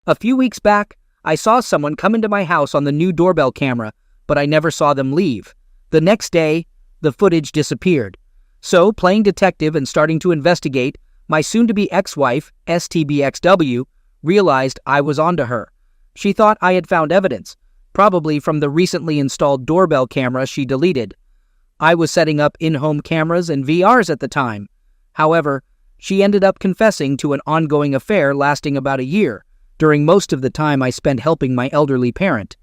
A few weeks back, I saw someone come into my house on the new doorbell camera, but I never saw them leave. The next day, the footage disappeared. So, playing detective and starting to investigate, my soon-to-be ex-wife, STBXW, realized I was onto her. She thought I had found evidence, probably from the recently installed doorbell camera she deleted. I was setting up in-home cameras and VRs at the time. However, she ended up confessing to an ongoing affair lasting about a year, during most of the time I spent helping my elderly parent.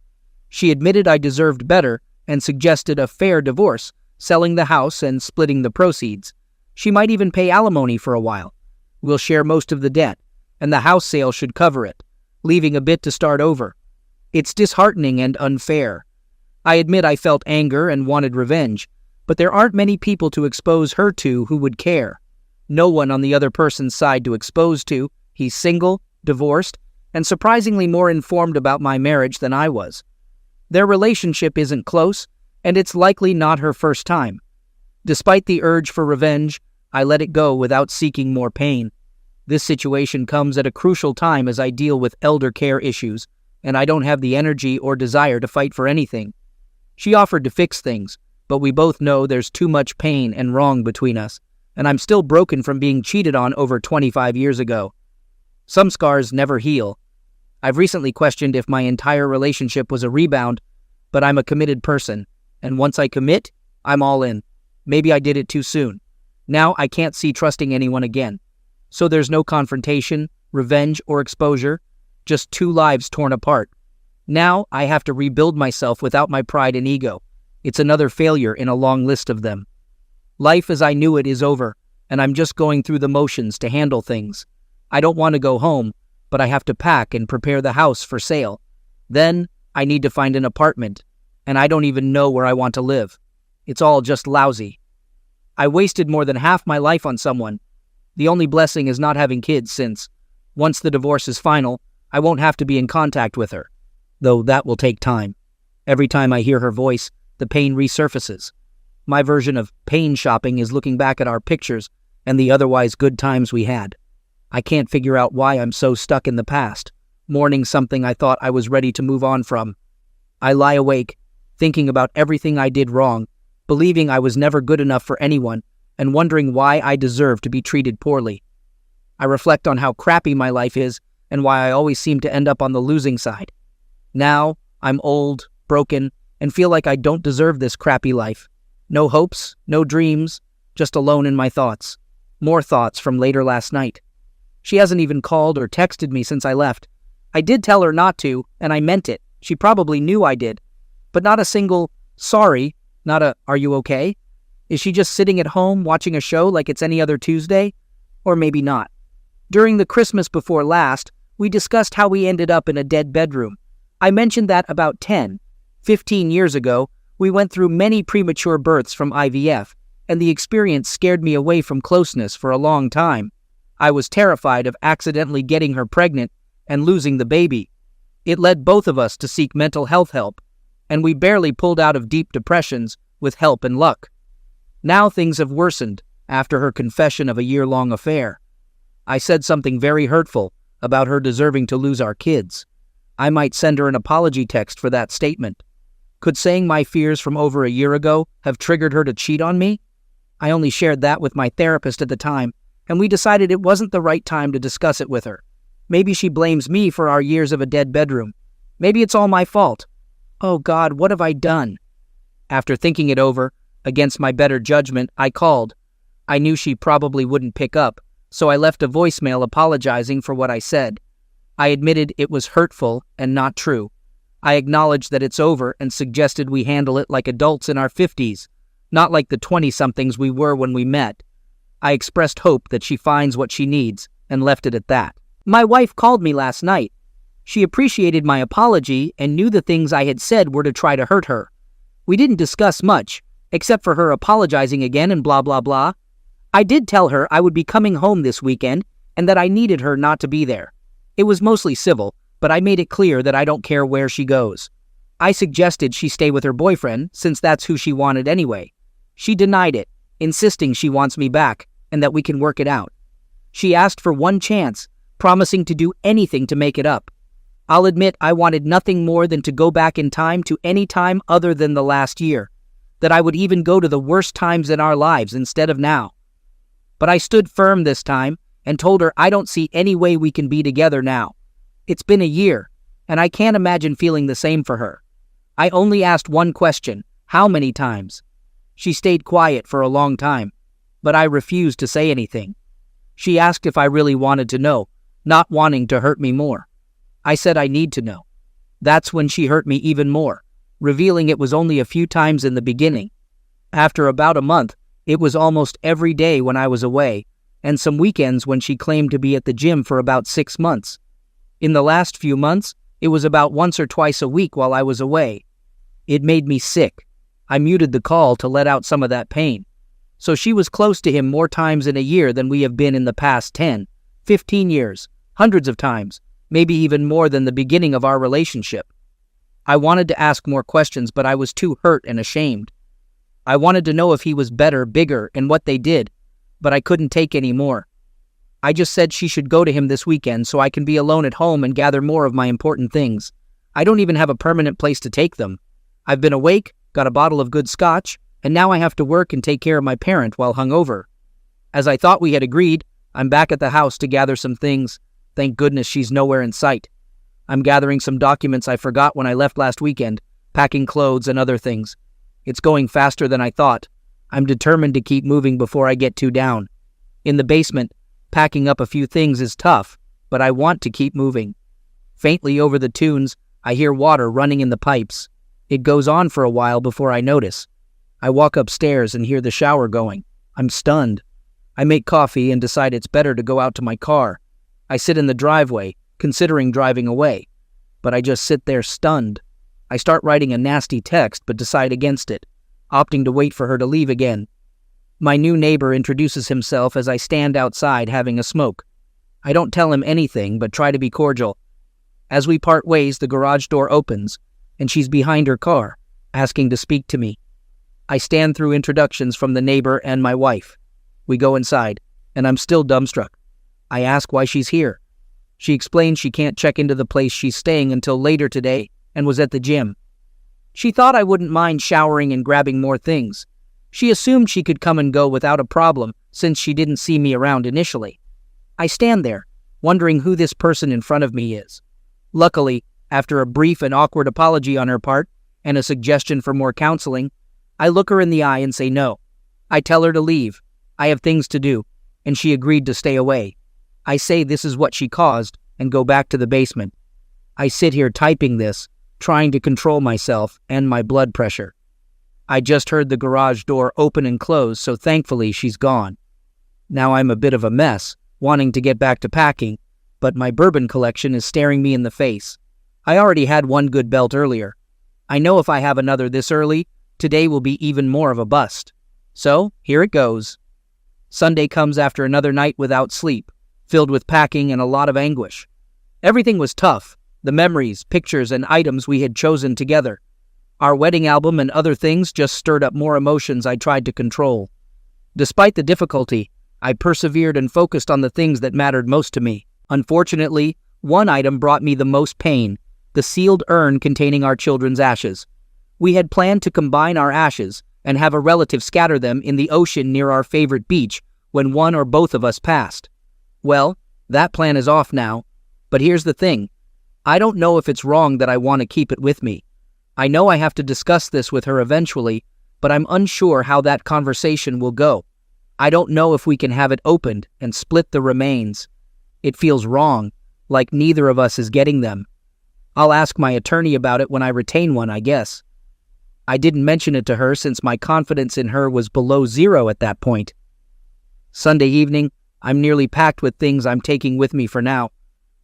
She admitted I deserved better and suggested a fair divorce, selling the house and splitting the proceeds. She might even pay alimony for a while. We'll share most of the debt, and the house sale should cover it, leaving a bit to start over. It's disheartening and unfair. I admit I felt anger and wanted revenge, but there aren't many people to expose her to who would care. No one on the other person's side to expose to. He's single, divorced, and surprisingly more informed about my marriage than I was. Their relationship isn't close, and it's likely not her first time. Despite the urge for revenge, I let it go without seeking more pain. This situation comes at a crucial time as I deal with elder care issues, and I don't have the energy or desire to fight for anything. She offered to fix things, but we both know there's too much pain and wrong between us, and I'm still broken from being cheated on over 25 years ago. Some scars never heal. I've recently questioned if my entire relationship was a rebound, but I'm a committed person, and once I commit, I'm all in. Maybe I did it too soon. Now I can't see trusting anyone again. So there's no confrontation, revenge, or exposure, just two lives torn apart. Now I have to rebuild myself without my pride and ego. It's another failure in a long list of them. Life as I knew it is over, and I'm just going through the motions to handle things. I don't want to go home, but I have to pack and prepare the house for sale. Then I need to find an apartment, and I don't even know where I want to live. It's all just lousy. I wasted more than half my life on someone. The only blessing is not having kids since, once the divorce is final, I won't have to be in contact with her. Though that will take time. Every time I hear her voice, the pain resurfaces. My version of pain shopping is looking back at our pictures and the otherwise good times we had. I can't figure out why I'm so stuck in the past, mourning something I thought I was ready to move on from. I lie awake, thinking about everything I did wrong, believing I was never good enough for anyone, and wondering why I deserve to be treated poorly. I reflect on how crappy my life is and why I always seem to end up on the losing side. Now, I'm old, broken, and feel like I don't deserve this crappy life. No hopes, no dreams, just alone in my thoughts. More thoughts from later last night. She hasn't even called or texted me since I left. I did tell her not to, and I meant it. She probably knew I did. But not a single, sorry, not a, are you okay? Is she just sitting at home watching a show like it's any other Tuesday? Or maybe not. During the Christmas before last, we discussed how we ended up in a dead bedroom. I mentioned that about 15 years ago, we went through many premature births from IVF, and the experience scared me away from closeness for a long time. I was terrified of accidentally getting her pregnant and losing the baby. It led both of us to seek mental health help, and we barely pulled out of deep depressions with help and luck. Now things have worsened after her confession of a year-long affair. I said something very hurtful about her deserving to lose our kids. I might send her an apology text for that statement. Could saying my fears from over a year ago have triggered her to cheat on me? I only shared that with my therapist at the time, and we decided it wasn't the right time to discuss it with her. Maybe she blames me for our years of a dead bedroom. Maybe it's all my fault. Oh God, what have I done? After thinking it over, against my better judgment, I called. I knew she probably wouldn't pick up, so I left a voicemail apologizing for what I said. I admitted it was hurtful and not true. I acknowledged that it's over and suggested we handle it like adults in our 50s, not like the 20-somethings we were when we met. I expressed hope that she finds what she needs and left it at that. My wife called me last night. She appreciated my apology and knew the things I had said were to try to hurt her. We didn't discuss much, except for her apologizing again and blah blah blah. I did tell her I would be coming home this weekend and that I needed her not to be there. It was mostly civil, but I made it clear that I don't care where she goes. I suggested she stay with her boyfriend since that's who she wanted anyway. She denied it, insisting she wants me back and that we can work it out. She asked for one chance, promising to do anything to make it up. I'll admit I wanted nothing more than to go back in time to any time other than the last year, that I would even go to the worst times in our lives instead of now. But I stood firm this time and told her I don't see any way we can be together now. It's been a year, and I can't imagine feeling the same for her. I only asked one question: how many times? She stayed quiet for a long time, but I refused to say anything. She asked if I really wanted to know, not wanting to hurt me more. I said I need to know. That's when she hurt me even more, revealing it was only a few times in the beginning. After about a month, it was almost every day when I was away, and some weekends when she claimed to be at the gym for about 6 months. In the last few months, it was about once or twice a week while I was away. It made me sick. I muted the call to let out some of that pain. So she was close to him more times in a year than we have been in the past 10, 15 years, hundreds of times, maybe even more than the beginning of our relationship. I wanted to ask more questions, but I was too hurt and ashamed. I wanted to know if he was better, bigger, and what they did, but I couldn't take any more. I just said she should go to him this weekend so I can be alone at home and gather more of my important things. I don't even have a permanent place to take them. I've been awake, got a bottle of good scotch, and now I have to work and take care of my parent while hungover. As I thought we had agreed, I'm back at the house to gather some things. Thank goodness she's nowhere in sight. I'm gathering some documents I forgot when I left last weekend, packing clothes and other things. It's going faster than I thought. I'm determined to keep moving before I get too down. In the basement, packing up a few things is tough, but I want to keep moving. Faintly over the tunes, I hear water running in the pipes. It goes on for a while before I notice. I walk upstairs and hear the shower going. I'm stunned. I make coffee and decide it's better to go out to my car. I sit in the driveway, considering driving away, but I just sit there stunned. I start writing a nasty text but decide against it, opting to wait for her to leave again. My new neighbor introduces himself as I stand outside having a smoke. I don't tell him anything but try to be cordial. As we part ways, the garage door opens, and she's behind her car, asking to speak to me. I stand through introductions from the neighbor and my wife. We go inside, and I'm still dumbstruck. I ask why she's here. She explains she can't check into the place she's staying until later today and was at the gym. She thought I wouldn't mind showering and grabbing more things. She assumed she could come and go without a problem since she didn't see me around initially. I stand there, wondering who this person in front of me is. Luckily, after a brief and awkward apology on her part and a suggestion for more counseling, I look her in the eye and say no. I tell her to leave. I have things to do, and she agreed to stay away. I say this is what she caused and go back to the basement. I sit here typing this, trying to control myself and my blood pressure. I just heard the garage door open and close, so thankfully she's gone. Now I'm a bit of a mess, wanting to get back to packing, but my bourbon collection is staring me in the face. I already had one good belt earlier. I know if I have another this early, today will be even more of a bust. So, here it goes. Sunday comes after another night without sleep, filled with packing and a lot of anguish. Everything was tough, the memories, pictures, and items we had chosen together. Our wedding album and other things just stirred up more emotions I tried to control. Despite the difficulty, I persevered and focused on the things that mattered most to me. Unfortunately, one item brought me the most pain, the sealed urn containing our children's ashes. We had planned to combine our ashes and have a relative scatter them in the ocean near our favorite beach when one or both of us passed. Well, that plan is off now, but here's the thing. I don't know if it's wrong that I want to keep it with me. I know I have to discuss this with her eventually, but I'm unsure how that conversation will go. I don't know if we can have it opened and split the remains. It feels wrong, like neither of us is getting them. I'll ask my attorney about it when I retain one, I guess. I didn't mention it to her since my confidence in her was below zero at that point. Sunday evening, I'm nearly packed with things I'm taking with me for now.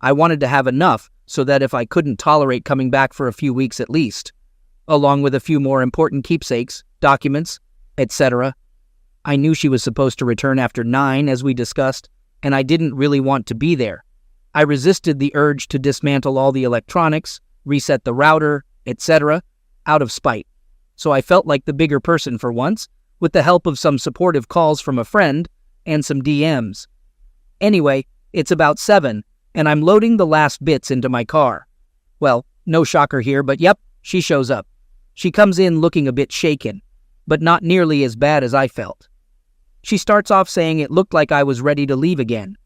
I wanted to have enough so that if I couldn't tolerate coming back for a few weeks at least, along with a few more important keepsakes, documents, etc. I knew she was supposed to return after 9, as we discussed, and I didn't really want to be there. I resisted the urge to dismantle all the electronics, reset the router, etc., out of spite. So I felt like the bigger person for once, with the help of some supportive calls from a friend and some DMs. Anyway, it's about 7, and I'm loading the last bits into my car. Well, no shocker here, but yep, she shows up. She comes in looking a bit shaken, but not nearly as bad as I felt. She starts off saying it looked like I was ready to leave again.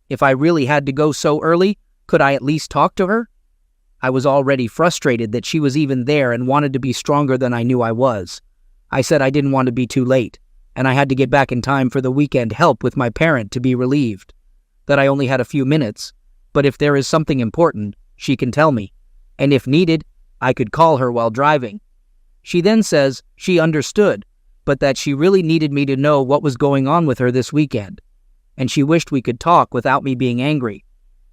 If I really had to go so early, could I at least talk to her? I was already frustrated that she was even there and wanted to be stronger than I knew I was. I said I didn't want to be too late, and I had to get back in time for the weekend help with my parent to be relieved. That I only had a few minutes, but if there is something important, she can tell me, and if needed, I could call her while driving. She then says she understood, but that she really needed me to know what was going on with her this weekend, and she wished we could talk without me being angry.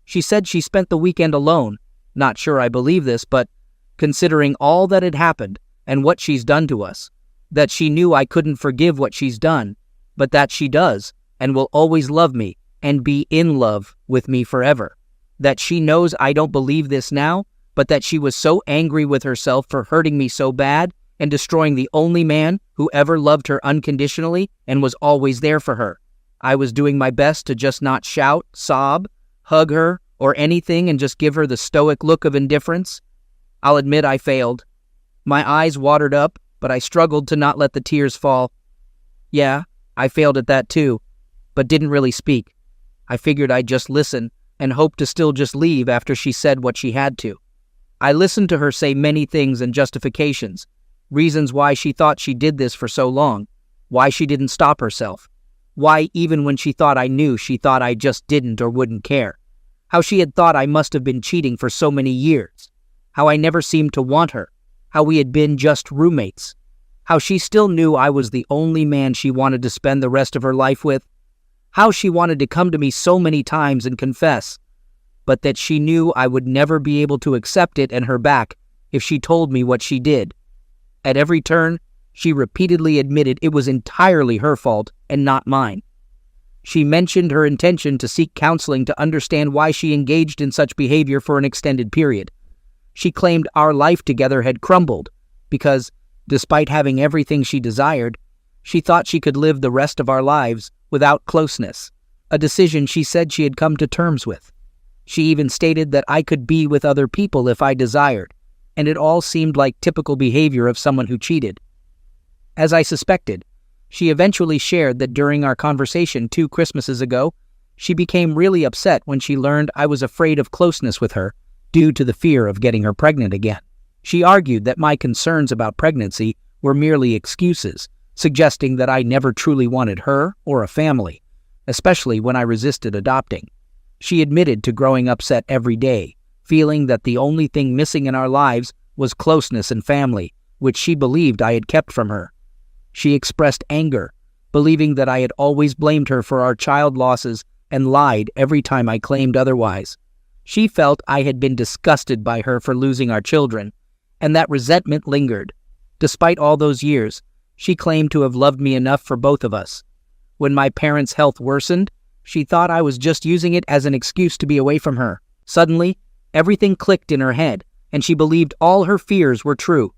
She said she spent the weekend alone. Not sure I believe this, but considering all that had happened and what she's done to us, that she knew I couldn't forgive what she's done, but that she does and will always love me and be in love with me forever. That she knows I don't believe this now, but that she was so angry with herself for hurting me so bad and destroying the only man who ever loved her unconditionally and was always there for her. I was doing my best to just not shout, sob, hug her, or anything and just give her the stoic look of indifference. I'll admit I failed. My eyes watered up, but I struggled to not let the tears fall. Yeah, I failed at that too, but didn't really speak. I figured I'd just listen and hope to still just leave after she said what she had to. I listened to her say many things and justifications, reasons why she thought she did this for so long, why she didn't stop herself, why even when she thought I knew, she thought I just didn't or wouldn't care, how she had thought I must have been cheating for so many years, how I never seemed to want her, how we had been just roommates, how she still knew I was the only man she wanted to spend the rest of her life with, how she wanted to come to me so many times and confess, but that she knew I would never be able to accept it and her back if she told me what she did. At every turn, she repeatedly admitted it was entirely her fault and not mine. She mentioned her intention to seek counseling to understand why she engaged in such behavior for an extended period. She claimed our life together had crumbled because, despite having everything she desired, she thought she could live the rest of our lives without closeness, a decision she said she had come to terms with. She even stated that I could be with other people if I desired, and it all seemed like typical behavior of someone who cheated. As I suspected, she eventually shared that during our conversation 2 Christmases ago, she became really upset when she learned I was afraid of closeness with her due to the fear of getting her pregnant again. She argued that my concerns about pregnancy were merely excuses, suggesting that I never truly wanted her or a family, especially when I resisted adopting. She admitted to growing upset every day, feeling that the only thing missing in our lives was closeness and family, which she believed I had kept from her. She expressed anger, believing that I had always blamed her for our child losses and lied every time I claimed otherwise. She felt I had been disgusted by her for losing our children, and that resentment lingered. Despite all those years, she claimed to have loved me enough for both of us. When my parents' health worsened, she thought I was just using it as an excuse to be away from her. Suddenly, everything clicked in her head, and she believed all her fears were true.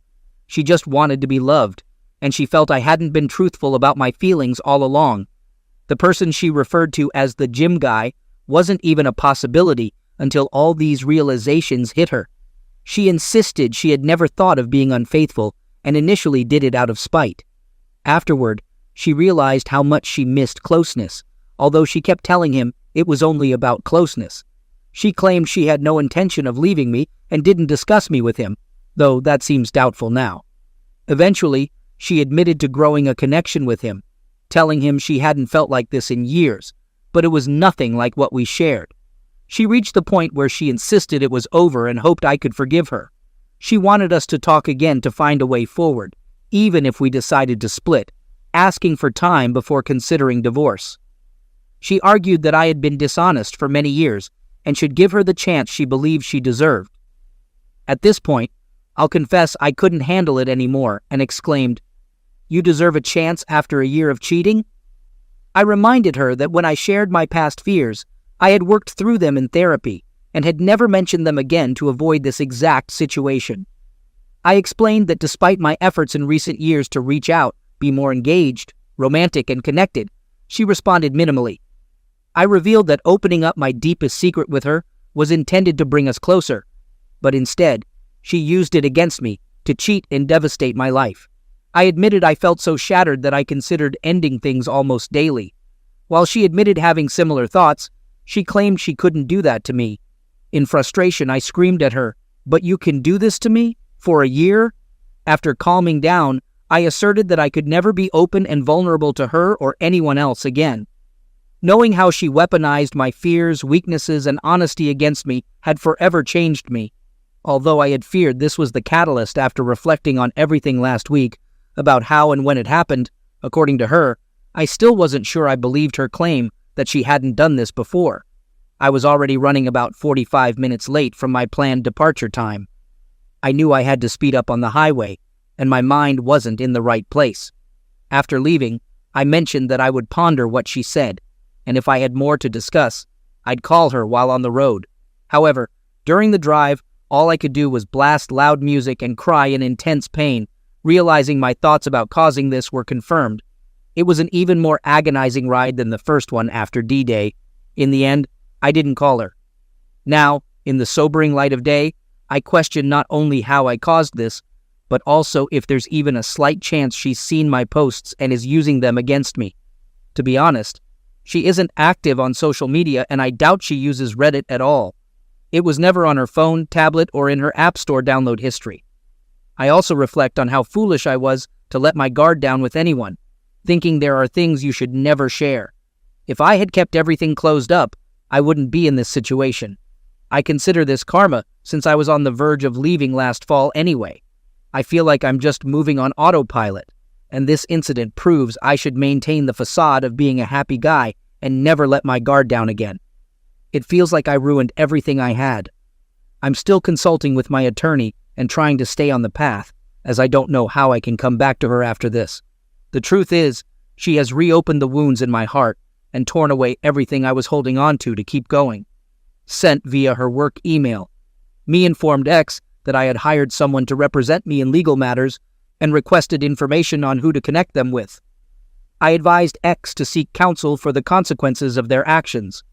She just wanted to be loved, and she felt I hadn't been truthful about my feelings all along. The person she referred to as the gym guy wasn't even a possibility until all these realizations hit her. She insisted she had never thought of being unfaithful and initially did it out of spite. Afterward, she realized how much she missed closeness, although she kept telling him it was only about closeness. She claimed she had no intention of leaving me and didn't discuss me with him, though that seems doubtful now. Eventually, she admitted to growing a connection with him, telling him she hadn't felt like this in years, but it was nothing like what we shared. She reached the point where she insisted it was over and hoped I could forgive her. She wanted us to talk again to find a way forward, even if we decided to split, asking for time before considering divorce. She argued that I had been dishonest for many years and should give her the chance she believed she deserved. At this point, I'll confess I couldn't handle it anymore and exclaimed, "You deserve a chance after a year of cheating?" I reminded her that when I shared my past fears, I had worked through them in therapy and had never mentioned them again to avoid this exact situation. I explained that despite my efforts in recent years to reach out, be more engaged, romantic, and connected, she responded minimally. I revealed that opening up my deepest secret with her was intended to bring us closer. but instead, she used it against me to cheat and devastate my life. I admitted I felt so shattered that I considered ending things almost daily. While she admitted having similar thoughts, she claimed she couldn't do that to me. In frustration, I screamed at her, "But you can do this to me? For a year?" After calming down, I asserted that I could never be open and vulnerable to her or anyone else again. Knowing how she weaponized my fears, weaknesses, and honesty against me had forever changed me. Although I had feared this was the catalyst after reflecting on everything last week about how and when it happened, according to her, I still wasn't sure I believed her claim that she hadn't done this before. I was already running about 45 minutes late from my planned departure time. I knew I had to speed up on the highway, and my mind wasn't in the right place. After leaving, I mentioned that I would ponder what she said, and if I had more to discuss, I'd call her while on the road. However, during the drive, all I could do was blast loud music and cry in intense pain, realizing my thoughts about causing this were confirmed. It was an even more agonizing ride than the first one after D-Day. In the end, I didn't call her. Now, in the sobering light of day, I question not only how I caused this, but also if there's even a slight chance she's seen my posts and is using them against me. To be honest, she isn't active on social media, and I doubt she uses Reddit at all. It was never on her phone, tablet, or in her App Store download history. I also reflect on how foolish I was to let my guard down with anyone, thinking there are things you should never share. If I had kept everything closed up, I wouldn't be in this situation. I consider this karma since I was on the verge of leaving last fall anyway. I feel like I'm just moving on autopilot, and this incident proves I should maintain the facade of being a happy guy and never let my guard down again. It feels like I ruined everything I had. I'm still consulting with my attorney and trying to stay on the path, as I don't know how I can come back to her after this. The truth is, she has reopened the wounds in my heart and torn away everything I was holding on to keep going. Sent via her work email. Me informed X that I had hired someone to represent me in legal matters and requested information on who to connect them with. I advised X to seek counsel for the consequences of their actions.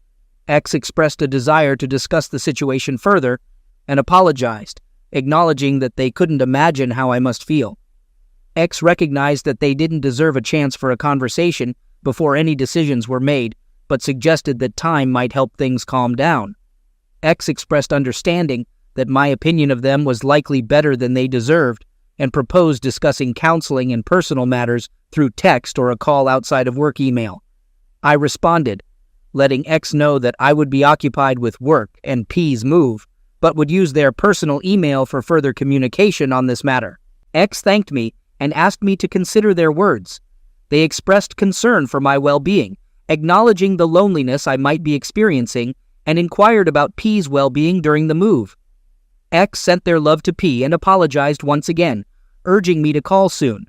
X expressed a desire to discuss the situation further and apologized, acknowledging that they couldn't imagine how I must feel. X recognized that they didn't deserve a chance for a conversation before any decisions were made, but suggested that time might help things calm down. X expressed understanding that my opinion of them was likely better than they deserved and proposed discussing counseling and personal matters through text or a call outside of work email. I responded, letting X know that I would be occupied with work and P's move, but would use their personal email for further communication on this matter. X thanked me and asked me to consider their words. They expressed concern for my well-being, acknowledging the loneliness I might be experiencing, and inquired about P's well-being during the move. X sent their love to P and apologized once again, urging me to call soon.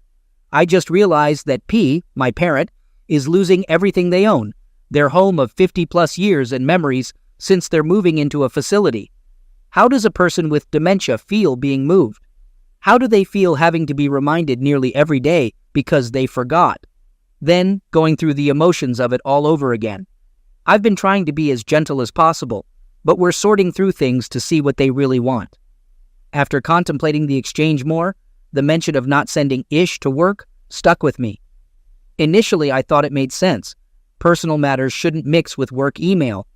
I just realized that P, my parent, is losing everything they own, their home of 50-plus years and memories since they're moving into a facility. How does a person with dementia feel being moved? How do they feel having to be reminded nearly every day because they forgot? Then going through the emotions of it all over again. I've been trying to be as gentle as possible, but we're sorting through things to see what they really want. After contemplating the exchange more, the mention of not sending Ish to work stuck with me. Initially, I thought it made sense. Personal matters shouldn't mix with work email,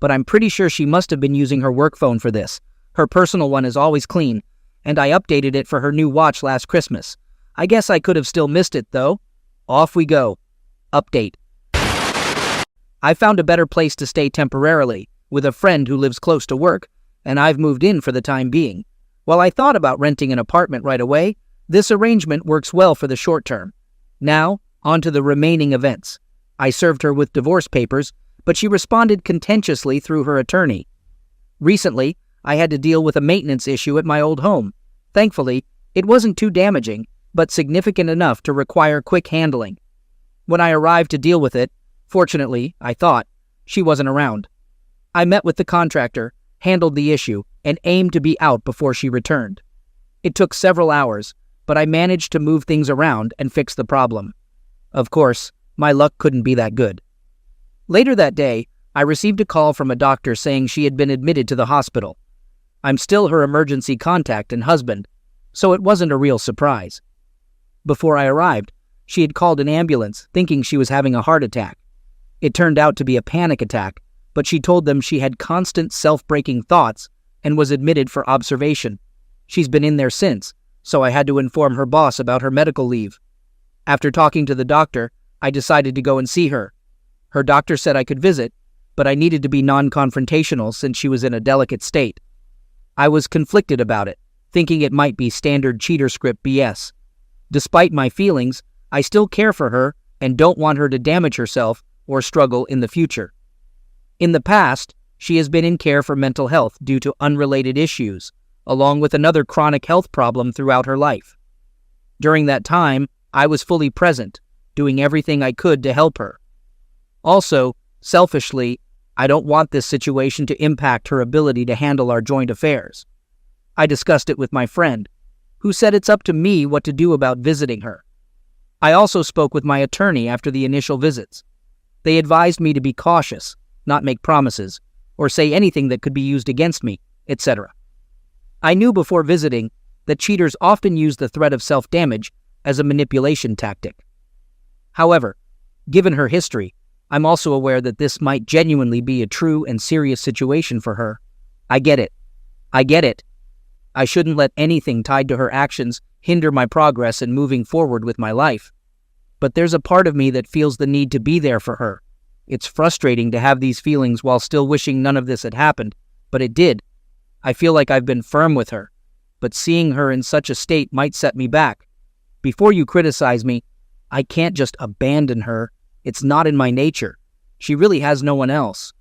but I'm pretty sure she must have been using her work phone for this. Her personal one is always clean, and I updated it for her new watch last Christmas. I guess I could have still missed it, though. Off we go. Update. I found a better place to stay temporarily, with a friend who lives close to work, and I've moved in for the time being. While I thought about renting an apartment right away, this arrangement works well for the short term. Now, on to the remaining events. I served her with divorce papers, but she responded contentiously through her attorney. Recently, I had to deal with a maintenance issue at my old home. Thankfully, it wasn't too damaging, but significant enough to require quick handling. When I arrived to deal with it, fortunately, I thought, she wasn't around. I met with the contractor, handled the issue, and aimed to be out before she returned. It took several hours, but I managed to move things around and fix the problem. Of course, my luck couldn't be that good. Later that day, I received a call from a doctor saying she had been admitted to the hospital. I'm still her emergency contact and husband, so it wasn't a real surprise. Before I arrived, she had called an ambulance thinking she was having a heart attack. It turned out to be a panic attack, but she told them she had constant self-breaking thoughts and was admitted for observation. She's been in there since, so I had to inform her boss about her medical leave. After talking to the doctor, I decided to go and see her. Her doctor said I could visit, but I needed to be non-confrontational since she was in a delicate state. I was conflicted about it, thinking it might be standard cheater script BS. Despite my feelings, I still care for her and don't want her to damage herself or struggle in the future. In the past, she has been in care for mental health due to unrelated issues, along with another chronic health problem throughout her life. During that time, I was fully present, doing everything I could to help her. Also, selfishly, I don't want this situation to impact her ability to handle our joint affairs. I discussed it with my friend, who said it's up to me what to do about visiting her. I also spoke with my attorney after the initial visits. They advised me to be cautious, not make promises, or say anything that could be used against me, etc. I knew before visiting that cheaters often use the threat of self-damage as a manipulation tactic. However, given her history, I'm also aware that this might genuinely be a true and serious situation for her. I get it. I shouldn't let anything tied to her actions hinder my progress in moving forward with my life. But there's a part of me that feels the need to be there for her. It's frustrating to have these feelings while still wishing none of this had happened, but it did. I feel like I've been firm with her, but seeing her in such a state might set me back. Before you criticize me, I can't just abandon her. It's not in my nature. She really has no one else.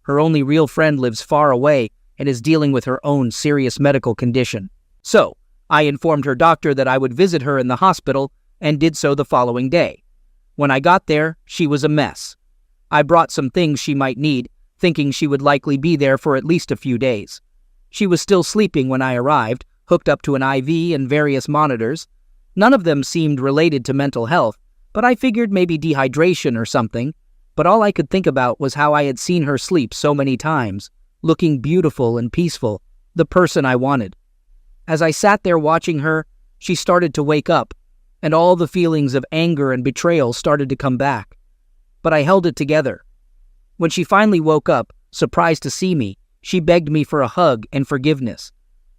Her only real friend lives far away and is dealing with her own serious medical condition. So, I informed her doctor that I would visit her in the hospital and did so the following day. When I got there, she was a mess. I brought some things she might need, thinking she would likely be there for at least a few days. She was still sleeping when I arrived, hooked up to an IV and various monitors. None of them seemed related to mental health, but I figured maybe dehydration or something. But all I could think about was how I had seen her sleep so many times, looking beautiful and peaceful, the person I wanted. As I sat there watching her, she started to wake up, and all the feelings of anger and betrayal started to come back. But I held it together. When she finally woke up, surprised to see me, she begged me for a hug and forgiveness.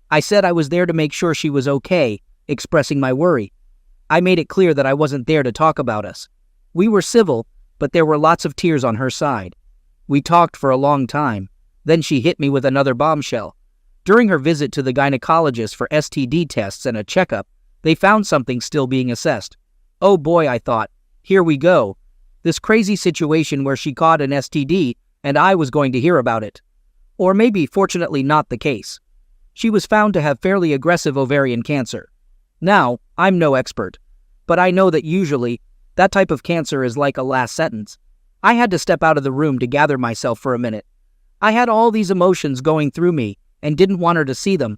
I said I was there to make sure she was okay, expressing my worry. I made it clear that I wasn't there to talk about us. We were civil, but there were lots of tears on her side. We talked for a long time. Then she hit me with another bombshell. During her visit to the gynecologist for STD tests and a checkup, they found something still being assessed. Oh boy, I thought, here we go. This crazy situation where she caught an STD and I was going to hear about it. Or maybe, fortunately, not the case. She was found to have fairly aggressive ovarian cancer. Now, I'm no expert, but I know that usually that type of cancer is like a last sentence. I had to step out of the room to gather myself for a minute. I had all these emotions going through me and didn't want her to see them.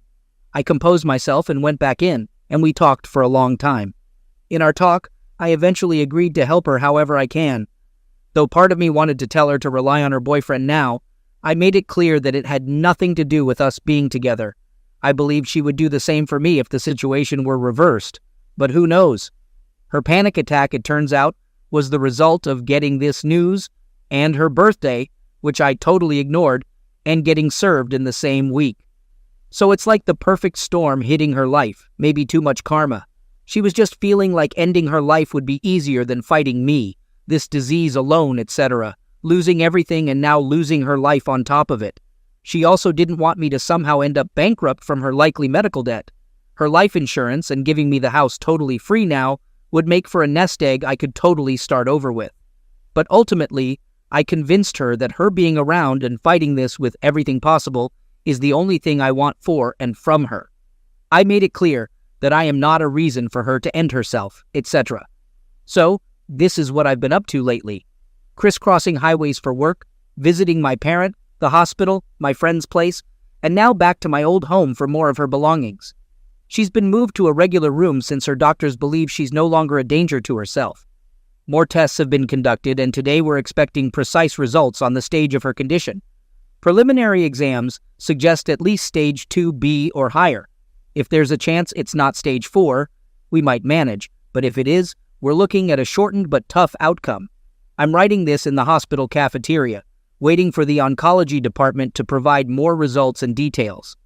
I composed myself and went back in, and we talked for a long time. In our talk, I eventually agreed to help her however I can. Though part of me wanted to tell her to rely on her boyfriend now, I made it clear that it had nothing to do with us being together. I believed she would do the same for me if the situation were reversed. But who knows? Her panic attack, it turns out, was the result of getting this news and her birthday, which I totally ignored, and getting served in the same week. So it's like the perfect storm hitting her life, maybe too much karma. She was just feeling like ending her life would be easier than fighting me, this disease alone, etc., losing everything and now losing her life on top of it. She also didn't want me to somehow end up bankrupt from her likely medical debt. Her life insurance and giving me the house totally free now would make for a nest egg I could totally start over with. But ultimately, I convinced her that her being around and fighting this with everything possible is the only thing I want for and from her. I made it clear that I am not a reason for her to end herself, etc. So, this is what I've been up to lately. Crisscrossing highways for work, visiting my parent, the hospital, my friend's place, and now back to my old home for more of her belongings. She's been moved to a regular room since her doctors believe she's no longer a danger to herself. More tests have been conducted, and today we're expecting precise results on the stage of her condition. Preliminary exams suggest at least stage 2B or higher. If there's a chance it's not stage 4, we might manage, but if it is, we're looking at a shortened but tough outcome. I'm writing this in the hospital cafeteria, waiting for the oncology department to provide more results and details.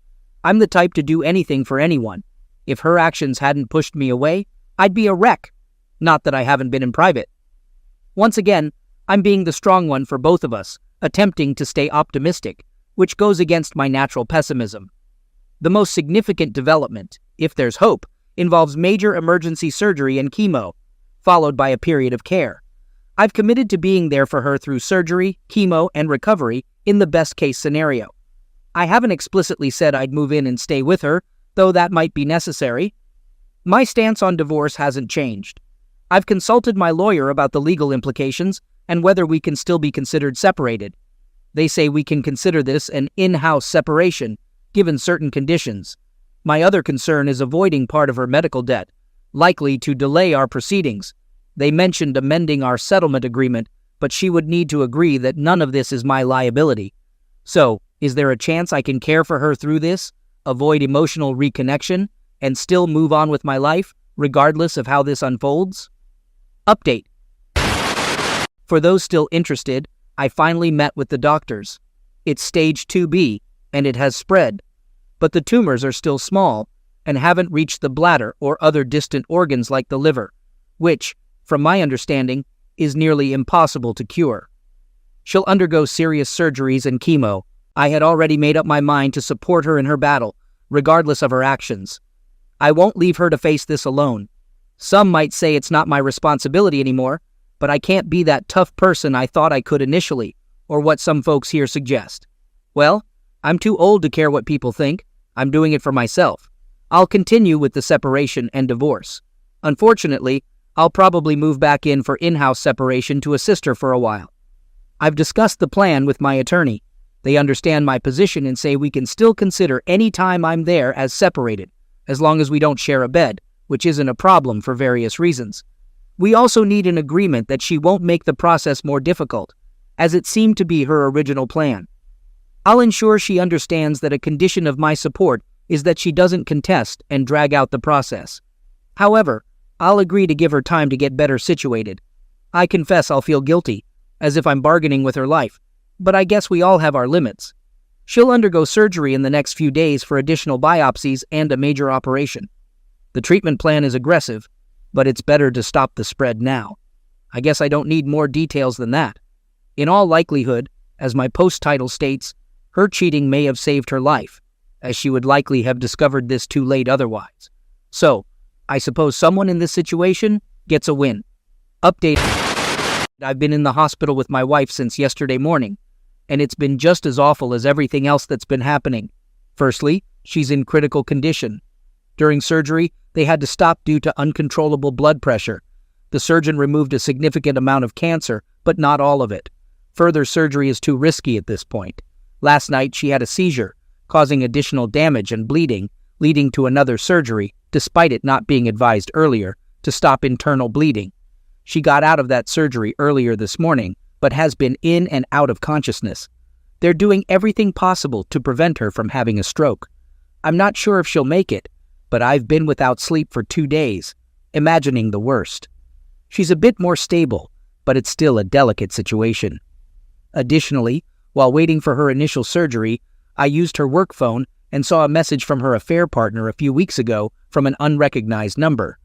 I'm the type to do anything for anyone. If her actions hadn't pushed me away, I'd be a wreck. Not that I haven't been in private. Once again, I'm being the strong one for both of us, attempting to stay optimistic, which goes against my natural pessimism. The most significant development, if there's hope, involves major emergency surgery and chemo, followed by a period of care. I've committed to being there for her through surgery, chemo, and recovery in the best-case scenario. I haven't explicitly said I'd move in and stay with her, though that might be necessary. My stance on divorce hasn't changed. I've consulted my lawyer about the legal implications and whether we can still be considered separated. They say we can consider this an in-house separation, given certain conditions. My other concern is avoiding part of her medical debt, likely to delay our proceedings. They mentioned amending our settlement agreement, but she would need to agree that none of this is my liability. So, is there a chance I can care for her through this, avoid emotional reconnection, and still move on with my life, regardless of how this unfolds? Update. For those still interested, I finally met with the doctors. It's stage 2B, and it has spread. But the tumors are still small, and haven't reached the bladder or other distant organs like the liver, which, from my understanding, is nearly impossible to cure. She'll undergo serious surgeries and chemo. I had already made up my mind to support her in her battle, regardless of her actions. I won't leave her to face this alone. Some might say it's not my responsibility anymore, but I can't be that tough person I thought I could initially, or what some folks here suggest. Well, I'm too old to care what people think. I'm doing it for myself. I'll continue with the separation and divorce. Unfortunately, I'll probably move back in for in-house separation to assist her for a while. I've discussed the plan with my attorney. They understand my position and say we can still consider any time I'm there as separated, as long as we don't share a bed, which isn't a problem for various reasons. We also need an agreement that she won't make the process more difficult, as it seemed to be her original plan. I'll ensure she understands that a condition of my support is that she doesn't contest and drag out the process. However, I'll agree to give her time to get better situated. I confess I'll feel guilty, as if I'm bargaining with her life, but I guess we all have our limits. She'll undergo surgery in the next few days for additional biopsies and a major operation. The treatment plan is aggressive, but it's better to stop the spread now. I guess I don't need more details than that. In all likelihood, as my post title states, her cheating may have saved her life, as she would likely have discovered this too late otherwise. So, I suppose someone in this situation gets a win. Update. I've been in the hospital with my wife since yesterday morning, and it's been just as awful as everything else that's been happening. Firstly, she's in critical condition. During surgery, they had to stop due to uncontrollable blood pressure. The surgeon removed a significant amount of cancer, but not all of it. Further surgery is too risky at this point. Last night, she had a seizure, causing additional damage and bleeding, leading to another surgery, despite it not being advised earlier, to stop internal bleeding. She got out of that surgery earlier this morning, but has been in and out of consciousness. They're doing everything possible to prevent her from having a stroke. I'm not sure if she'll make it, but I've been without sleep for 2 days, imagining the worst. She's a bit more stable, but it's still a delicate situation. Additionally, while waiting for her initial surgery, I used her work phone and saw a message from her affair partner a few weeks ago from an unrecognized number.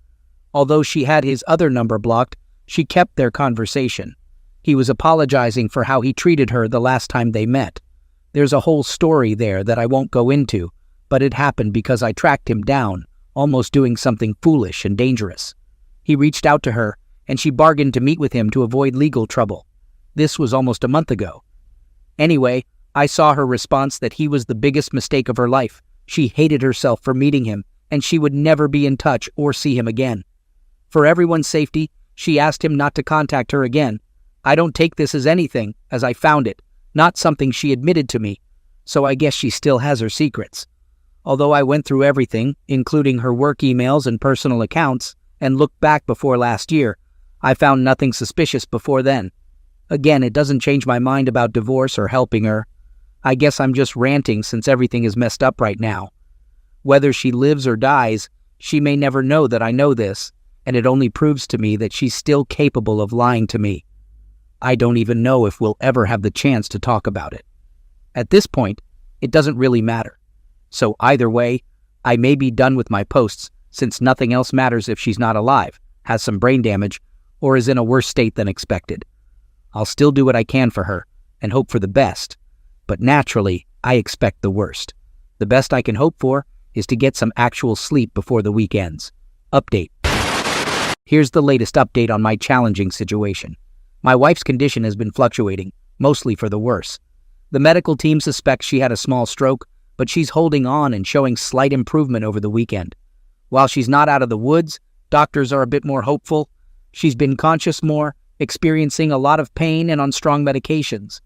Although she had his other number blocked, she kept their conversation. He was apologizing for how he treated her the last time they met. There's a whole story there that I won't go into, but it happened because I tracked him down, almost doing something foolish and dangerous. He reached out to her, and she bargained to meet with him to avoid legal trouble. This was almost a month ago. Anyway, I saw her response that he was the biggest mistake of her life. She hated herself for meeting him, and she would never be in touch or see him again. For everyone's safety, she asked him not to contact her again. I don't take this as anything, as I found it, not something she admitted to me, so I guess she still has her secrets. Although I went through everything, including her work emails and personal accounts, and looked back before last year, I found nothing suspicious before then. Again, it doesn't change my mind about divorce or helping her. I guess I'm just ranting since everything is messed up right now. Whether she lives or dies, she may never know that I know this, and it only proves to me that she's still capable of lying to me. I don't even know if we'll ever have the chance to talk about it. At this point, it doesn't really matter. So either way, I may be done with my posts since nothing else matters if she's not alive, has some brain damage, or is in a worse state than expected. I'll still do what I can for her and hope for the best, but naturally, I expect the worst. The best I can hope for is to get some actual sleep before the week ends. Update. Here's the latest update on my challenging situation. My wife's condition has been fluctuating, mostly for the worse. The medical team suspects she had a small stroke, but she's holding on and showing slight improvement over the weekend. While she's not out of the woods, doctors are a bit more hopeful. She's been conscious more, experiencing a lot of pain and on strong medications.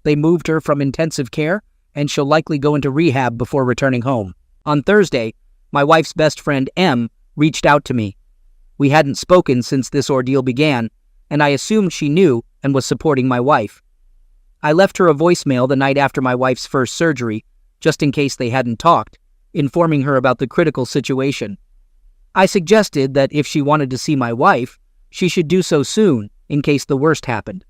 They moved her from intensive care, and she'll likely go into rehab before returning home. On Thursday, my wife's best friend, M, reached out to me. We hadn't spoken since this ordeal began, and I assumed she knew and was supporting my wife. I left her a voicemail the night after my wife's first surgery, just in case they hadn't talked, informing her about the critical situation. I suggested that if she wanted to see my wife, she should do so soon, in case the worst happened.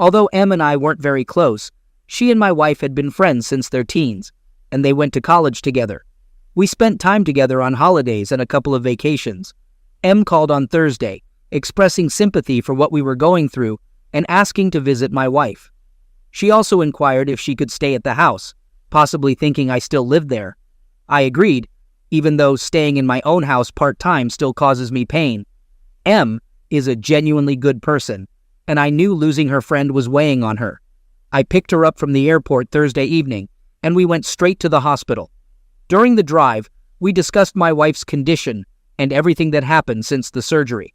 Although M and I weren't very close, she and my wife had been friends since their teens, and they went to college together. We spent time together on holidays and a couple of vacations. M called on Thursday, expressing sympathy for what we were going through and asking to visit my wife. She also inquired if she could stay at the house, possibly thinking I still lived there. I agreed, even though staying in my own house part-time still causes me pain. M is a genuinely good person, and I knew losing her friend was weighing on her. I picked her up from the airport Thursday evening, and we went straight to the hospital. During the drive, we discussed my wife's condition and everything that happened since the surgery.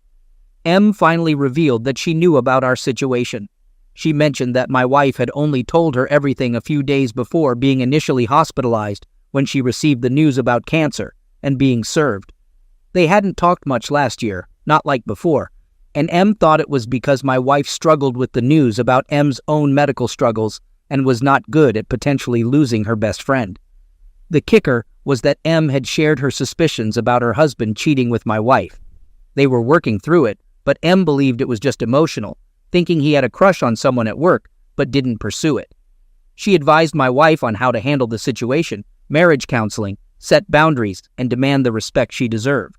M finally revealed that she knew about our situation. She mentioned that my wife had only told her everything a few days before being initially hospitalized when she received the news about cancer and being served. They hadn't talked much last year, not like before, and M thought it was because my wife struggled with the news about M's own medical struggles and was not good at potentially losing her best friend. The kicker was that M had shared her suspicions about her husband cheating with my wife. They were working through it, but M believed it was just emotional, thinking he had a crush on someone at work, but didn't pursue it. She advised my wife on how to handle the situation, marriage counseling, set boundaries, and demand the respect she deserved.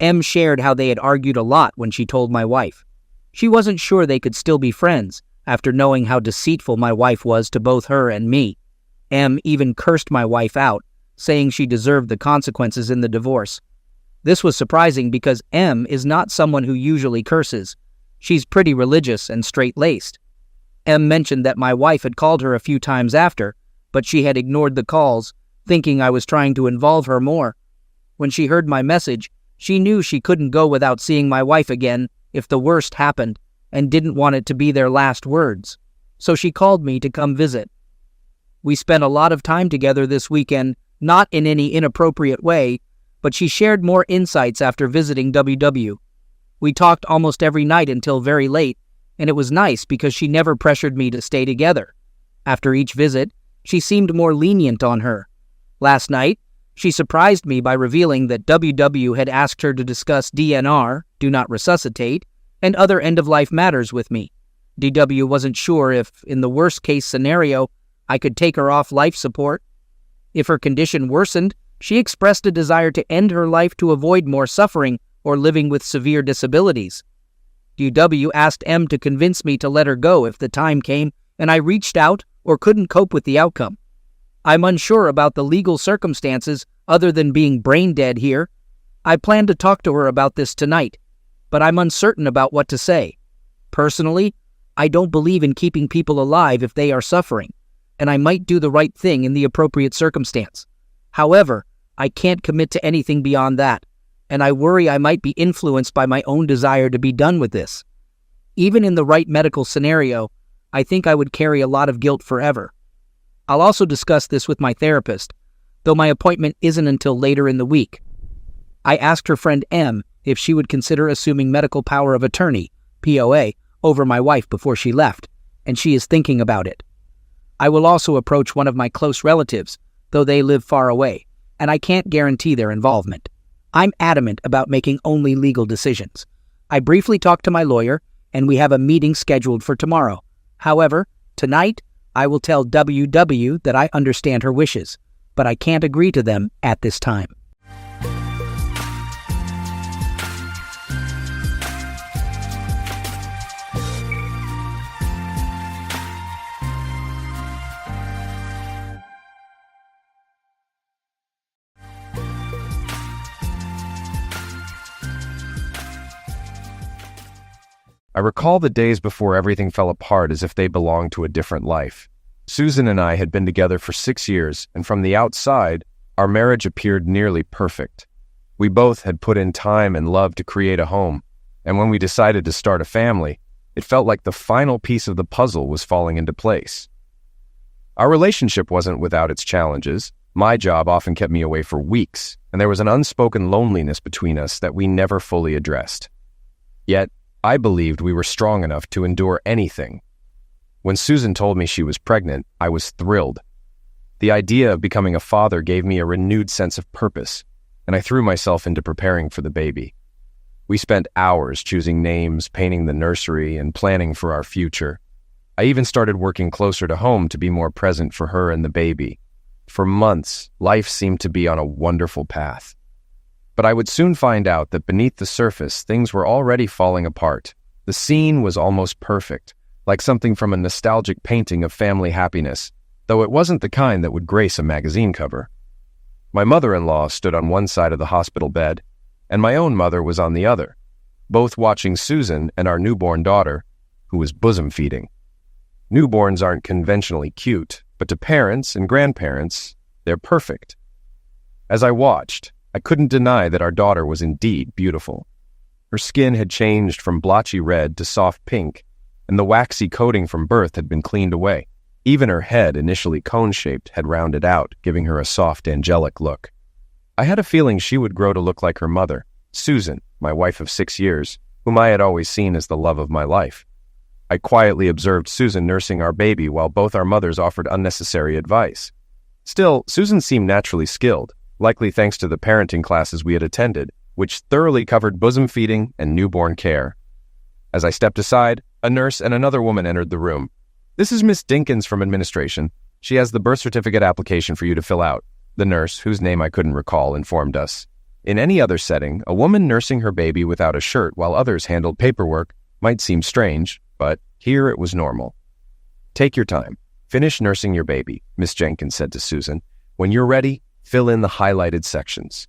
M shared how they had argued a lot when she told my wife. She wasn't sure they could still be friends after knowing how deceitful my wife was to both her and me. M even cursed my wife out, saying she deserved the consequences in the divorce. This was surprising because M is not someone who usually curses. She's pretty religious and straight-laced. M mentioned that my wife had called her a few times after, but she had ignored the calls, thinking I was trying to involve her more. When she heard my message, she knew she couldn't go without seeing my wife again if the worst happened, and didn't want it to be their last words. So she called me to come visit. We spent a lot of time together this weekend, not in any inappropriate way, but she shared more insights after visiting WW. We talked almost every night until very late, and it was nice because she never pressured me to stay together. After each visit, she seemed more lenient on her. Last night, she surprised me by revealing that WW had asked her to discuss DNR, do not resuscitate, and other end-of-life matters with me. DW wasn't sure if, in the worst-case scenario, I could take her off life support. If her condition worsened, she expressed a desire to end her life to avoid more suffering or living with severe disabilities. DW asked M to convince me to let her go if the time came, and I reached out or couldn't cope with the outcome. I'm unsure about the legal circumstances other than being brain dead here. I plan to talk to her about this tonight, but I'm uncertain about what to say. Personally, I don't believe in keeping people alive if they are suffering, and I might do the right thing in the appropriate circumstance. However, I can't commit to anything beyond that, and I worry I might be influenced by my own desire to be done with this. Even in the right medical scenario, I think I would carry a lot of guilt forever. I'll also discuss this with my therapist, though my appointment isn't until later in the week. I asked her friend M if she would consider assuming medical power of attorney, POA, over my wife before she left, and she is thinking about it. I will also approach one of my close relatives, though they live far away, and I can't guarantee their involvement. I'm adamant about making only legal decisions. I briefly talked to my lawyer, and we have a meeting scheduled for tomorrow. However, tonight, I will tell WW that I understand her wishes, but I can't agree to them at this time. I recall the days before everything fell apart as if they belonged to a different life. Susan and I had been together for 6 years, and from the outside, our marriage appeared nearly perfect. We both had put in time and love to create a home, and when we decided to start a family, it felt like the final piece of the puzzle was falling into place. Our relationship wasn't without its challenges. My job often kept me away for weeks, and there was an unspoken loneliness between us that we never fully addressed. Yet, I believed we were strong enough to endure anything. When Susan told me she was pregnant, I was thrilled. The idea of becoming a father gave me a renewed sense of purpose, and I threw myself into preparing for the baby. We spent hours choosing names, painting the nursery, and planning for our future. I even started working closer to home to be more present for her and the baby. For months, life seemed to be on a wonderful path. But I would soon find out that beneath the surface, things were already falling apart. The scene was almost perfect, like something from a nostalgic painting of family happiness, though it wasn't the kind that would grace a magazine cover. My mother-in-law stood on one side of the hospital bed, and my own mother was on the other, both watching Susan and our newborn daughter, who was bosom feeding. Newborns aren't conventionally cute, but to parents and grandparents, they're perfect. As I watched, I couldn't deny that our daughter was indeed beautiful. Her skin had changed from blotchy red to soft pink, and the waxy coating from birth had been cleaned away. Even her head, initially cone-shaped, had rounded out, giving her a soft, angelic look. I had a feeling she would grow to look like her mother, Susan, my wife of 6 years, whom I had always seen as the love of my life. I quietly observed Susan nursing our baby while both our mothers offered unnecessary advice. Still, Susan seemed naturally skilled, likely thanks to the parenting classes we had attended, which thoroughly covered bosom feeding and newborn care. As I stepped aside, a nurse and another woman entered the room. "This is Miss Dinkins from administration. She has the birth certificate application for you to fill out," the nurse, whose name I couldn't recall, informed us. In any other setting, a woman nursing her baby without a shirt while others handled paperwork might seem strange, but here it was normal. "Take your time. Finish nursing your baby," Miss Jenkins said to Susan. "When you're ready, fill in the highlighted sections.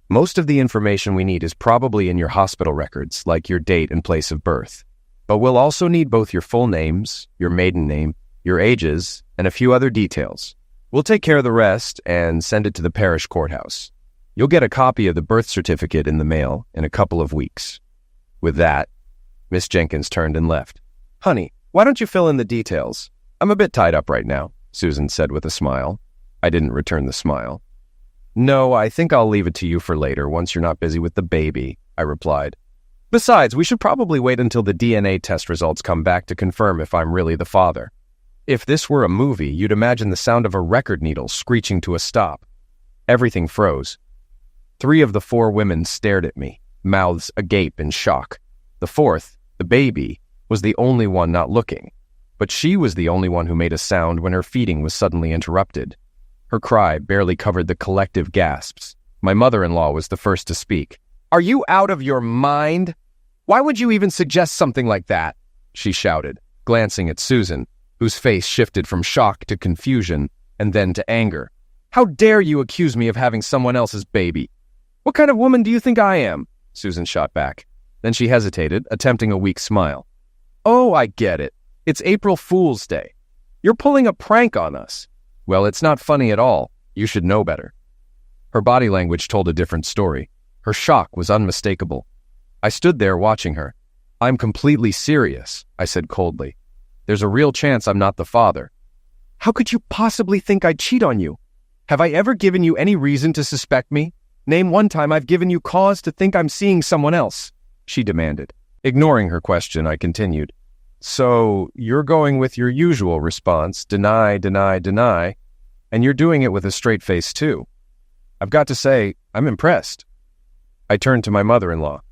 Most of the information we need is probably in your hospital records, like your date and place of birth. But we'll also need both your full names, your maiden name, your ages, and a few other details. We'll take care of the rest and send it to the parish courthouse. You'll get a copy of the birth certificate in the mail in a couple of weeks." With that, Miss Jenkins turned and left. "Honey, why don't you fill in the details? I'm a bit tied up right now," Susan said with a smile. I didn't return the smile. "No, I think I'll leave it to you for later, once you're not busy with the baby," I replied. "Besides, we should probably wait until the DNA test results come back to confirm if I'm really the father. If this were a movie, you'd imagine the sound of a record needle screeching to a stop." Everything froze. 3 of the 4 women stared at me, mouths agape in shock. The 4th, the baby, was the only one not looking, but she was the only one who made a sound when her feeding was suddenly interrupted. Her cry barely covered the collective gasps. My mother-in-law was the first to speak. "Are you out of your mind? Why would you even suggest something like that?" she shouted, glancing at Susan, whose face shifted from shock to confusion and then to anger. "How dare you accuse me of having someone else's baby? What kind of woman do you think I am?" Susan shot back. Then she hesitated, attempting a weak smile. "Oh, I get it. It's April Fool's Day. You're pulling a prank on us." "Well, it's not funny at all. You should know better." Her body language told a different story. Her shock was unmistakable. I stood there watching her. "I'm completely serious," I said coldly. "There's a real chance I'm not the father." "How could you possibly think I'd cheat on you? Have I ever given you any reason to suspect me? Name one time I've given you cause to think I'm seeing someone else," she demanded. Ignoring her question, I continued. So you're going with your usual response, deny, deny, deny, and you're doing it with a straight face too. I've got to say, I'm impressed. I turned to my mother-in-law.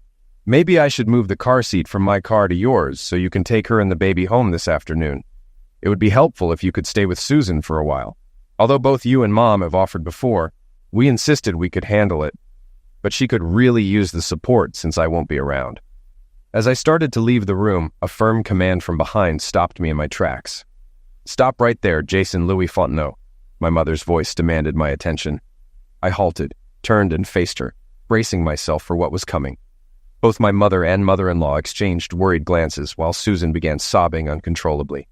Maybe I should move the car seat from my car to yours so you can take her and the baby home this afternoon. It would be helpful if you could stay with Susan for a while. Although both you and Mom have offered before, we insisted we could handle it. But she could really use the support since I won't be around. As I started to leave the room, a firm command from behind stopped me in my tracks. "Stop right there, Jason Louis Fontenot." My mother's voice demanded my attention. I halted, turned and faced her, bracing myself for what was coming. Both my mother and mother-in-law exchanged worried glances while Susan began sobbing uncontrollably.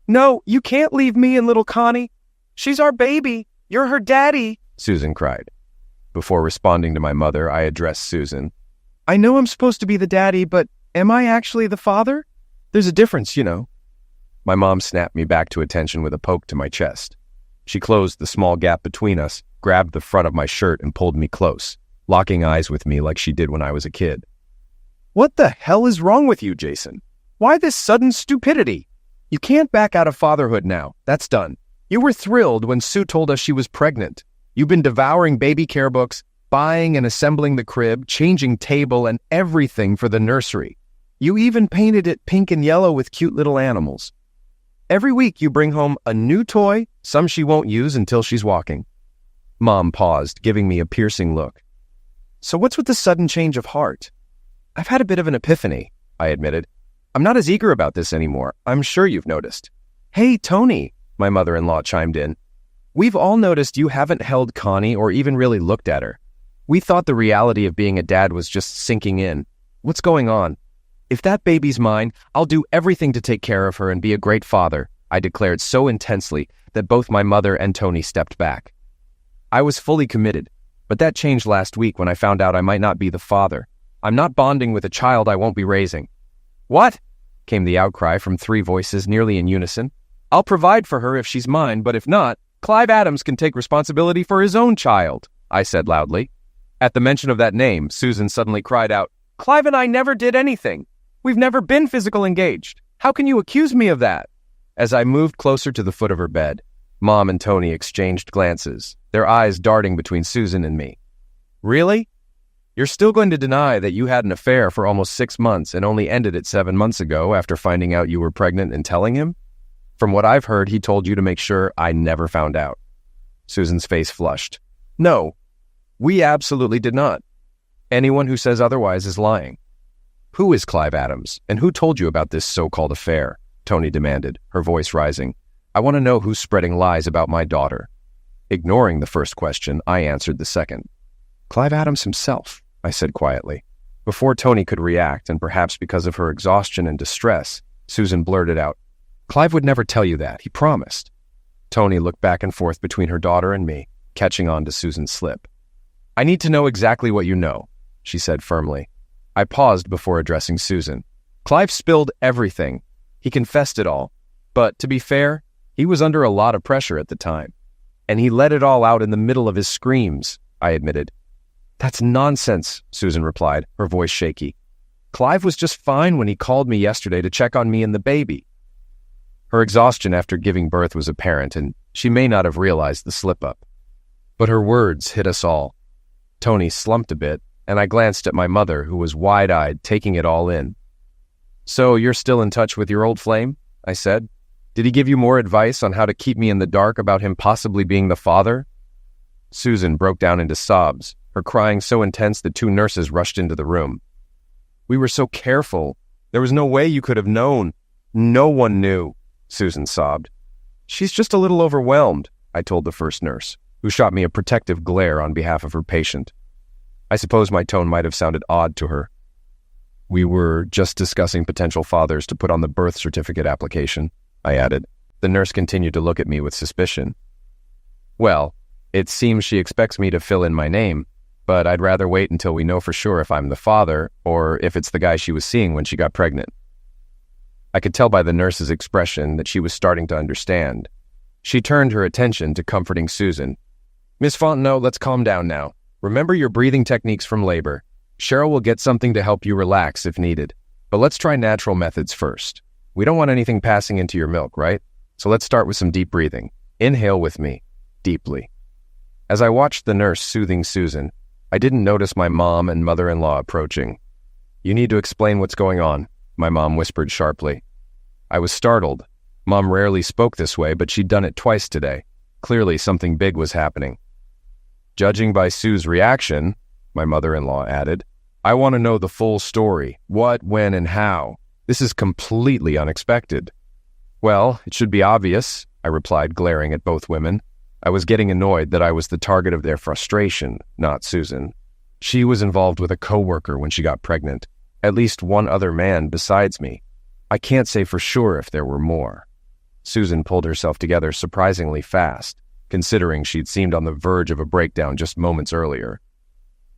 "No, you can't leave me and little Connie. She's our baby. You're her daddy," Susan cried. Before responding to my mother, I addressed Susan. "I know I'm supposed to be the daddy, but am I actually the father? There's a difference, you know." My mom snapped me back to attention with a poke to my chest. She closed the small gap between us, grabbed the front of my shirt and pulled me close, locking eyes with me like she did when I was a kid. "What the hell is wrong with you, Jason? Why this sudden stupidity? You can't back out of fatherhood now. That's done. You were thrilled when Sue told us she was pregnant. You've been devouring baby care books, buying and assembling the crib, changing table and everything for the nursery. You even painted it pink and yellow with cute little animals. Every week you bring home a new toy, some she won't use until she's walking." Mom paused, giving me a piercing look. "So what's with the sudden change of heart?" "I've had a bit of an epiphany," I admitted. "I'm not as eager about this anymore. I'm sure you've noticed." "Hey, Tony," my mother-in-law chimed in. "We've all noticed you haven't held Connie or even really looked at her. We thought the reality of being a dad was just sinking in. What's going on?" "If that baby's mine, I'll do everything to take care of her and be a great father," I declared so intensely that both my mother and Tony stepped back. I was fully committed, but that changed last week when I found out I might not be the father. I'm not bonding with a child I won't be raising. "What?" came the outcry from three voices nearly in unison. "I'll provide for her if she's mine, but if not, Clive Adams can take responsibility for his own child," I said loudly. At the mention of that name, Susan suddenly cried out, "Clive and I never did anything. We've never been physical engaged. How can you accuse me of that?" As I moved closer to the foot of her bed, Mom and Tony exchanged glances, their eyes darting between Susan and me. "Really? You're still going to deny that you had an affair for almost 6 months and only ended it 7 months ago after finding out you were pregnant and telling him? From what I've heard, he told you to make sure I never found out." Susan's face flushed. "No, we absolutely did not. Anyone who says otherwise is lying." "Who is Clive Adams, and who told you about this so-called affair?" Tony demanded, her voice rising. "I want to know who's spreading lies about my daughter." Ignoring the first question, I answered the second. "Clive Adams himself," I said quietly. Before Tony could react, and perhaps because of her exhaustion and distress, Susan blurted out, "Clive would never tell you that, he promised." Tony looked back and forth between her daughter and me, catching on to Susan's slip. "I need to know exactly what you know," she said firmly. I paused before addressing Susan. "Clive spilled everything. He confessed it all. But, to be fair, he was under a lot of pressure at the time. And he let it all out in the middle of his screams," I admitted. "That's nonsense," Susan replied, her voice shaky. "Clive was just fine when he called me yesterday to check on me and the baby." Her exhaustion after giving birth was apparent, and she may not have realized the slip-up. But her words hit us all. Tony slumped a bit, and I glanced at my mother, who was wide-eyed, taking it all in. "So you're still in touch with your old flame?" I said. "Did he give you more advice on how to keep me in the dark about him possibly being the father?" Susan broke down into sobs, her crying so intense that 2 nurses rushed into the room. "We were so careful. There was no way you could have known. No one knew," Susan sobbed. "She's just a little overwhelmed," I told the first nurse, who shot me a protective glare on behalf of her patient. I suppose my tone might have sounded odd to her. "We were just discussing potential fathers to put on the birth certificate application," I added. The nurse continued to look at me with suspicion. "Well, it seems she expects me to fill in my name, but I'd rather wait until we know for sure if I'm the father or if it's the guy she was seeing when she got pregnant." I could tell by the nurse's expression that she was starting to understand. She turned her attention to comforting Susan. "Miss Fontenot, let's calm down now. Remember your breathing techniques from labor. Cheryl will get something to help you relax if needed. But let's try natural methods first. We don't want anything passing into your milk, right? So let's start with some deep breathing. Inhale with me, deeply. As I watched the nurse soothing Susan, I didn't notice my mom and mother-in-law approaching. You need to explain what's going on, my mom whispered sharply. I was startled. Mom rarely spoke this way, but she'd done it twice today. Clearly, something big was happening. Judging by Sue's reaction, my mother-in-law added, I want to know the full story. What, when, and how. This is completely unexpected. Well, it should be obvious, I replied, glaring at both women. I was getting annoyed that I was the target of their frustration, not Susan. She was involved with a coworker when she got pregnant. At least one other man besides me. I can't say for sure if there were more. Susan pulled herself together surprisingly fast, considering she'd seemed on the verge of a breakdown just moments earlier.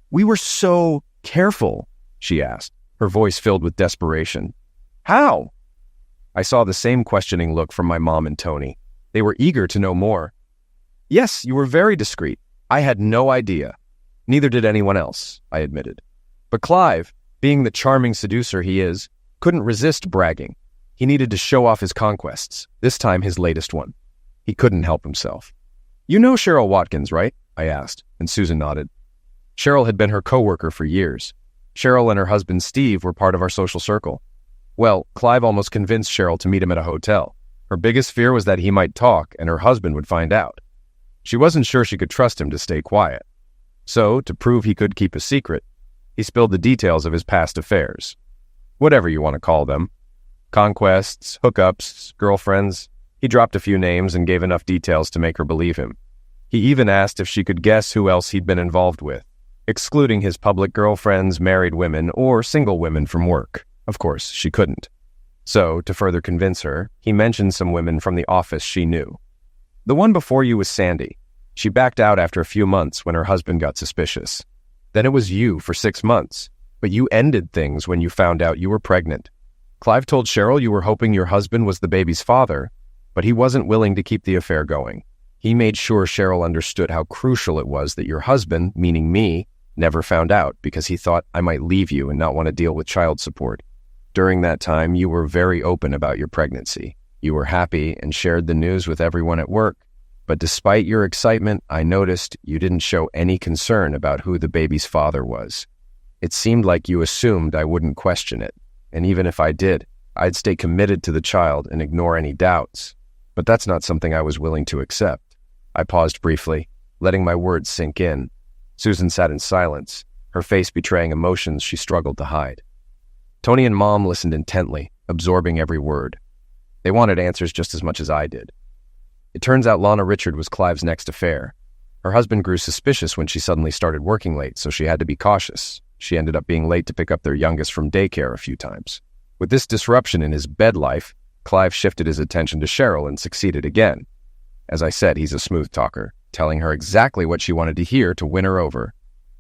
We were so careful, she asked, her voice filled with desperation. How? I saw the same questioning look from my mom and Tony. They were eager to know more. Yes, you were very discreet. I had no idea. Neither did anyone else, I admitted. But Clive, being the charming seducer he is, couldn't resist bragging. He needed to show off his conquests, this time his latest one. He couldn't help himself. You know Cheryl Watkins, right? I asked, and Susan nodded. Cheryl had been her coworker for years. Cheryl and her husband Steve were part of our social circle. Well, Clive almost convinced Cheryl to meet him at a hotel. Her biggest fear was that he might talk and her husband would find out. She wasn't sure she could trust him to stay quiet. So, to prove he could keep a secret, he spilled the details of his past affairs. Whatever you want to call them. Conquests, hookups, girlfriends. He dropped a few names and gave enough details to make her believe him. He even asked if she could guess who else he'd been involved with, excluding his public girlfriends, married women, or single women from work. Of course, she couldn't. So, to further convince her, he mentioned some women from the office she knew. The one before you was Sandy. She backed out after a few months when her husband got suspicious. Then it was you for 6 months, but you ended things when you found out you were pregnant. Clive told Cheryl you were hoping your husband was the baby's father, but he wasn't willing to keep the affair going. He made sure Cheryl understood how crucial it was that your husband, meaning me, never found out because he thought I might leave you and not want to deal with child support. During that time, you were very open about your pregnancy. You were happy and shared the news with everyone at work. But despite your excitement, I noticed you didn't show any concern about who the baby's father was. It seemed like you assumed I wouldn't question it. And even if I did, I'd stay committed to the child and ignore any doubts. But that's not something I was willing to accept. I paused briefly, letting my words sink in. Susan sat in silence, her face betraying emotions she struggled to hide. Tony and Mom listened intently, absorbing every word. They wanted answers just as much as I did. It turns out Lana Richard was Clive's next affair. Her husband grew suspicious when she suddenly started working late, so she had to be cautious. She ended up being late to pick up their youngest from daycare a few times. With this disruption in his bed life, Clive shifted his attention to Cheryl and succeeded again. As I said, he's a smooth talker, telling her exactly what she wanted to hear to win her over.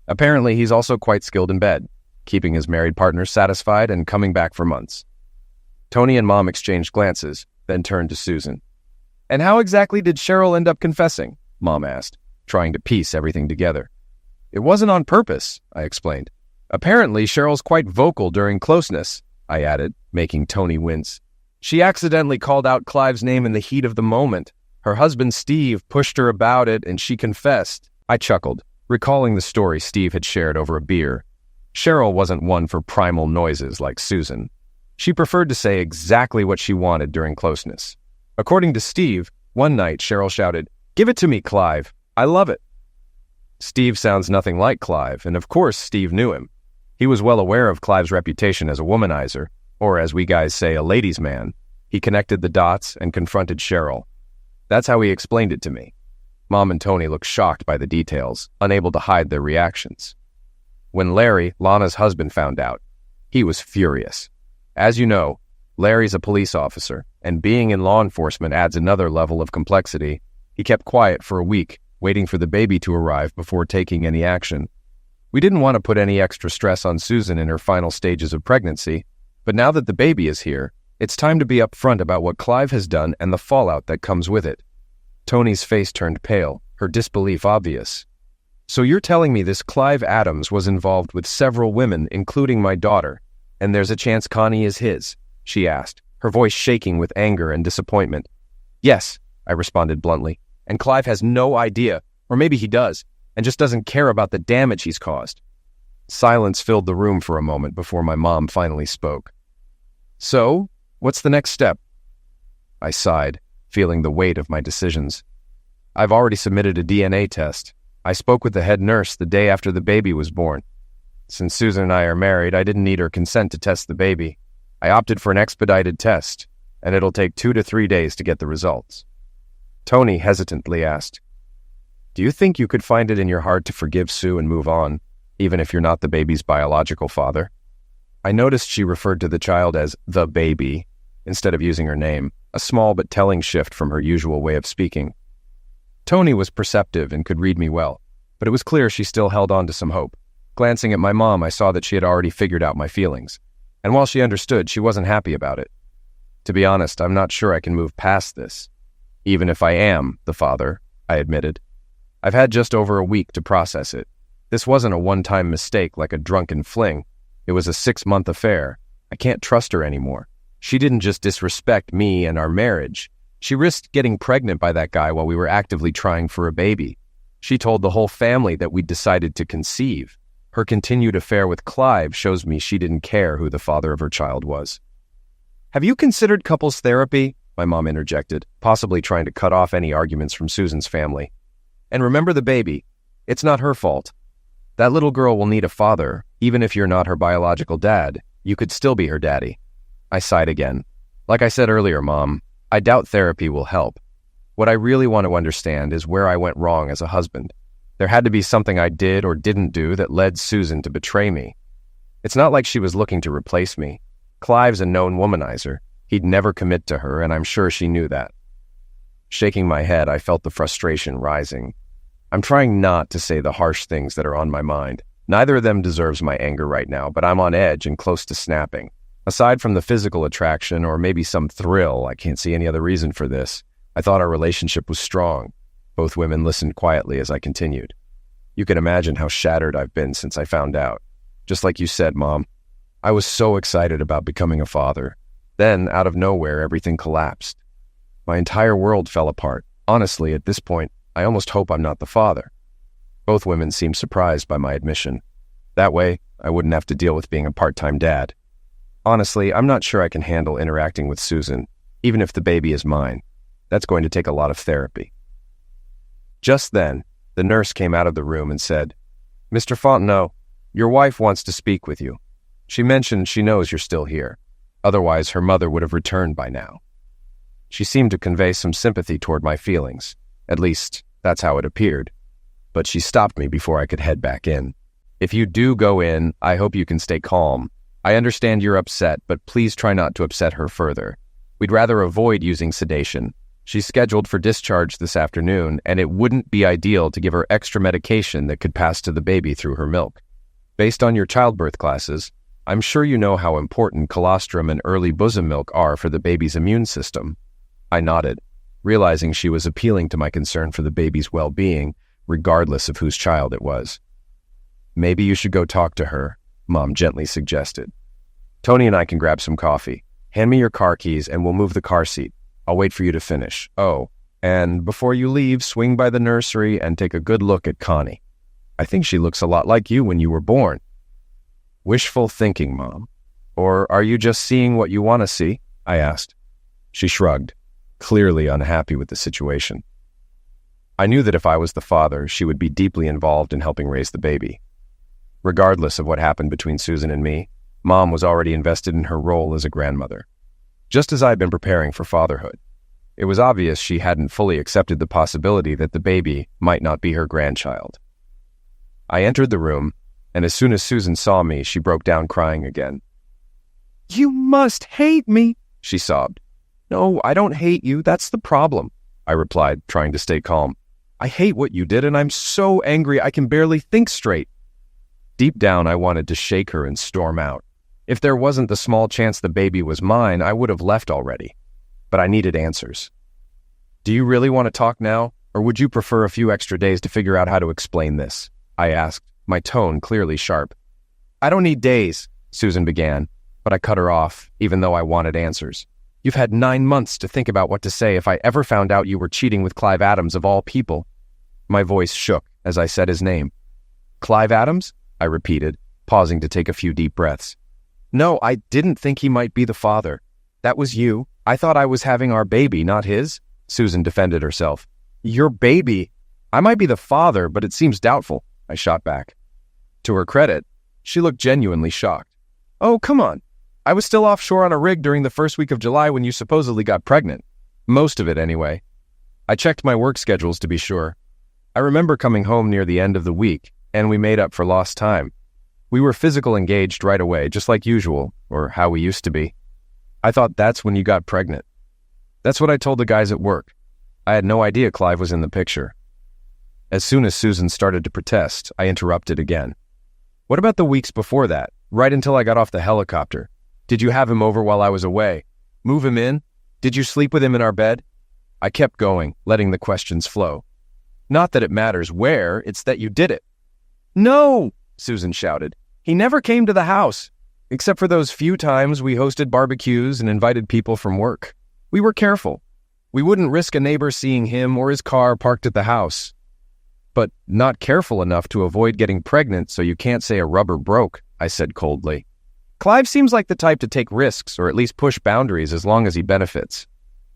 Apparently, he's also quite skilled in bed, keeping his married partner satisfied and coming back for months. Tony and Mom exchanged glances, then turned to Susan. And how exactly did Cheryl end up confessing? Mom asked, trying to piece everything together. It wasn't on purpose, I explained. Apparently, Cheryl's quite vocal during closeness, I added, making Tony wince. She accidentally called out Clive's name in the heat of the moment. Her husband, Steve, pushed her about it, and she confessed. I chuckled, recalling the story Steve had shared over a beer. Cheryl wasn't one for primal noises like Susan. She preferred to say exactly what she wanted during closeness. According to Steve, one night Cheryl shouted, "Give it to me, Clive. I love it." Steve sounds nothing like Clive, and of course Steve knew him. He was well aware of Clive's reputation as a womanizer, or as we guys say, a ladies' man. He connected the dots and confronted Cheryl. That's how he explained it to me. Mom and Tony looked shocked by the details, unable to hide their reactions. When Larry, Lana's husband, found out, he was furious. As you know, Larry's a police officer, and being in law enforcement adds another level of complexity. He kept quiet for a week, waiting for the baby to arrive before taking any action. We didn't want to put any extra stress on Susan in her final stages of pregnancy, but now that the baby is here, it's time to be upfront about what Clive has done and the fallout that comes with it. Tony's face turned pale, her disbelief obvious. So you're telling me this Clive Adams was involved with several women, including my daughter, and there's a chance Connie is his? She asked, her voice shaking with anger and disappointment. "Yes," I responded bluntly, "and Clive has no idea, or maybe he does, and just doesn't care about the damage he's caused." Silence filled the room for a moment before my mom finally spoke. "So, what's the next step?" I sighed, feeling the weight of my decisions. "I've already submitted a DNA test. I spoke with the head nurse the day after the baby was born. Since Susan and I are married, I didn't need her consent to test the baby. I opted for an expedited test, and it'll take 2 to 3 days to get the results." Tony hesitantly asked, "Do you think you could find it in your heart to forgive Sue and move on, even if you're not the baby's biological father?" I noticed she referred to the child as the baby instead of using her name, a small but telling shift from her usual way of speaking. Tony was perceptive and could read me well, but it was clear she still held on to some hope. Glancing at my mom, I saw that she had already figured out my feelings, and while she understood, she wasn't happy about it. "To be honest, I'm not sure I can move past this. Even if I am the father," I admitted. "I've had just over a week to process it. This wasn't a one-time mistake like a drunken fling. It was a 6-month affair. I can't trust her anymore. She didn't just disrespect me and our marriage. She risked getting pregnant by that guy while we were actively trying for a baby. She told the whole family that we'd decided to conceive. Her continued affair with Clive shows me she didn't care who the father of her child was." "Have you considered couples therapy?" my mom interjected, possibly trying to cut off any arguments from Susan's family. "And remember the baby. It's not her fault. That little girl will need a father. Even if you're not her biological dad, you could still be her daddy." I sighed again. "Like I said earlier, Mom, I doubt therapy will help. What I really want to understand is where I went wrong as a husband. There had to be something I did or didn't do that led Susan to betray me. It's not like she was looking to replace me. Clive's a known womanizer. He'd never commit to her, and I'm sure she knew that." Shaking my head, I felt the frustration rising. I'm trying not to say the harsh things that are on my mind. Neither of them deserves my anger right now, but I'm on edge and close to snapping. Aside from the physical attraction, or maybe some thrill, I can't see any other reason for this. I thought our relationship was strong. Both women listened quietly as I continued. "You can imagine how shattered I've been since I found out. Just like you said, Mom, I was so excited about becoming a father. Then, out of nowhere, everything collapsed. My entire world fell apart. Honestly, at this point, I almost hope I'm not the father." Both women seemed surprised by my admission. That way, I wouldn't have to deal with being a part-time dad. "Honestly, I'm not sure I can handle interacting with Susan, even if the baby is mine. That's going to take a lot of therapy." Just then, the nurse came out of the room and said, "Mr. Fontenot, your wife wants to speak with you. She mentioned she knows you're still here. Otherwise, her mother would have returned by now." She seemed to convey some sympathy toward my feelings. At least, that's how it appeared. But she stopped me before I could head back in. "If you do go in, I hope you can stay calm. I understand you're upset, but please try not to upset her further. We'd rather avoid using sedation. She's scheduled for discharge this afternoon, and it wouldn't be ideal to give her extra medication that could pass to the baby through her milk. Based on your childbirth classes, I'm sure you know how important colostrum and early bosom milk are for the baby's immune system." I nodded, realizing she was appealing to my concern for the baby's well-being, regardless of whose child it was. "Maybe you should go talk to her," Mom gently suggested. "Tony and I can grab some coffee. Hand me your car keys and we'll move the car seat. I'll wait for you to finish. Oh, and before you leave, swing by the nursery and take a good look at Connie. I think she looks a lot like you when you were born." "Wishful thinking, Mom. Or are you just seeing what you want to see?" I asked. She shrugged, clearly unhappy with the situation. I knew that if I was the father, she would be deeply involved in helping raise the baby. Regardless of what happened between Susan and me, Mom was already invested in her role as a grandmother. Just as I had been preparing for fatherhood, it was obvious she hadn't fully accepted the possibility that the baby might not be her grandchild. I entered the room, and as soon as Susan saw me, she broke down crying again. "You must hate me," she sobbed. "No, I don't hate you. That's the problem," I replied, trying to stay calm. "I hate what you did, and I'm so angry I can barely think straight." Deep down, I wanted to shake her and storm out. If there wasn't the small chance the baby was mine, I would have left already. But I needed answers. "Do you really want to talk now, or would you prefer a few extra days to figure out how to explain this?" I asked, my tone clearly sharp. "I don't need days," Susan began, but I cut her off, even though I wanted answers. You've had 9 months to think about what to say if I ever found out you were cheating with Clive Adams of all people. My voice shook as I said his name. Clive Adams? I repeated, pausing to take a few deep breaths. No, I didn't think he might be the father. That was you. I thought I was having our baby, not his. Susan defended herself. Your baby? I might be the father, but it seems doubtful, I shot back. To her credit, she looked genuinely shocked. Oh, come on. I was still offshore on a rig during the first week of July when you supposedly got pregnant. Most of it, anyway. I checked my work schedules to be sure. I remember coming home near the end of the week, and we made up for lost time. We were physical engaged right away, just like usual, or how we used to be. I thought that's when you got pregnant. That's what I told the guys at work. I had no idea Clive was in the picture. As soon as Susan started to protest, I interrupted again. What about the weeks before that, right until I got off the helicopter? Did you have him over while I was away? Move him in? Did you sleep with him in our bed? I kept going, letting the questions flow. Not that it matters where, it's that you did it. No, Susan shouted. He never came to the house, except for those few times we hosted barbecues and invited people from work. We were careful. We wouldn't risk a neighbor seeing him or his car parked at the house. But not careful enough to avoid getting pregnant so you can't say a rubber broke, I said coldly. Clive seems like the type to take risks or at least push boundaries as long as he benefits.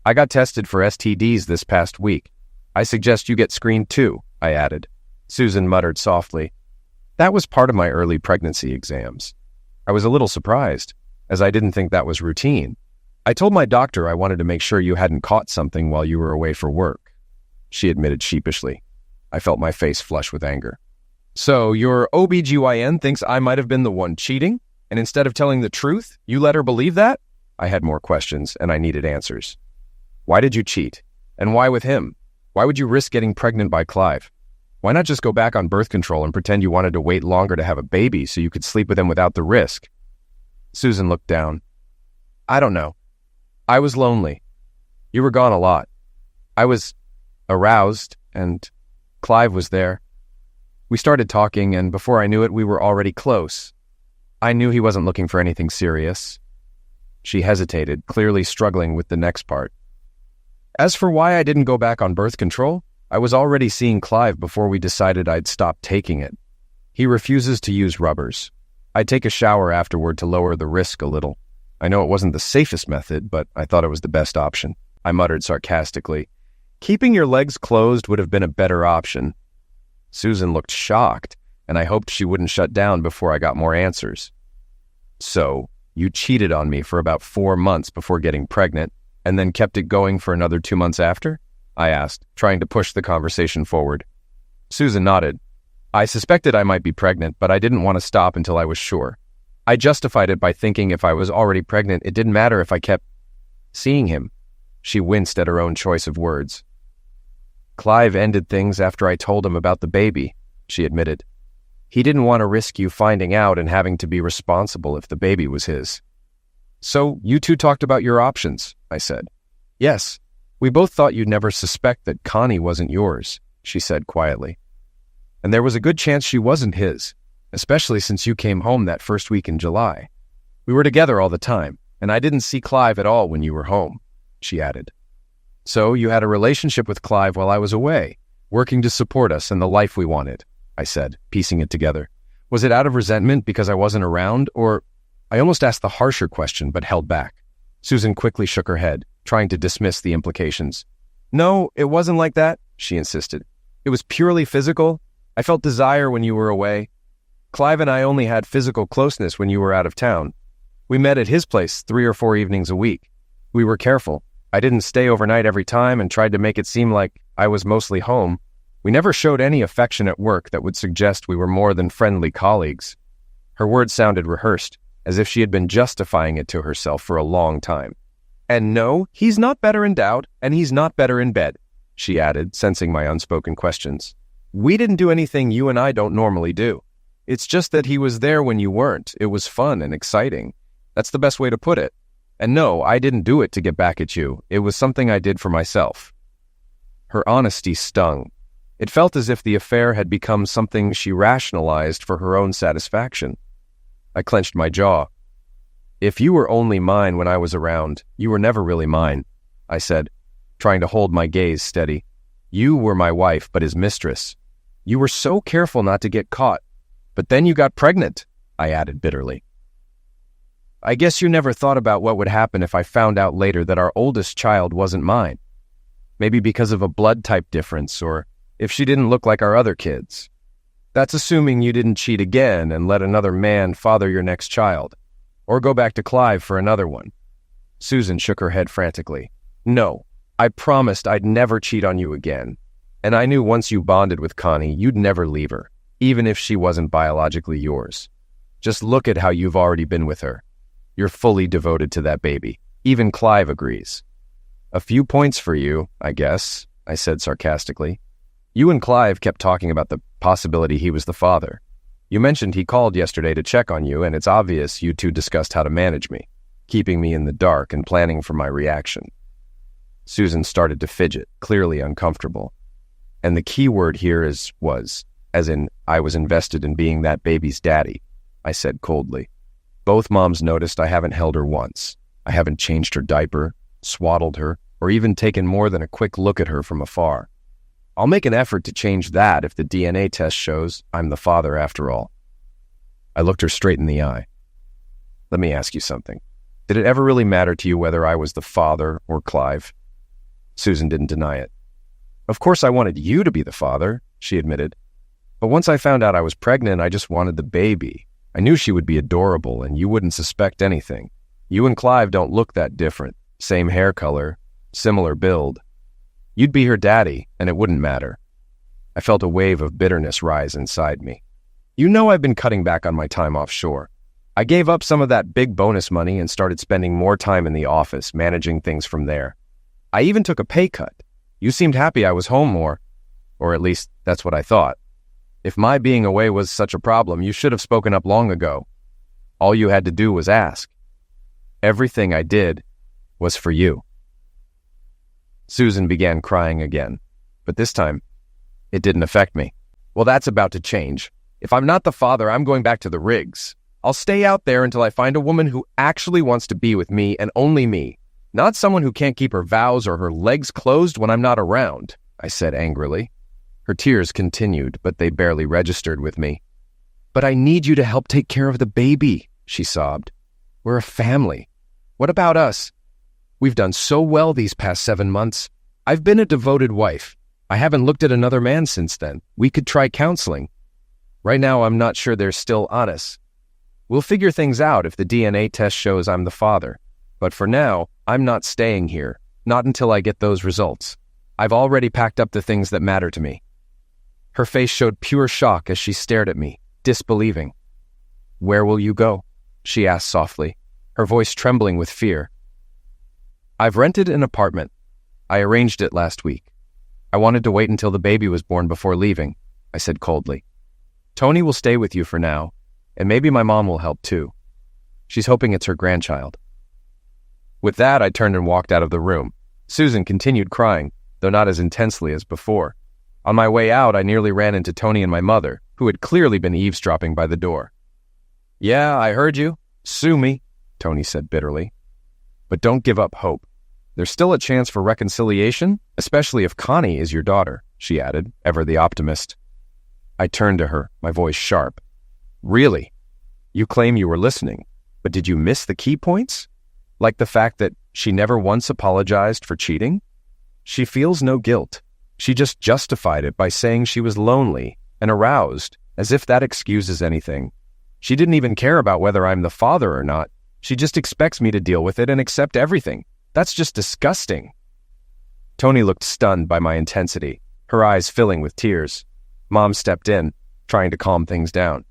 I got tested for STDs this past week. I suggest you get screened too, I added. Susan muttered softly. That was part of my early pregnancy exams. I was a little surprised, as I didn't think that was routine. I told my doctor I wanted to make sure you hadn't caught something while you were away for work. She admitted sheepishly. I felt my face flush with anger. So your OBGYN thinks I might have been the one cheating? And instead of telling the truth, you let her believe that? I had more questions, and I needed answers. Why did you cheat? And why with him? Why would you risk getting pregnant by Clive? Why not just go back on birth control and pretend you wanted to wait longer to have a baby so you could sleep with him without the risk? Susan looked down. I don't know. I was lonely. You were gone a lot. I was aroused, and Clive was there. We started talking, and before I knew it, we were already close. I knew he wasn't looking for anything serious. She hesitated, clearly struggling with the next part. As for why I didn't go back on birth control, I was already seeing Clive before we decided I'd stop taking it. He refuses to use rubbers. I'd take a shower afterward to lower the risk a little. I know it wasn't the safest method, but I thought it was the best option. I muttered sarcastically. Keeping your legs closed would have been a better option. Susan looked shocked, and I hoped she wouldn't shut down before I got more answers. So, you cheated on me for about 4 months before getting pregnant, and then kept it going for another 2 months after? I asked, trying to push the conversation forward. Susan nodded. I suspected I might be pregnant, but I didn't want to stop until I was sure. I justified it by thinking if I was already pregnant, it didn't matter if I kept seeing him. She winced at her own choice of words. Clive ended things after I told him about the baby, she admitted. He didn't want to risk you finding out and having to be responsible if the baby was his. So you two talked about your options, I said. Yes, we both thought you'd never suspect that Connie wasn't yours, she said quietly. And there was a good chance she wasn't his, especially since you came home that first week in July. We were together all the time, and I didn't see Clive at all when you were home, she added. So you had a relationship with Clive while I was away, working to support us and the life we wanted, I said, piecing it together. Was it out of resentment because I wasn't around, or... I almost asked the harsher question, but held back. Susan quickly shook her head, trying to dismiss the implications. No, it wasn't like that, she insisted. It was purely physical. I felt desire when you were away. Clive and I only had physical closeness when you were out of town. We met at his place 3 or 4 evenings a week. We were careful. I didn't stay overnight every time and tried to make it seem like I was mostly home. We never showed any affection at work that would suggest we were more than friendly colleagues. Her words sounded rehearsed, as if she had been justifying it to herself for a long time. And no, he's not better endowed, and he's not better in bed, she added, sensing my unspoken questions. We didn't do anything you and I don't normally do. It's just that he was there when you weren't. It was fun and exciting. That's the best way to put it. And no, I didn't do it to get back at you. It was something I did for myself. Her honesty stung. It felt as if the affair had become something she rationalized for her own satisfaction. I clenched my jaw. If you were only mine when I was around, you were never really mine, I said, trying to hold my gaze steady. You were my wife, but his mistress. You were so careful not to get caught. But then you got pregnant, I added bitterly. I guess you never thought about what would happen if I found out later that our oldest child wasn't mine. Maybe because of a blood type difference, or if she didn't look like our other kids. That's assuming you didn't cheat again and let another man father your next child, or go back to Clive for another one. Susan shook her head frantically. No, I promised I'd never cheat on you again. And I knew once you bonded with Connie, you'd never leave her, even if she wasn't biologically yours. Just look at how you've already been with her. You're fully devoted to that baby. Even Clive agrees. A few points for you, I guess, I said sarcastically. You and Clive kept talking about the possibility he was the father. You mentioned he called yesterday to check on you, and it's obvious you two discussed how to manage me, keeping me in the dark and planning for my reaction. Susan started to fidget, clearly uncomfortable. And the key word here was, as in I was invested in being that baby's daddy, I said coldly. Both moms noticed I haven't held her once. I haven't changed her diaper, swaddled her, or even taken more than a quick look at her from afar. I'll make an effort to change that if the DNA test shows I'm the father after all. I looked her straight in the eye. Let me ask you something. Did it ever really matter to you whether I was the father or Clive? Susan didn't deny it. Of course I wanted you to be the father, she admitted. But once I found out I was pregnant, I just wanted the baby. I knew she would be adorable and you wouldn't suspect anything. You and Clive don't look that different. Same hair color, similar build. You'd be her daddy, and it wouldn't matter. I felt a wave of bitterness rise inside me. You know I've been cutting back on my time offshore. I gave up some of that big bonus money and started spending more time in the office, managing things from there. I even took a pay cut. You seemed happy I was home more, or at least that's what I thought. If my being away was such a problem, you should have spoken up long ago. All you had to do was ask. Everything I did was for you. Susan began crying again, but this time, it didn't affect me. Well, that's about to change. If I'm not the father, I'm going back to the rigs. I'll stay out there until I find a woman who actually wants to be with me and only me, not someone who can't keep her vows or her legs closed when I'm not around, I said angrily. Her tears continued, but they barely registered with me. But I need you to help take care of the baby, she sobbed. We're a family. What about us? We've done so well these past 7 months. I've been a devoted wife. I haven't looked at another man since then. We could try counseling. Right now, I'm not sure they're still on us. We'll figure things out if the DNA test shows I'm the father. But for now, I'm not staying here. Not until I get those results. I've already packed up the things that matter to me. Her face showed pure shock as she stared at me, disbelieving. Where will you go? She asked softly, her voice trembling with fear. I've rented an apartment. I arranged it last week. I wanted to wait until the baby was born before leaving, I said coldly. Tony will stay with you for now, and maybe my mom will help too. She's hoping it's her grandchild. With that, I turned and walked out of the room. Susan continued crying, though not as intensely as before. On my way out, I nearly ran into Tony and my mother, who had clearly been eavesdropping by the door. Yeah, I heard you. Sue me, Tony said bitterly. But don't give up hope. There's still a chance for reconciliation, especially if Connie is your daughter, she added, ever the optimist. I turned to her, my voice sharp. Really? You claim you were listening, but did you miss the key points? Like the fact that she never once apologized for cheating? She feels no guilt. She just justified it by saying she was lonely and aroused, as if that excuses anything. She didn't even care about whether I'm the father or not. She just expects me to deal with it and accept everything. That's just disgusting. Tony looked stunned by my intensity, her eyes filling with tears. Mom stepped in, trying to calm things down.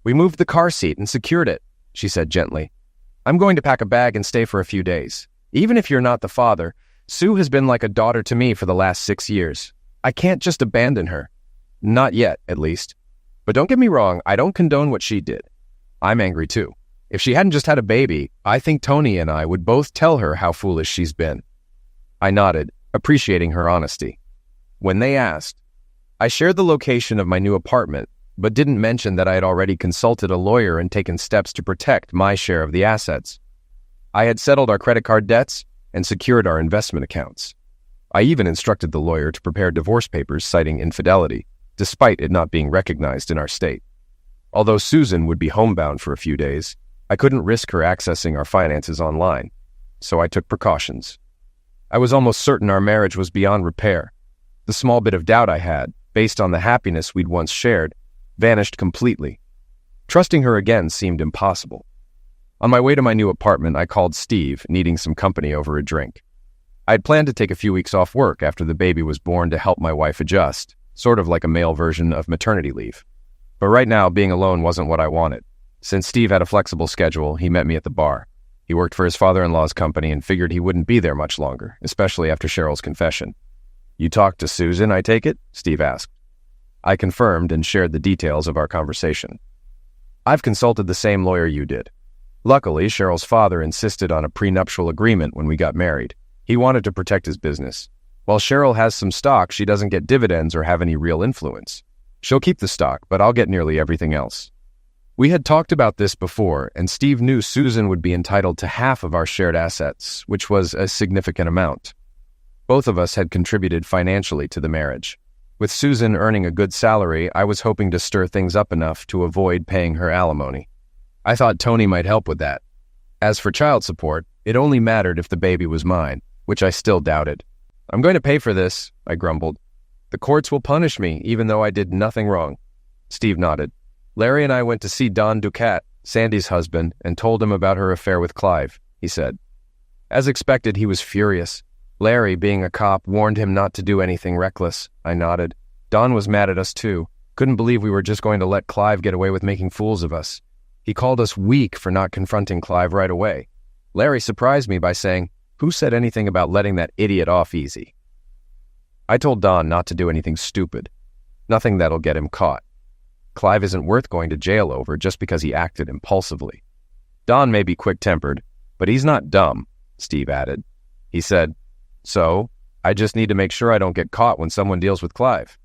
We moved the car seat and secured it, she said gently. I'm going to pack a bag and stay for a few days. Even if you're not the father, Sue has been like a daughter to me for the last 6 years. I can't just abandon her. Not yet, at least. But don't get me wrong, I don't condone what she did. I'm angry too. If she hadn't just had a baby, I think Tony and I would both tell her how foolish she's been. I nodded, appreciating her honesty. When they asked, I shared the location of my new apartment, but didn't mention that I had already consulted a lawyer and taken steps to protect my share of the assets. I had settled our credit card debts and secured our investment accounts. I even instructed the lawyer to prepare divorce papers citing infidelity, despite it not being recognized in our state. Although Susan would be homebound for a few days, I couldn't risk her accessing our finances online, so I took precautions. I was almost certain our marriage was beyond repair. The small bit of doubt I had, based on the happiness we'd once shared, vanished completely. Trusting her again seemed impossible. On my way to my new apartment, I called Steve, needing some company over a drink. I had planned to take a few weeks off work after the baby was born to help my wife adjust, sort of like a male version of maternity leave. But right now, being alone wasn't what I wanted. Since Steve had a flexible schedule, he met me at the bar. He worked for his father-in-law's company and figured he wouldn't be there much longer, especially after Cheryl's confession. "You talked to Susan, I take it?" Steve asked. I confirmed and shared the details of our conversation. "I've consulted the same lawyer you did. Luckily, Cheryl's father insisted on a prenuptial agreement when we got married. He wanted to protect his business. While Cheryl has some stock, she doesn't get dividends or have any real influence. She'll keep the stock, but I'll get nearly everything else." We had talked about this before, and Steve knew Susan would be entitled to half of our shared assets, which was a significant amount. Both of us had contributed financially to the marriage. With Susan earning a good salary, I was hoping to stir things up enough to avoid paying her alimony. I thought Tony might help with that. As for child support, it only mattered if the baby was mine, which I still doubted. "I'm going to pay for this," I grumbled. "The courts will punish me, even though I did nothing wrong." Steve nodded. "Larry and I went to see Don Ducat, Sandy's husband, and told him about her affair with Clive," he said. As expected, he was furious. Larry, being a cop, warned him not to do anything reckless. I nodded. Don was mad at us too. Couldn't believe we were just going to let Clive get away with making fools of us. He called us weak for not confronting Clive right away. Larry surprised me by saying, "Who said anything about letting that idiot off easy?" I told Don not to do anything stupid. Nothing that'll get him caught. Clive isn't worth going to jail over just because he acted impulsively. Don may be quick-tempered, but he's not dumb, Steve added. He said, "So, I just need to make sure I don't get caught when someone deals with Clive."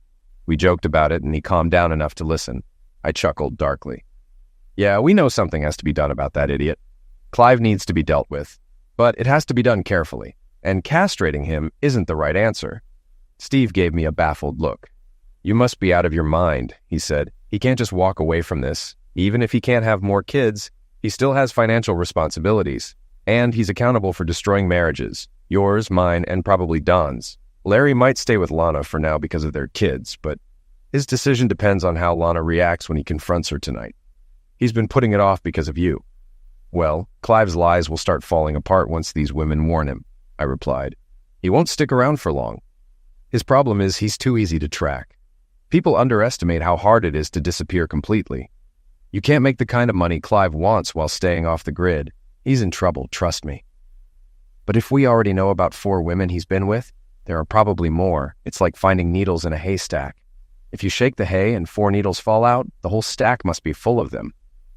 We joked about it, and he calmed down enough to listen. I chuckled darkly. "Yeah, we know something has to be done about that idiot. Clive needs to be dealt with, but it has to be done carefully, and castrating him isn't the right answer." Steve gave me a baffled look. "You must be out of your mind," he said. "He can't just walk away from this. Even if he can't have more kids, he still has financial responsibilities, and he's accountable for destroying marriages, yours, mine, and probably Don's. Larry might stay with Lana for now because of their kids, but his decision depends on how Lana reacts when he confronts her tonight. He's been putting it off because of you." "Well, Clive's lies will start falling apart once these women warn him," I replied. "He won't stick around for long. His problem is he's too easy to track. People underestimate how hard it is to disappear completely. You can't make the kind of money Clive wants while staying off the grid. He's in trouble, trust me." "But if we already know about 4 women he's been with, there are probably more. It's like finding needles in a haystack. If you shake the hay and 4 needles fall out, the whole stack must be full of them.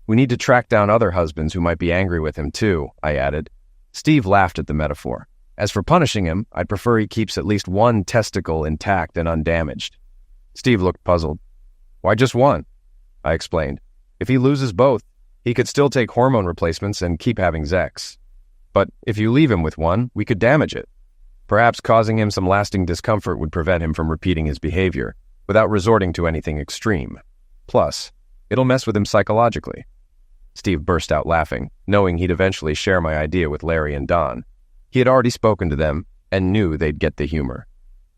We need to track down other husbands who might be angry with him too," I added. Steve laughed at the metaphor. "As for punishing him, I'd prefer he keeps at least one testicle intact and undamaged." Steve looked puzzled. "Why just one?" I explained. "If he loses both, he could still take hormone replacements and keep having sex. But if you leave him with one, we could damage it. Perhaps causing him some lasting discomfort would prevent him from repeating his behavior, without resorting to anything extreme. Plus, it'll mess with him psychologically." Steve burst out laughing, knowing he'd eventually share my idea with Larry and Don. He had already spoken to them, and knew they'd get the humor.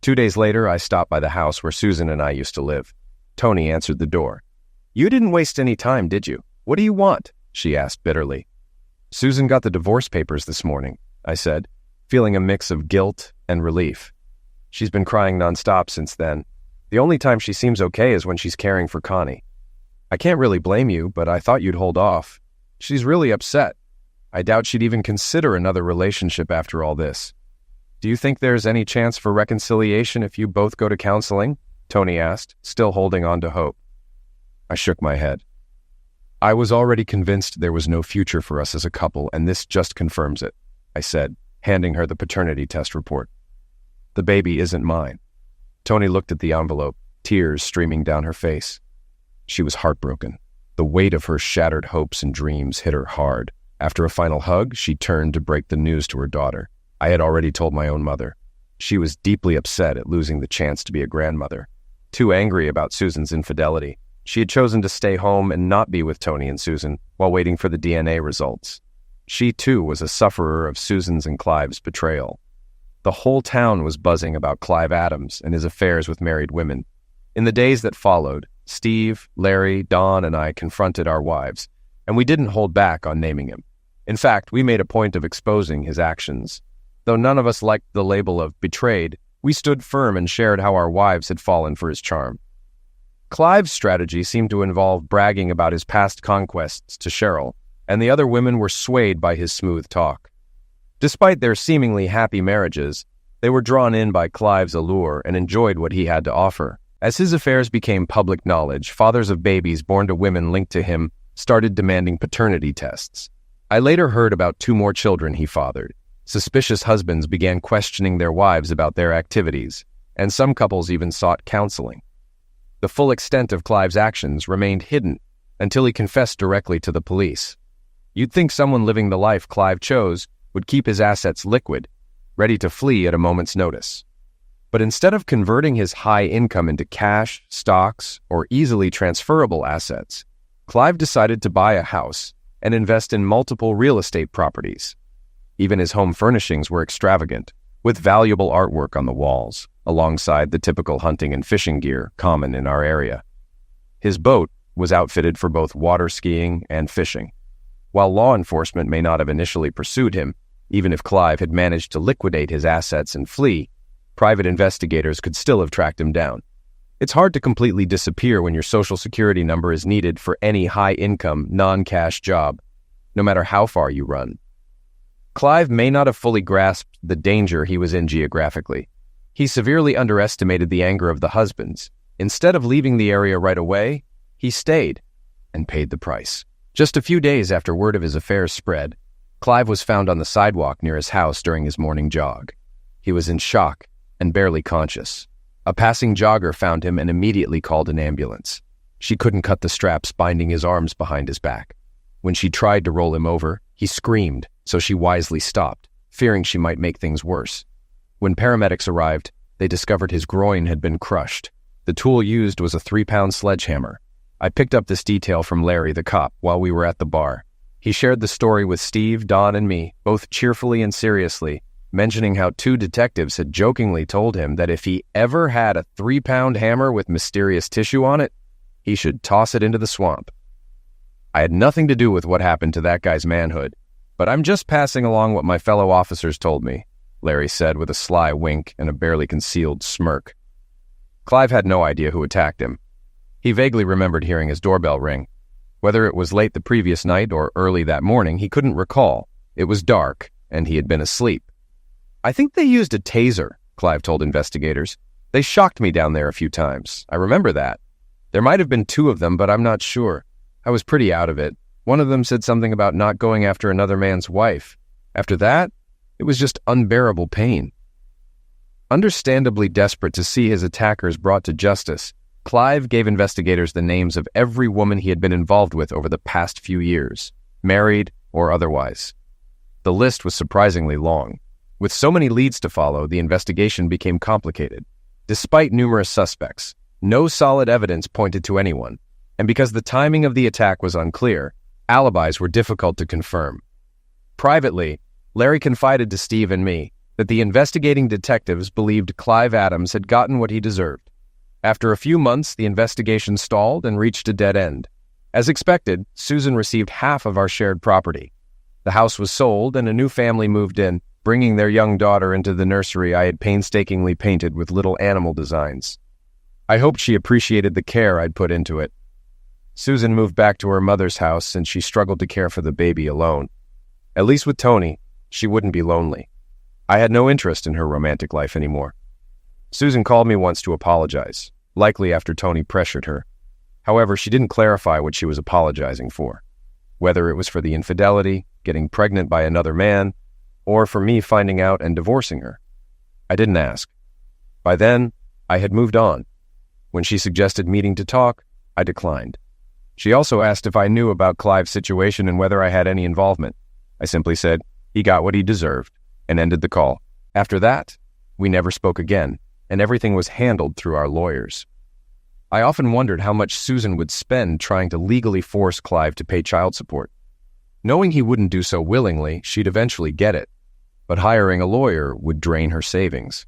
2 days later, I stopped by the house where Susan and I used to live. Tony answered the door. "You didn't waste any time, did you? What do you want?" she asked bitterly. "Susan got the divorce papers this morning," I said, feeling a mix of guilt and relief. "She's been crying nonstop since then. The only time she seems okay is when she's caring for Connie. I can't really blame you, but I thought you'd hold off. She's really upset. I doubt she'd even consider another relationship after all this. Do you think there's any chance for reconciliation if you both go to counseling?" Tony asked, still holding on to hope. I shook my head. "I was already convinced there was no future for us as a couple, and this just confirms it," I said, handing her the paternity test report. "The baby isn't mine." Tony looked at the envelope, tears streaming down her face. She was heartbroken. The weight of her shattered hopes and dreams hit her hard. After a final hug, she turned to break the news to her daughter. I had already told my own mother. She was deeply upset at losing the chance to be a grandmother. Too angry about Susan's infidelity, she had chosen to stay home and not be with Tony and Susan while waiting for the DNA results. She, too, was a sufferer of Susan's and Clive's betrayal. The whole town was buzzing about Clive Adams and his affairs with married women. In the days that followed, Steve, Larry, Don, and I confronted our wives, and we didn't hold back on naming him. In fact, we made a point of exposing his actions. Though none of us liked the label of betrayed, we stood firm and shared how our wives had fallen for his charm. Clive's strategy seemed to involve bragging about his past conquests to Cheryl, and the other women were swayed by his smooth talk. Despite their seemingly happy marriages, they were drawn in by Clive's allure and enjoyed what he had to offer. As his affairs became public knowledge, fathers of babies born to women linked to him started demanding paternity tests. I later heard about 2 more children he fathered. Suspicious husbands began questioning their wives about their activities, and some couples even sought counseling. The full extent of Clive's actions remained hidden until he confessed directly to the police. You'd think someone living the life Clive chose would keep his assets liquid, ready to flee at a moment's notice. But instead of converting his high income into cash, stocks, or easily transferable assets, Clive decided to buy a house and invest in multiple real estate properties. Even his home furnishings were extravagant, with valuable artwork on the walls, alongside the typical hunting and fishing gear common in our area. His boat was outfitted for both water skiing and fishing. While law enforcement may not have initially pursued him, even if Clive had managed to liquidate his assets and flee, private investigators could still have tracked him down. It's hard to completely disappear when your social security number is needed for any high-income, non-cash job, no matter how far you run. Clive may not have fully grasped the danger he was in geographically. He severely underestimated the anger of the husbands. Instead of leaving the area right away, he stayed and paid the price. Just a few days after word of his affairs spread, Clive was found on the sidewalk near his house during his morning jog. He was in shock and barely conscious. A passing jogger found him and immediately called an ambulance. She couldn't cut the straps binding his arms behind his back. When she tried to roll him over, he screamed, so she wisely stopped, fearing she might make things worse. When paramedics arrived, they discovered his groin had been crushed. The tool used was a 3-pound sledgehammer. I picked up this detail from Larry, the cop, while we were at the bar. He shared the story with Steve, Don, and me, both cheerfully and seriously, mentioning how 2 detectives had jokingly told him that if he ever had a 3-pound hammer with mysterious tissue on it, he should toss it into the swamp. I had nothing to do with what happened to that guy's manhood, but I'm just passing along what my fellow officers told me, Larry said with a sly wink and a barely concealed smirk. Clive had no idea who attacked him. He vaguely remembered hearing his doorbell ring. Whether it was late the previous night or early that morning, he couldn't recall. It was dark, and he had been asleep. I think they used a taser, Clive told investigators. They shocked me down there a few times. I remember that. There might have been 2 of them, but I'm not sure. I was pretty out of it. One of them said something about not going after another man's wife. After that, it was just unbearable pain. Understandably desperate to see his attackers brought to justice, Clive gave investigators the names of every woman he had been involved with over the past few years, married or otherwise. The list was surprisingly long. With so many leads to follow, the investigation became complicated. Despite numerous suspects, no solid evidence pointed to anyone, and because the timing of the attack was unclear, alibis were difficult to confirm. Privately, Larry confided to Steve and me that the investigating detectives believed Clive Adams had gotten what he deserved. After a few months, the investigation stalled and reached a dead end. As expected, Susan received half of our shared property. The house was sold and a new family moved in, bringing their young daughter into the nursery I had painstakingly painted with little animal designs. I hoped she appreciated the care I'd put into it. Susan moved back to her mother's house since she struggled to care for the baby alone. At least with Tony, she wouldn't be lonely. I had no interest in her romantic life anymore. Susan called me once to apologize, likely after Tony pressured her. However, she didn't clarify what she was apologizing for, whether it was for the infidelity, getting pregnant by another man, or for me finding out and divorcing her. I didn't ask. By then, I had moved on. When she suggested meeting to talk, I declined. She also asked if I knew about Clive's situation and whether I had any involvement. I simply said, he got what he deserved, and ended the call. After that, we never spoke again, and everything was handled through our lawyers. I often wondered how much Susan would spend trying to legally force Clive to pay child support. Knowing he wouldn't do so willingly, she'd eventually get it, but hiring a lawyer would drain her savings.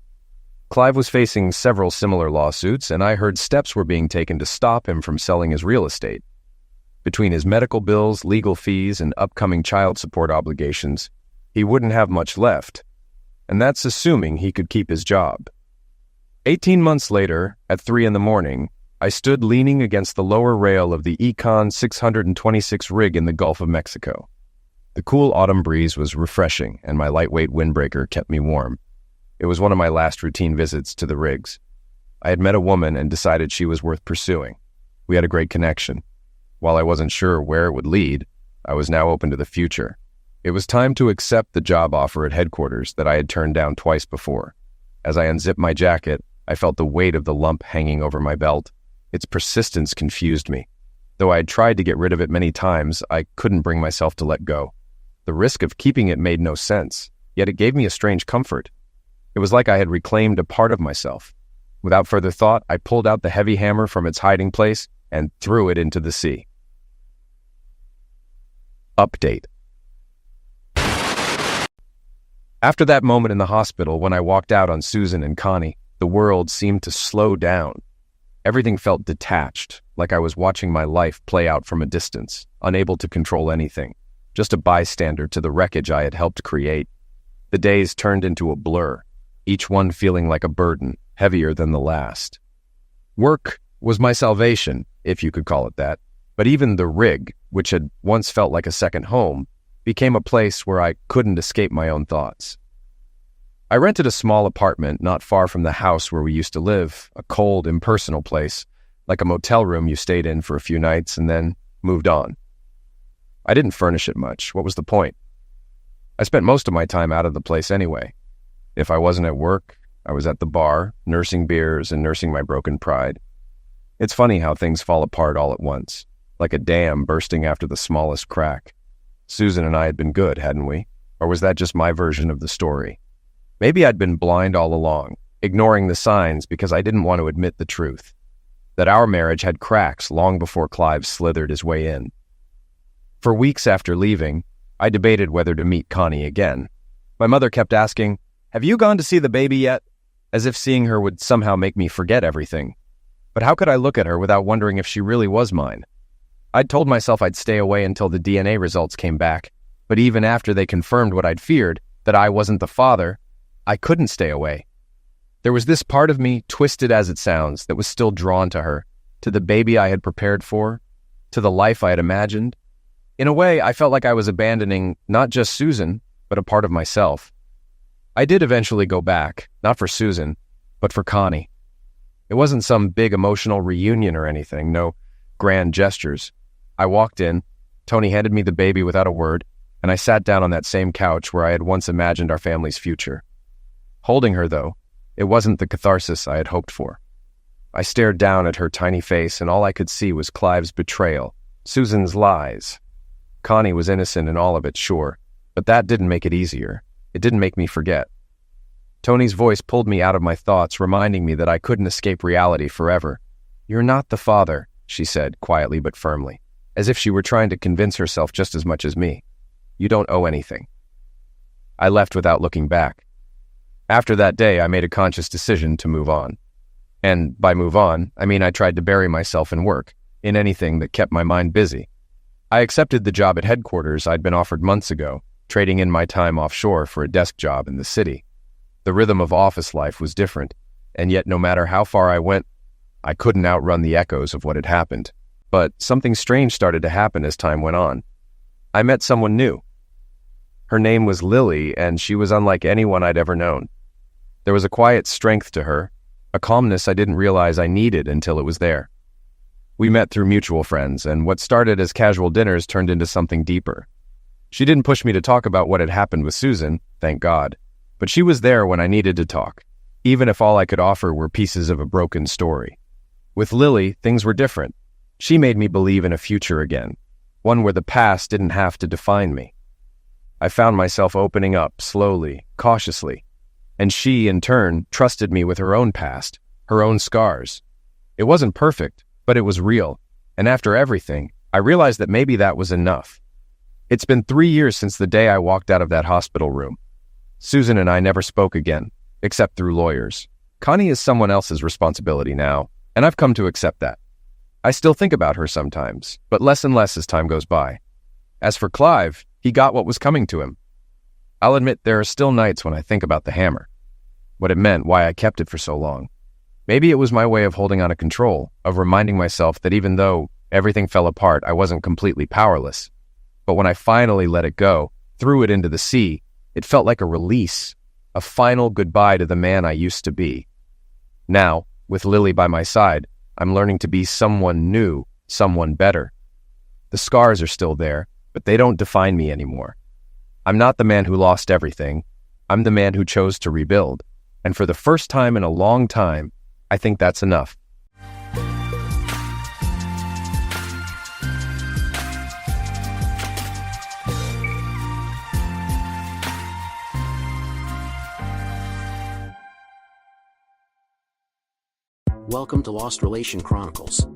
Clive was facing several similar lawsuits, and I heard steps were being taken to stop him from selling his real estate. Between his medical bills, legal fees, and upcoming child support obligations, he wouldn't have much left, and that's assuming he could keep his job. 18 months later, at 3 a.m, I stood leaning against the lower rail of the Econ 626 rig in the Gulf of Mexico. The cool autumn breeze was refreshing, and my lightweight windbreaker kept me warm. It was one of my last routine visits to the rigs. I had met a woman and decided she was worth pursuing. We had a great connection. While I wasn't sure where it would lead, I was now open to the future. It was time to accept the job offer at headquarters that I had turned down twice before. As I unzipped my jacket, I felt the weight of the lump hanging over my belt. Its persistence confused me. Though I had tried to get rid of it many times, I couldn't bring myself to let go. The risk of keeping it made no sense, yet it gave me a strange comfort. It was like I had reclaimed a part of myself. Without further thought, I pulled out the heavy hammer from its hiding place and threw it into the sea. Update. After that moment in the hospital, when I walked out on Susan and Connie, the world seemed to slow down. Everything felt detached, like I was watching my life play out from a distance, unable to control anything, just a bystander to the wreckage I had helped create. The days turned into a blur, each one feeling like a burden, heavier than the last. Work was my salvation, if you could call it that, but even the rig, which had once felt like a second home, became a place where I couldn't escape my own thoughts. I rented a small apartment not far from the house where we used to live, a cold, impersonal place, like a motel room you stayed in for a few nights and then moved on. I didn't furnish it much. What was the point? I spent most of my time out of the place anyway. If I wasn't at work, I was at the bar, nursing beers and nursing my broken pride. It's funny how things fall apart all at once, like a dam bursting after the smallest crack. Susan and I had been good, hadn't we? Or was that just my version of the story? Maybe I'd been blind all along, ignoring the signs because I didn't want to admit the truth, that our marriage had cracks long before Clive slithered his way in. For weeks after leaving, I debated whether to meet Connie again. My mother kept asking, "Have you gone to see the baby yet?" As if seeing her would somehow make me forget everything. But how could I look at her without wondering if she really was mine? I'd told myself I'd stay away until the DNA results came back, but even after they confirmed what I'd feared, that I wasn't the father, I couldn't stay away. There was this part of me, twisted as it sounds, that was still drawn to her, to the baby I had prepared for, to the life I had imagined. In a way, I felt like I was abandoning not just Susan, but a part of myself. I did eventually go back, not for Susan, but for Connie. It wasn't some big emotional reunion or anything, no grand gestures. I walked in, Tony handed me the baby without a word, and I sat down on that same couch where I had once imagined our family's future. Holding her, though, it wasn't the catharsis I had hoped for. I stared down at her tiny face, and all I could see was Clive's betrayal, Susan's lies. Connie was innocent in all of it, sure, but that didn't make it easier. It didn't make me forget. Tony's voice pulled me out of my thoughts, reminding me that I couldn't escape reality forever. "You're not the father," she said, quietly but firmly, as if she were trying to convince herself just as much as me. "You don't owe anything." I left without looking back. After that day, I made a conscious decision to move on. And by move on, I mean I tried to bury myself in work, in anything that kept my mind busy. I accepted the job at headquarters I'd been offered months ago, trading in my time offshore for a desk job in the city. The rhythm of office life was different, and yet no matter how far I went, I couldn't outrun the echoes of what had happened. But something strange started to happen as time went on. I met someone new. Her name was Lily, and she was unlike anyone I'd ever known. There was a quiet strength to her, a calmness I didn't realize I needed until it was there. We met through mutual friends, and what started as casual dinners turned into something deeper. She didn't push me to talk about what had happened with Susan, thank God, but she was there when I needed to talk, even if all I could offer were pieces of a broken story. With Lily, things were different. She made me believe in a future again, one where the past didn't have to define me. I found myself opening up slowly, cautiously, and she, in turn, trusted me with her own past, her own scars. It wasn't perfect, but it was real, and after everything, I realized that maybe that was enough. It's been 3 years since the day I walked out of that hospital room. Susan and I never spoke again, except through lawyers. Connie is someone else's responsibility now, and I've come to accept that. I still think about her sometimes, but less and less as time goes by. As for Clive, he got what was coming to him. I'll admit there are still nights when I think about the hammer, what it meant, why I kept it for so long. Maybe it was my way of holding on to control, of reminding myself that even though everything fell apart, I wasn't completely powerless. But when I finally let it go, threw it into the sea, it felt like a release, a final goodbye to the man I used to be. Now, with Lily by my side, I'm learning to be someone new, someone better. The scars are still there, but they don't define me anymore. I'm not the man who lost everything. I'm the man who chose to rebuild. And for the first time in a long time, I think that's enough. Welcome to Lost Relation Chronicles.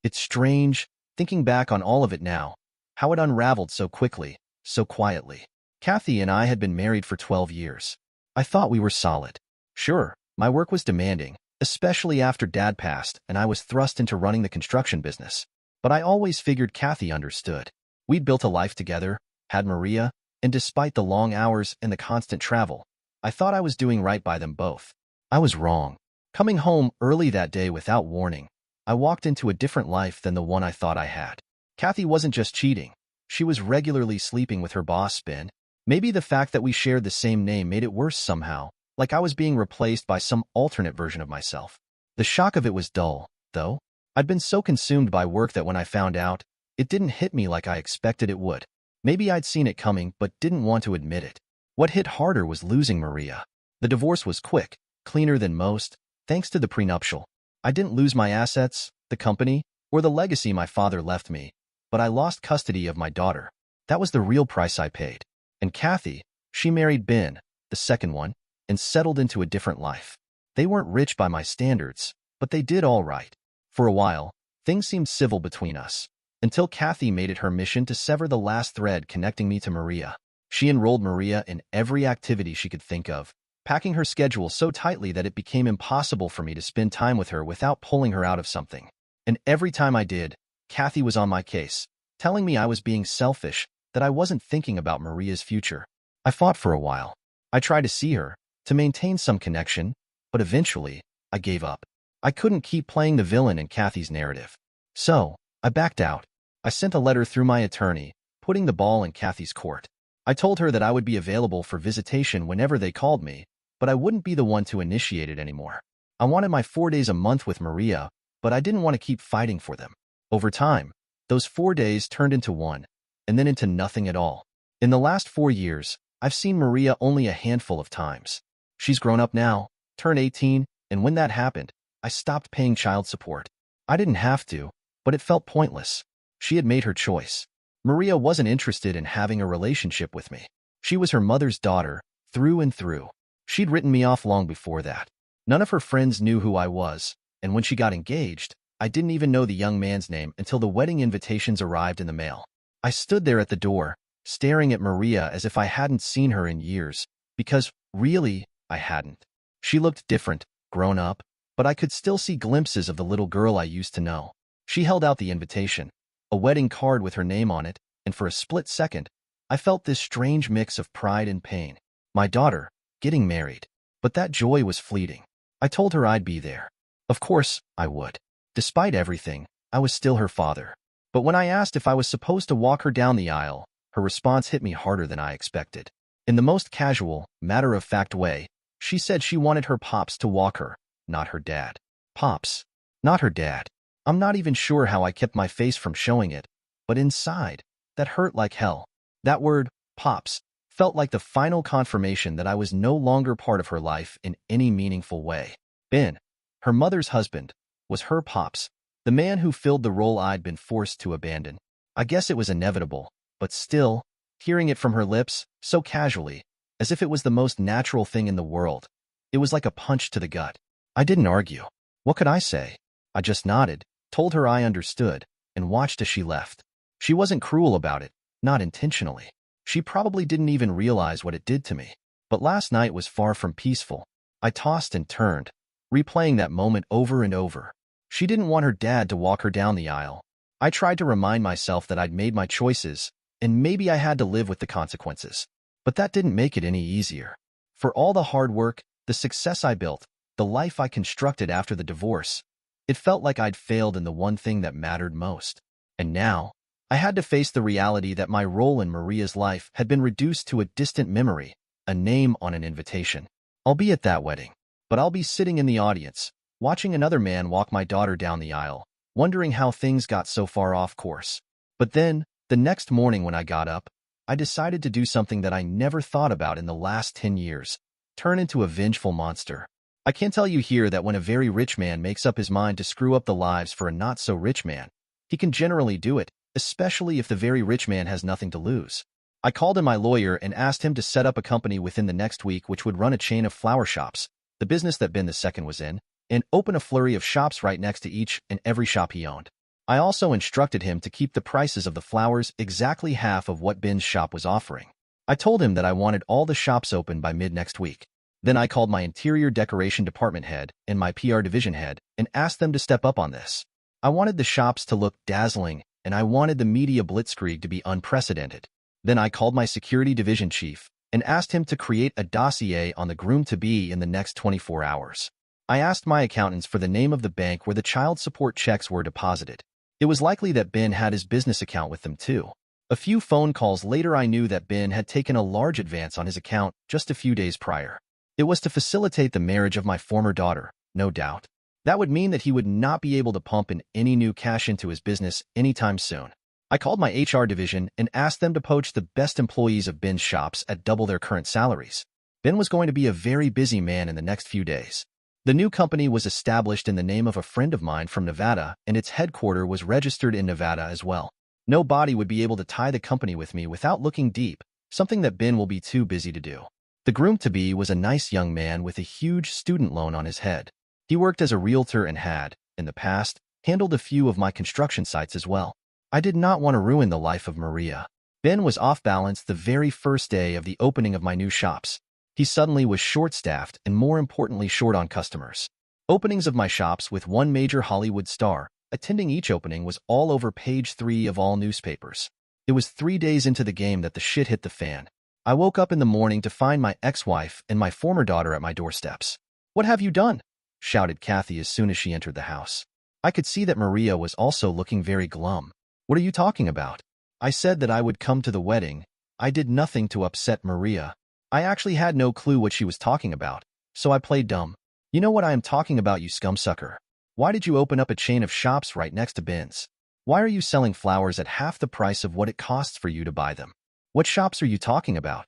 It's strange, thinking back on all of it now, how it unraveled so quickly, so quietly. Kathy and I had been married for 12 years. I thought we were solid. Sure, my work was demanding, especially after Dad passed and I was thrust into running the construction business. But I always figured Kathy understood. We'd built a life together, had Maria, and despite the long hours and the constant travel, I thought I was doing right by them both. I was wrong. Coming home early that day without warning, I walked into a different life than the one I thought I had. Kathy wasn't just cheating. She was regularly sleeping with her boss, Ben. Maybe the fact that we shared the same name made it worse somehow, like I was being replaced by some alternate version of myself. The shock of it was dull, though. I'd been so consumed by work that when I found out, it didn't hit me like I expected it would. Maybe I'd seen it coming but didn't want to admit it. What hit harder was losing Maria. The divorce was quick, cleaner than most, thanks to the prenuptial. I didn't lose my assets, the company, or the legacy my father left me, but I lost custody of my daughter. That was the real price I paid. And Kathy, she married Ben, the second one, and settled into a different life. They weren't rich by my standards, but they did all right. For a while, things seemed civil between us, until Kathy made it her mission to sever the last thread connecting me to Maria. She enrolled Maria in every activity she could think of, packing her schedule so tightly that it became impossible for me to spend time with her without pulling her out of something. And every time I did, Kathy was on my case, telling me I was being selfish, that I wasn't thinking about Maria's future. I fought for a while. I tried to see her, to maintain some connection, but eventually, I gave up. I couldn't keep playing the villain in Kathy's narrative. So, I backed out. I sent a letter through my attorney, putting the ball in Kathy's court. I told her that I would be available for visitation whenever they called me, but I wouldn't be the one to initiate it anymore. I wanted my 4 days a month with Maria, but I didn't want to keep fighting for them. Over time, those 4 days turned into one, and then into nothing at all. In the last 4 years, I've seen Maria only a handful of times. She's grown up now, turned 18, and when that happened, I stopped paying child support. I didn't have to, but it felt pointless. She had made her choice. Maria wasn't interested in having a relationship with me. She was her mother's daughter, through and through. She'd written me off long before that. None of her friends knew who I was, and when she got engaged, I didn't even know the young man's name until the wedding invitations arrived in the mail. I stood there at the door, staring at Maria as if I hadn't seen her in years, because, really, I hadn't. She looked different, grown up, but I could still see glimpses of the little girl I used to know. She held out the invitation, a wedding card with her name on it, and for a split second, I felt this strange mix of pride and pain. My daughter, getting married. But that joy was fleeting. I told her I'd be there. Of course, I would. Despite everything, I was still her father. But when I asked if I was supposed to walk her down the aisle, her response hit me harder than I expected. In the most casual, matter-of-fact way, she said she wanted her pops to walk her, not her dad. Pops, not her dad. I'm not even sure how I kept my face from showing it, but inside, that hurt like hell. That word, pops, felt like the final confirmation that I was no longer part of her life in any meaningful way. Ben, her mother's husband, was her pops, The man who filled the role I'd been forced to abandon. I guess it was inevitable, but still, hearing it from her lips, so casually, as if it was the most natural thing in the world, it was like a punch to the gut. I didn't argue. What could I say? I just nodded, told her I understood, and watched as she left. She wasn't cruel about it, not intentionally. She probably didn't even realize what it did to me. But last night was far from peaceful. I tossed and turned, replaying that moment over and over. She didn't want her dad to walk her down the aisle. I tried to remind myself that I'd made my choices, and maybe I had to live with the consequences. But that didn't make it any easier. For all the hard work, the success I built, the life I constructed after the divorce, it felt like I'd failed in the one thing that mattered most. And now, I had to face the reality that my role in Maria's life had been reduced to a distant memory, a name on an invitation. I'll be at that wedding, but I'll be sitting in the audience, watching another man walk my daughter down the aisle, wondering how things got so far off course. But then, the next morning when I got up, I decided to do something that I never thought about in the last 10 years, turn into a vengeful monster. I can't tell you here that when a very rich man makes up his mind to screw up the lives for a not-so-rich man, he can generally do it, especially if the very rich man has nothing to lose. I called in my lawyer and asked him to set up a company within the next week which would run a chain of flower shops, the business that Ben II was in, and open a flurry of shops right next to each and every shop he owned. I also instructed him to keep the prices of the flowers exactly half of what Ben's shop was offering. I told him that I wanted all the shops open by mid-next week. Then I called my interior decoration department head and my PR division head and asked them to step up on this. I wanted the shops to look dazzling, and I wanted the media blitzkrieg to be unprecedented. Then I called my security division chief and asked him to create a dossier on the groom-to-be in the next 24 hours. I asked my accountants for the name of the bank where the child support checks were deposited. It was likely that Ben had his business account with them too. A few phone calls later I knew that Ben had taken a large advance on his account just a few days prior. It was to facilitate the marriage of my former daughter, no doubt. That would mean that he would not be able to pump in any new cash into his business anytime soon. I called my HR division and asked them to poach the best employees of Ben's shops at double their current salaries. Ben was going to be a very busy man in the next few days. The new company was established in the name of a friend of mine from Nevada, and its headquarters was registered in Nevada as well. Nobody would be able to tie the company with me without looking deep, something that Ben will be too busy to do. The groom-to-be was a nice young man with a huge student loan on his head. He worked as a realtor and had, in the past, handled a few of my construction sites as well. I did not want to ruin the life of Maria. Ben was off balance the very first day of the opening of my new shops. He suddenly was short-staffed and, more importantly, short on customers. Openings of my shops with one major Hollywood star attending each opening was all over page 3 of all newspapers. It was 3 days into the game that the shit hit the fan. I woke up in the morning to find my ex-wife and my former daughter at my doorsteps. "What have you done?" shouted Kathy as soon as she entered the house. I could see that Maria was also looking very glum. "What are you talking about?" I said that I would come to the wedding. I did nothing to upset Maria. I actually had no clue what she was talking about, so I played dumb. "You know what I am talking about, you scumsucker. Why did you open up a chain of shops right next to Ben's? Why are you selling flowers at half the price of what it costs for you to buy them? What shops are you talking about?"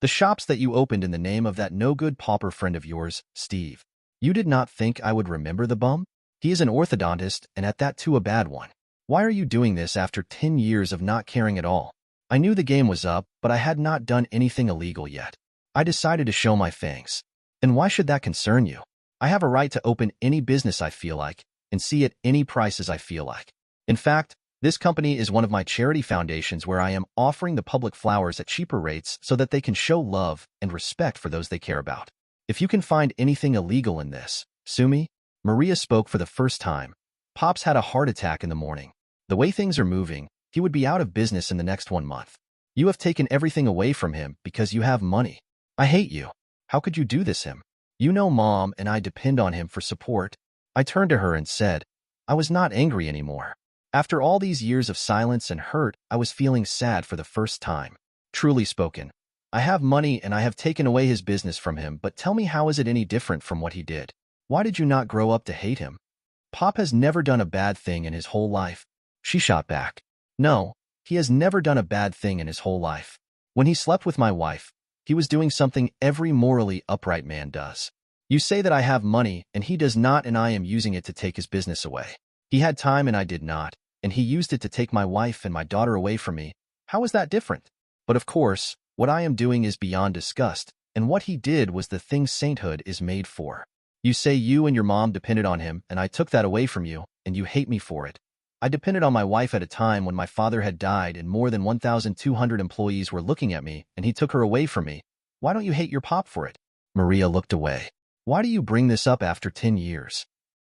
"The shops that you opened in the name of that no-good pauper friend of yours, Steve. You did not think I would remember the bum? He is an orthodontist, and at that too a bad one. Why are you doing this after 10 years of not caring at all?" I knew the game was up, but I had not done anything illegal yet. I decided to show my fangs. And why should that concern you? I have a right to open any business I feel like and see at any prices I feel like. In fact, this company is one of my charity foundations where I am offering the public flowers at cheaper rates so that they can show love and respect for those they care about. If you can find anything illegal in this, sue me. Maria spoke for the first time. Pops had a heart attack in the morning. The way things are moving, he would be out of business in the next 1 month. You have taken everything away from him because you have money. I hate you. How could you do this him? You know Mom and I depend on him for support. I turned to her and said, I was not angry anymore. After all these years of silence and hurt, I was feeling sad for the first time. Truly spoken. I have money and I have taken away his business from him, but tell me, how is it any different from what he did? Why did you not grow up to hate him? Pop has never done a bad thing in his whole life. She shot back. No, he has never done a bad thing in his whole life. When he slept with my wife, he was doing something every morally upright man does. You say that I have money and he does not, and I am using it to take his business away. He had time and I did not, and he used it to take my wife and my daughter away from me. How is that different? But of course, what I am doing is beyond disgust, and what he did was the thing sainthood is made for. You say you and your mom depended on him, and I took that away from you, and you hate me for it. I depended on my wife at a time when my father had died and more than 1,200 employees were looking at me, and he took her away from me. Why don't you hate your pop for it? Maria looked away. Why do you bring this up after 10 years?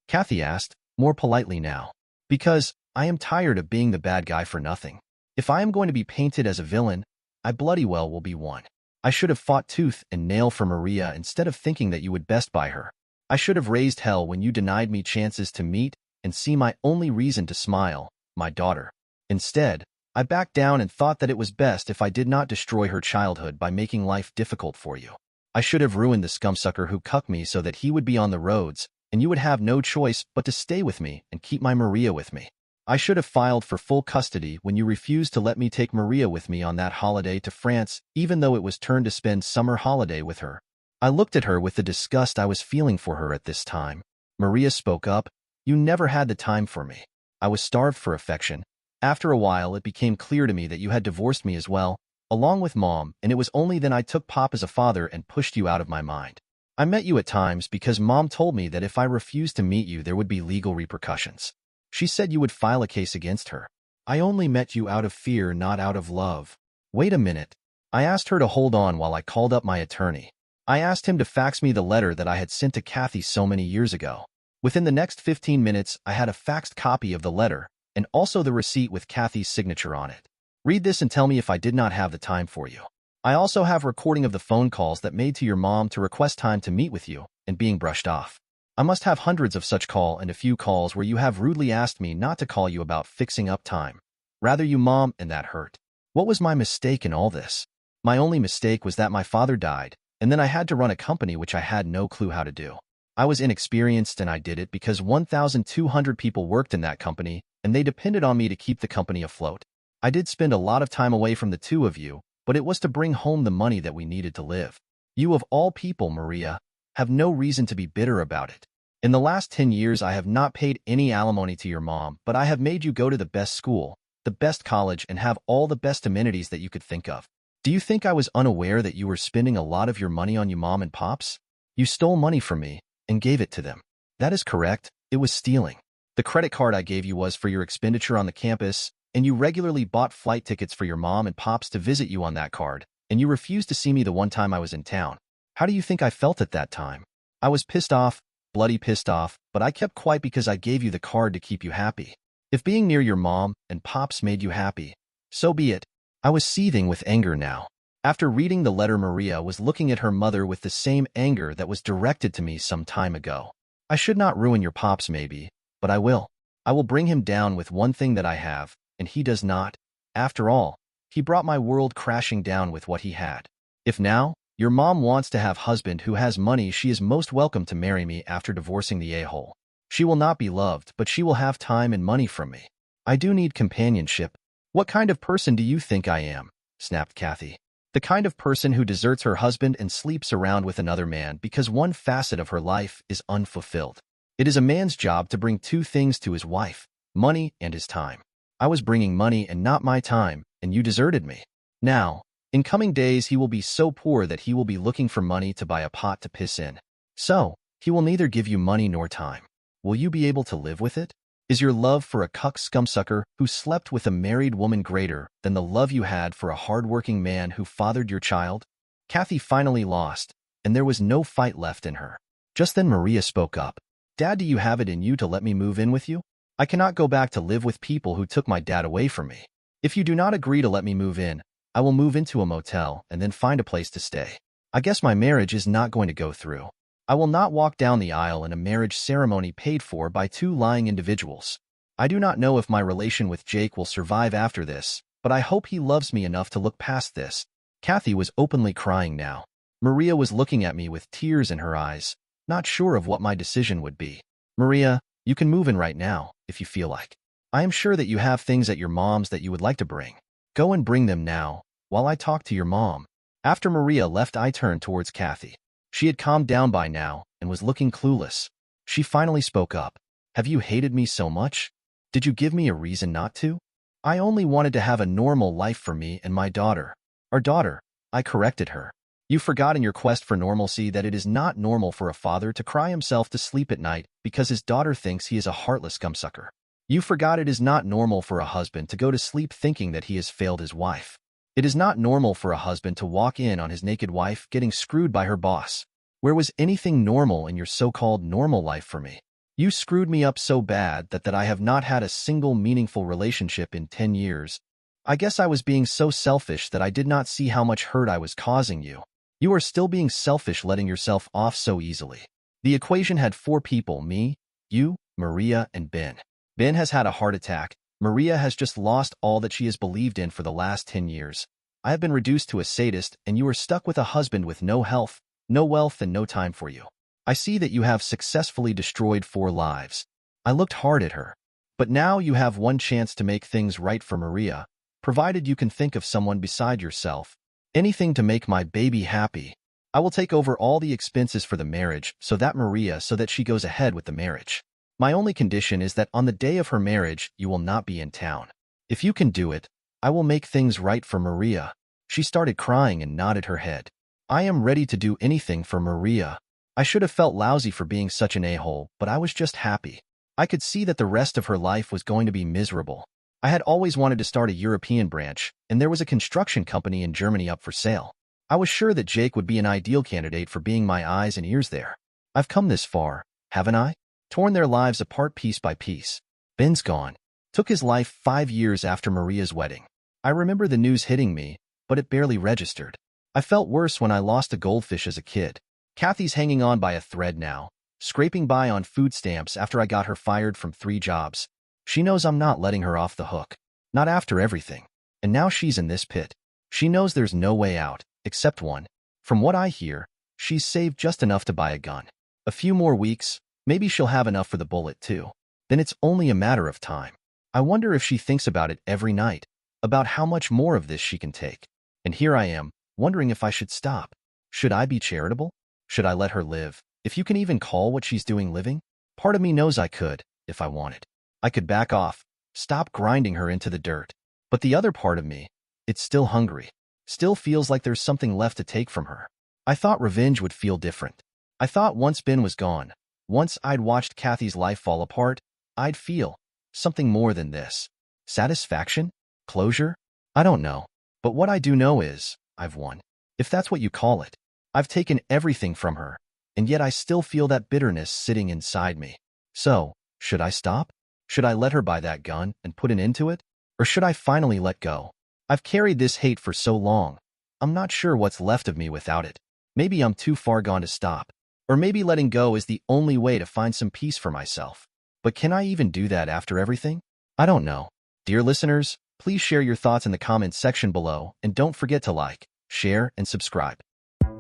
Kathy asked, more politely now. Because I am tired of being the bad guy for nothing. If I am going to be painted as a villain, I bloody well will be one. I should have fought tooth and nail for Maria instead of thinking that you would best by her. I should have raised hell when you denied me chances to meet and see my only reason to smile, my daughter. Instead, I backed down and thought that it was best if I did not destroy her childhood by making life difficult for you. I should have ruined the scumsucker who cucked me so that he would be on the roads, and you would have no choice but to stay with me and keep my Maria with me. I should have filed for full custody when you refused to let me take Maria with me on that holiday to France, even though it was turned to spend summer holiday with her. I looked at her with the disgust I was feeling for her at this time. Maria spoke up. You never had the time for me. I was starved for affection. After a while, it became clear to me that you had divorced me as well, along with Mom, and it was only then I took Pop as a father and pushed you out of my mind. I met you at times because Mom told me that if I refused to meet you, there would be legal repercussions. She said you would file a case against her. I only met you out of fear, not out of love. Wait a minute. I asked her to hold on while I called up my attorney. I asked him to fax me the letter that I had sent to Kathy so many years ago. Within the next 15 minutes, I had a faxed copy of the letter, and also the receipt with Kathy's signature on it. Read this and tell me if I did not have the time for you. I also have a recording of the phone calls that made to your mom to request time to meet with you, and being brushed off. I must have hundreds of such call and a few calls where you have rudely asked me not to call you about fixing up time. Rather you Mom, and that hurt. What was my mistake in all this? My only mistake was that my father died, and then I had to run a company which I had no clue how to do. I was inexperienced and I did it because 1,200 people worked in that company, and they depended on me to keep the company afloat. I did spend a lot of time away from the two of you, but it was to bring home the money that we needed to live. You of all people, Maria, have no reason to be bitter about it. In the last 10 years, I have not paid any alimony to your mom, but I have made you go to the best school, the best college, and have all the best amenities that you could think of. Do you think I was unaware that you were spending a lot of your money on you Mom and Pops? You stole money from me and gave it to them. That is correct. It was stealing. The credit card I gave you was for your expenditure on the campus, and you regularly bought flight tickets for your Mom and Pops to visit you on that card, and you refused to see me the one time I was in town. How do you think I felt at that time? I was pissed off, bloody pissed off, but I kept quiet because I gave you the card to keep you happy. If being near your Mom and Pops made you happy, so be it. I was seething with anger now. After reading the letter, Maria was looking at her mother with the same anger that was directed to me some time ago. I should not ruin your Pops maybe, but I will. I will bring him down with one thing that I have, and he does not. After all, he brought my world crashing down with what he had. If now, your Mom wants to have husband who has money, she is most welcome to marry me after divorcing the a-hole. She will not be loved, but she will have time and money from me. I do need companionship. What kind of person do you think I am? Snapped Kathy. The kind of person who deserts her husband and sleeps around with another man because one facet of her life is unfulfilled. It is a man's job to bring two things to his wife, money and his time. I was bringing money and not my time, and you deserted me. Now, in coming days he will be so poor that he will be looking for money to buy a pot to piss in. So, he will neither give you money nor time. Will you be able to live with it? Is your love for a cuck scumsucker who slept with a married woman greater than the love you had for a hard-working man who fathered your child? Kathy finally lost, and there was no fight left in her. Just then Maria spoke up. Dad, do you have it in you to let me move in with you? I cannot go back to live with people who took my dad away from me. If you do not agree to let me move in, I will move into a motel and then find a place to stay. I guess my marriage is not going to go through. I will not walk down the aisle in a marriage ceremony paid for by two lying individuals. I do not know if my relation with Jake will survive after this, but I hope he loves me enough to look past this. Kathy was openly crying now. Maria was looking at me with tears in her eyes, not sure of what my decision would be. Maria, you can move in right now, if you feel like. I am sure that you have things at your mom's that you would like to bring. Go and bring them now, while I talk to your mom. After Maria left, I turned towards Kathy. She had calmed down by now and was looking clueless. She finally spoke up. Have you hated me so much? Did you give me a reason not to? I only wanted to have a normal life for me and my daughter. Our daughter, I corrected her. You forgot in your quest for normalcy that it is not normal for a father to cry himself to sleep at night because his daughter thinks he is a heartless gumsucker. You forgot it is not normal for a husband to go to sleep thinking that he has failed his wife. It is not normal for a husband to walk in on his naked wife getting screwed by her boss. Where was anything normal in your so-called normal life for me? You screwed me up so bad that I have not had a single meaningful relationship in 10 years. I guess I was being so selfish that I did not see how much hurt I was causing you. You are still being selfish letting yourself off so easily. The equation had 4 people, me, you, Maria, and Ben. Ben has had a heart attack. Maria has just lost all that she has believed in for the last 10 years. I have been reduced to a sadist, and you are stuck with a husband with no health, no wealth, and no time for you. I see that you have successfully destroyed 4 lives. I looked hard at her. But now you have one chance to make things right for Maria, provided you can think of someone beside yourself. Anything to make my baby happy. I will take over all the expenses for the marriage so that she goes ahead with the marriage. My only condition is that on the day of her marriage, you will not be in town. If you can do it, I will make things right for Maria. She started crying and nodded her head. I am ready to do anything for Maria. I should have felt lousy for being such an a-hole, but I was just happy. I could see that the rest of her life was going to be miserable. I had always wanted to start a European branch, and there was a construction company in Germany up for sale. I was sure that Jake would be an ideal candidate for being my eyes and ears there. I've come this far, haven't I? Torn their lives apart piece by piece. Ben's gone. Took his life 5 years after Maria's wedding. I remember the news hitting me, but it barely registered. I felt worse when I lost a goldfish as a kid. Kathy's hanging on by a thread now, scraping by on food stamps after I got her fired from 3 jobs. She knows I'm not letting her off the hook. Not after everything. And now she's in this pit. She knows there's no way out, except one. From what I hear, she's saved just enough to buy a gun. A few more weeks, maybe she'll have enough for the bullet too. Then it's only a matter of time. I wonder if she thinks about it every night, about how much more of this she can take. And here I am, wondering if I should stop. Should I be charitable? Should I let her live? If you can even call what she's doing living? Part of me knows I could, if I wanted. I could back off, stop grinding her into the dirt. But the other part of me, it's still hungry. Still feels like there's something left to take from her. I thought revenge would feel different. I thought once Ben was gone, once I'd watched Kathy's life fall apart, I'd feel something more than this. Satisfaction? Closure? I don't know. But what I do know is, I've won. If that's what you call it. I've taken everything from her, and yet I still feel that bitterness sitting inside me. So, should I stop? Should I let her buy that gun and put an end to it? Or should I finally let go? I've carried this hate for so long. I'm not sure what's left of me without it. Maybe I'm too far gone to stop. Or maybe letting go is the only way to find some peace for myself. But can I even do that after everything? I don't know. Dear listeners, please share your thoughts in the comments section below, and don't forget to like, share, and subscribe.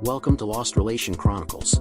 Welcome to Lost Relation Chronicles.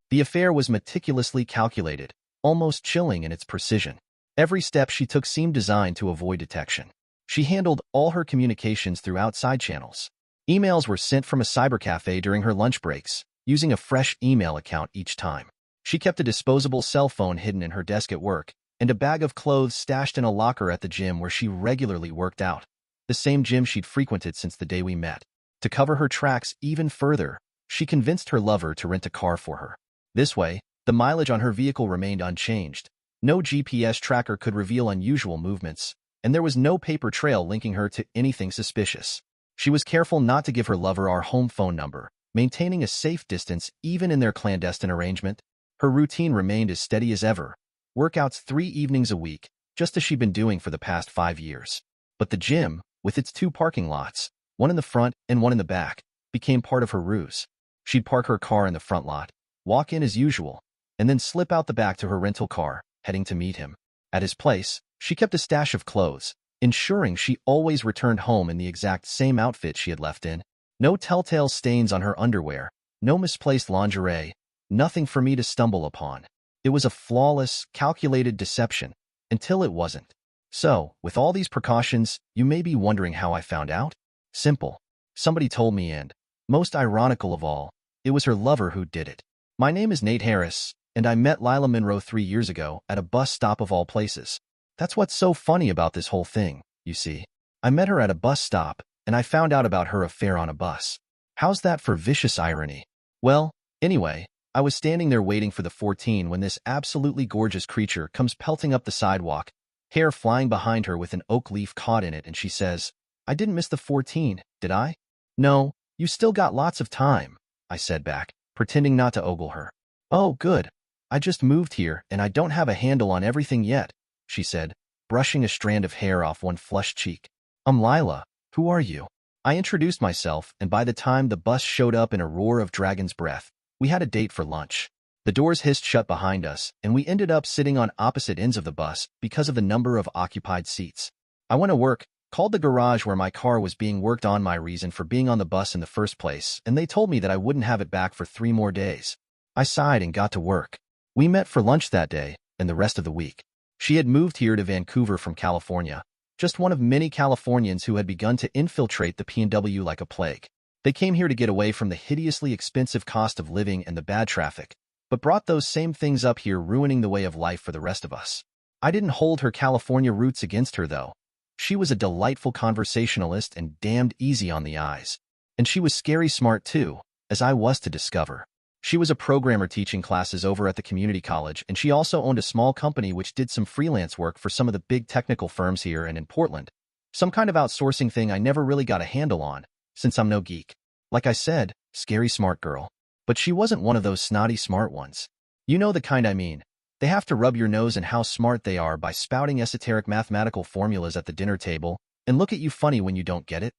The affair was meticulously calculated, almost chilling in its precision. Every step she took seemed designed to avoid detection. She handled all her communications through outside channels. Emails were sent from a cybercafe during her lunch breaks, using a fresh email account each time. She kept a disposable cell phone hidden in her desk at work, and a bag of clothes stashed in a locker at the gym where she regularly worked out, the same gym she'd frequented since the day we met. To cover her tracks even further, she convinced her lover to rent a car for her. This way, the mileage on her vehicle remained unchanged. No GPS tracker could reveal unusual movements, and there was no paper trail linking her to anything suspicious. She was careful not to give her lover our home phone number, maintaining a safe distance even in their clandestine arrangement. Her routine remained as steady as ever. Workouts 3 evenings a week, just as she'd been doing for the past 5 years. But the gym, with its 2 parking lots, one in the front and one in the back, became part of her ruse. She'd park her car in the front lot, walk in as usual, and then slip out the back to her rental car, heading to meet him. At his place, she kept a stash of clothes, ensuring she always returned home in the exact same outfit she had left in. No telltale stains on her underwear, no misplaced lingerie, nothing for me to stumble upon. It was a flawless, calculated deception, until it wasn't. So, with all these precautions, you may be wondering how I found out? Simple. Somebody told me, and, most ironical of all, it was her lover who did it. My name is Nate Harris, And I met Lila Monroe 3 years ago at a bus stop of all places. That's what's so funny about this whole thing, you see. I met her at a bus stop, and I found out about her affair on a bus. How's that for vicious irony? Well, anyway, I was standing there waiting for the 14 when this absolutely gorgeous creature comes pelting up the sidewalk, hair flying behind her with an oak leaf caught in it, and she says, "I didn't miss the 14, did I?" "No, you still got lots of time," I said back, pretending not to ogle her. "Oh, good. I just moved here, and I don't have a handle on everything yet," she said, brushing a strand of hair off one flushed cheek. "I'm Lila. Who are you?" I introduced myself, and by the time the bus showed up in a roar of dragon's breath, we had a date for lunch. The doors hissed shut behind us, and we ended up sitting on opposite ends of the bus because of the number of occupied seats. I went to work, called the garage where my car was being worked on my reason for being on the bus in the first place, and they told me that I wouldn't have it back for 3 more days. I sighed and got to work. We met for lunch that day and the rest of the week. She had moved here to Vancouver from California, just one of many Californians who had begun to infiltrate the PNW like a plague. They came here to get away from the hideously expensive cost of living and the bad traffic, but brought those same things up here, ruining the way of life for the rest of us. I didn't hold her California roots against her, though. She was a delightful conversationalist and damned easy on the eyes. And she was scary smart too, as I was to discover. She was a programmer teaching classes over at the community college, and she also owned a small company which did some freelance work for some of the big technical firms here and in Portland. Some kind of outsourcing thing I never really got a handle on, since I'm no geek. Like I said, scary smart girl. But she wasn't one of those snotty smart ones. You know the kind I mean. They have to rub your nose in how smart they are by spouting esoteric mathematical formulas at the dinner table and look at you funny when you don't get it.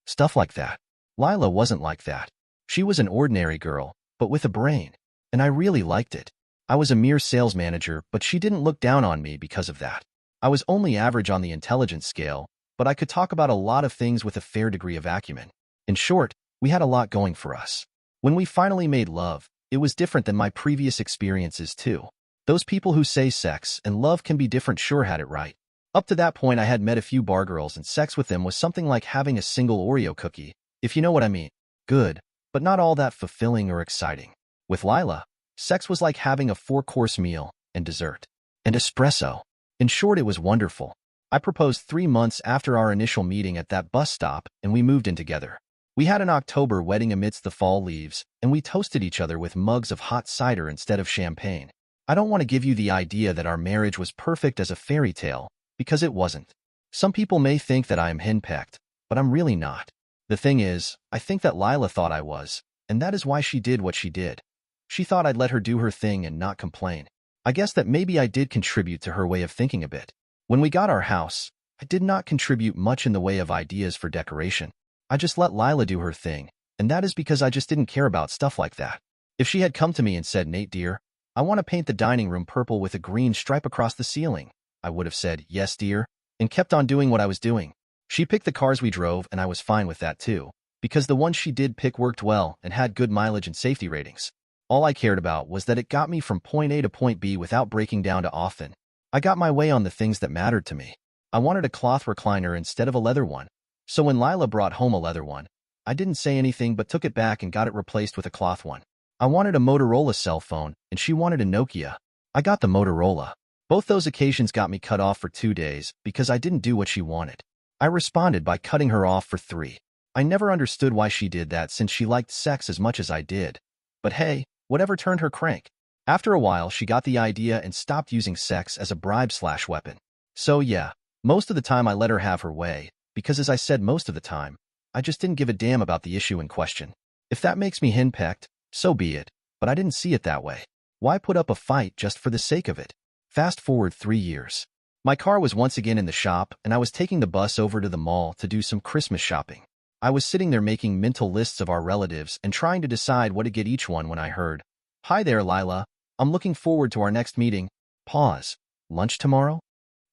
Stuff like that. Lila wasn't like that. She was an ordinary girl, but with a brain. And I really liked it. I was a mere sales manager, but she didn't look down on me because of that. I was only average on the intelligence scale, but I could talk about a lot of things with a fair degree of acumen. In short, we had a lot going for us. When we finally made love, it was different than my previous experiences too. Those people who say sex and love can be different sure had it right. Up to that point, I had met a few bar girls, and sex with them was something like having a single Oreo cookie, if you know what I mean. Good, but not all that fulfilling or exciting. With Lila, sex was like having a 4-course meal and dessert. And espresso. In short, it was wonderful. I proposed 3 months after our initial meeting at that bus stop, and we moved in together. We had an October wedding amidst the fall leaves, and we toasted each other with mugs of hot cider instead of champagne. I don't want to give you the idea that our marriage was perfect as a fairy tale, because it wasn't. Some people may think that I am henpecked, but I'm really not. The thing is, I think that Lila thought I was, and that is why she did what she did. She thought I'd let her do her thing and not complain. I guess that maybe I did contribute to her way of thinking a bit. When we got our house, I did not contribute much in the way of ideas for decoration. I just let Lila do her thing, and that is because I just didn't care about stuff like that. If she had come to me and said, "Nate dear, I want to paint the dining room purple with a green stripe across the ceiling," I would have said, "Yes, dear," and kept on doing what I was doing. She picked the cars we drove, and I was fine with that too, because the ones she did pick worked well and had good mileage and safety ratings. All I cared about was that it got me from point A to point B without breaking down too often. I got my way on the things that mattered to me. I wanted a cloth recliner instead of a leather one. So when Lila brought home a leather one, I didn't say anything but took it back and got it replaced with a cloth one. I wanted a Motorola cell phone, and she wanted a Nokia. I got the Motorola. Both those occasions got me cut off for 2 days because I didn't do what she wanted. I responded by cutting her off for 3. I never understood why she did that since she liked sex as much as I did. But hey, whatever turned her crank. After a while, she got the idea and stopped using sex as a bribe/weapon. So yeah, most of the time I let her have her way, because as I said most of the time, I just didn't give a damn about the issue in question. If that makes me henpecked, so be it, but I didn't see it that way. Why put up a fight just for the sake of it? Fast forward 3 years. My car was once again in the shop, and I was taking the bus over to the mall to do some Christmas shopping. I was sitting there making mental lists of our relatives and trying to decide what to get each one when I heard, "Hi there, Lila. I'm looking forward to our next meeting." Pause. Lunch tomorrow?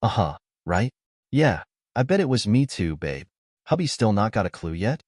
Uh-huh, right? Yeah, I bet it was me too, babe. Hubby still not got a clue yet?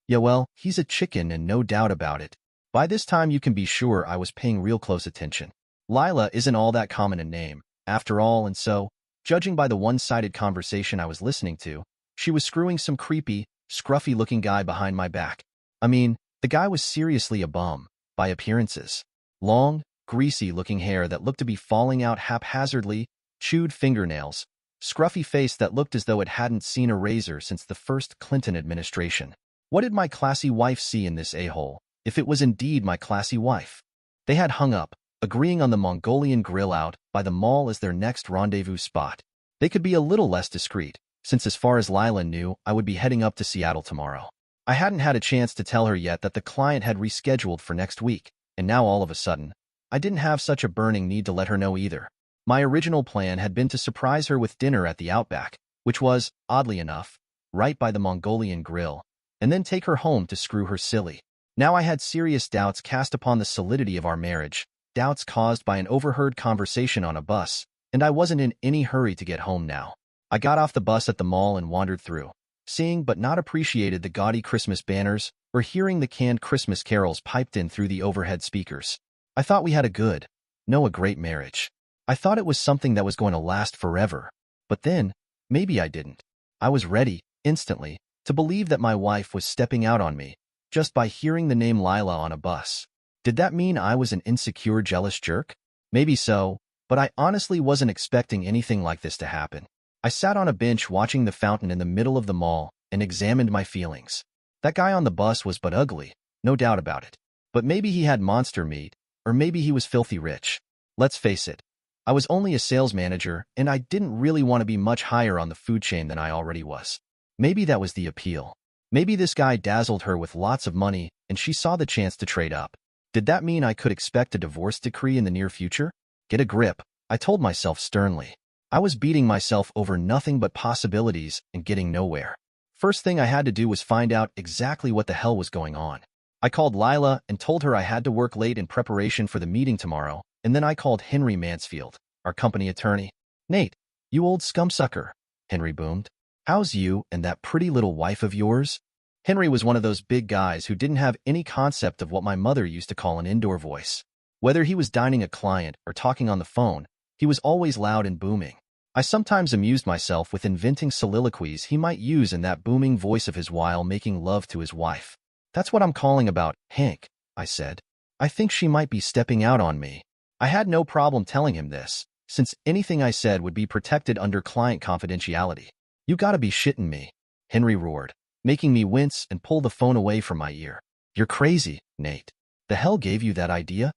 Yeah, well, he's a chicken and no doubt about it. By this time you can be sure I was paying real close attention. Lila isn't all that common a name, after all, and so, judging by the one-sided conversation I was listening to, she was screwing some creepy, scruffy-looking guy behind my back. I mean, the guy was seriously a bum, by appearances. Long, greasy-looking hair that looked to be falling out haphazardly, chewed fingernails, scruffy face that looked as though it hadn't seen a razor since the first Clinton administration. What did my classy wife see in this a-hole, if it was indeed my classy wife? They had hung up, agreeing on the Mongolian grill out by the mall as their next rendezvous spot. They could be a little less discreet, since as far as Lila knew, I would be heading up to Seattle tomorrow. I hadn't had a chance to tell her yet that the client had rescheduled for next week, and now all of a sudden, I didn't have such a burning need to let her know either. My original plan had been to surprise her with dinner at the Outback, which was, oddly enough, right by the Mongolian grill, and then take her home to screw her silly. Now I had serious doubts cast upon the solidity of our marriage, doubts caused by an overheard conversation on a bus, and I wasn't in any hurry to get home now. I got off the bus at the mall and wandered through, seeing but not appreciated the gaudy Christmas banners or hearing the canned Christmas carols piped in through the overhead speakers. I thought we had a great marriage. I thought it was something that was going to last forever. But then, maybe I didn't. I was ready, instantly, to believe that my wife was stepping out on me, just by hearing the name Lila on a bus. Did that mean I was an insecure, jealous jerk? Maybe so, but I honestly wasn't expecting anything like this to happen. I sat on a bench watching the fountain in the middle of the mall and examined my feelings. That guy on the bus was but ugly, no doubt about it. But maybe he had monster meat, or maybe he was filthy rich. Let's face it, I was only a sales manager, and I didn't really want to be much higher on the food chain than I already was. Maybe that was the appeal. Maybe this guy dazzled her with lots of money, and she saw the chance to trade up. Did that mean I could expect a divorce decree in the near future? Get a grip, I told myself sternly. I was beating myself over nothing but possibilities and getting nowhere. First thing I had to do was find out exactly what the hell was going on. I called Lila and told her I had to work late in preparation for the meeting tomorrow, and then I called Henry Mansfield, our company attorney. "Nate, you old scumsucker," Henry boomed. "How's you and that pretty little wife of yours?" Henry was one of those big guys who didn't have any concept of what my mother used to call an indoor voice. Whether he was dining a client or talking on the phone, he was always loud and booming. I sometimes amused myself with inventing soliloquies he might use in that booming voice of his while making love to his wife. "That's what I'm calling about, Hank," I said. "I think she might be stepping out on me." I had no problem telling him this, since anything I said would be protected under client confidentiality. "You gotta be shitting me," Henry roared, making me wince and pull the phone away from my ear. "You're crazy, Nate. The hell gave you that idea?"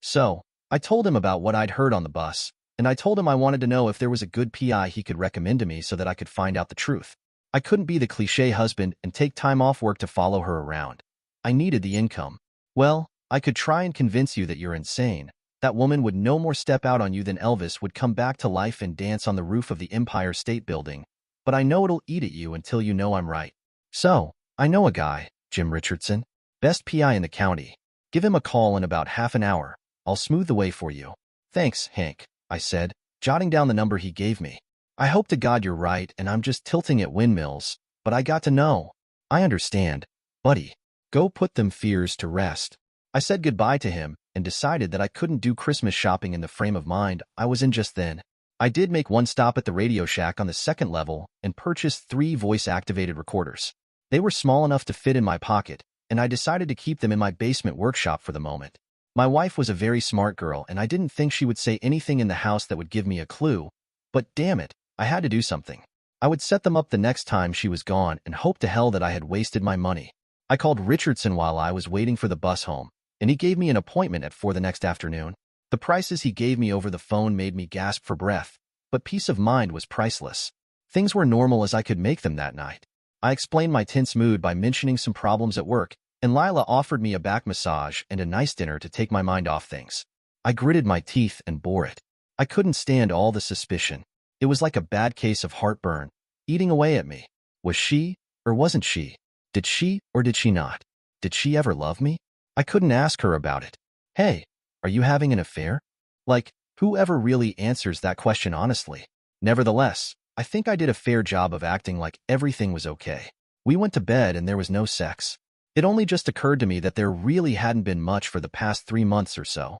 So, I told him about what I'd heard on the bus, and I told him I wanted to know if there was a good PI he could recommend to me so that I could find out the truth. I couldn't be the cliché husband and take time off work to follow her around. I needed the income. "Well, I could try and convince you that you're insane. That woman would no more step out on you than Elvis would come back to life and dance on the roof of the Empire State Building. But I know it'll eat at you until you know I'm right. So, I know a guy, Jim Richardson, best PI in the county. Give him a call in about half an hour. I'll smooth the way for you." "Thanks, Hank," I said, jotting down the number he gave me. "I hope to God you're right and I'm just tilting at windmills, but I got to know." "I understand, buddy. Go put them fears to rest." I said goodbye to him and decided that I couldn't do Christmas shopping in the frame of mind I was in just then. I did make one stop at the Radio Shack on the second level and purchased 3 voice-activated recorders. They were small enough to fit in my pocket, and I decided to keep them in my basement workshop for the moment. My wife was a very smart girl, and I didn't think she would say anything in the house that would give me a clue, but damn it, I had to do something. I would set them up the next time she was gone and hope to hell that I had wasted my money. I called Richardson while I was waiting for the bus home, and he gave me an appointment at 4 the next afternoon. The prices he gave me over the phone made me gasp for breath, but peace of mind was priceless. Things were normal as I could make them that night. I explained my tense mood by mentioning some problems at work, and Lila offered me a back massage and a nice dinner to take my mind off things. I gritted my teeth and bore it. I couldn't stand all the suspicion. It was like a bad case of heartburn, eating away at me. Was she, or wasn't she? Did she, or did she not? Did she ever love me? I couldn't ask her about it. "Hey, are you having an affair?" Like, who ever really answers that question honestly? Nevertheless, I think I did a fair job of acting like everything was okay. We went to bed and there was no sex. It only just occurred to me that there really hadn't been much for the past 3 months or so.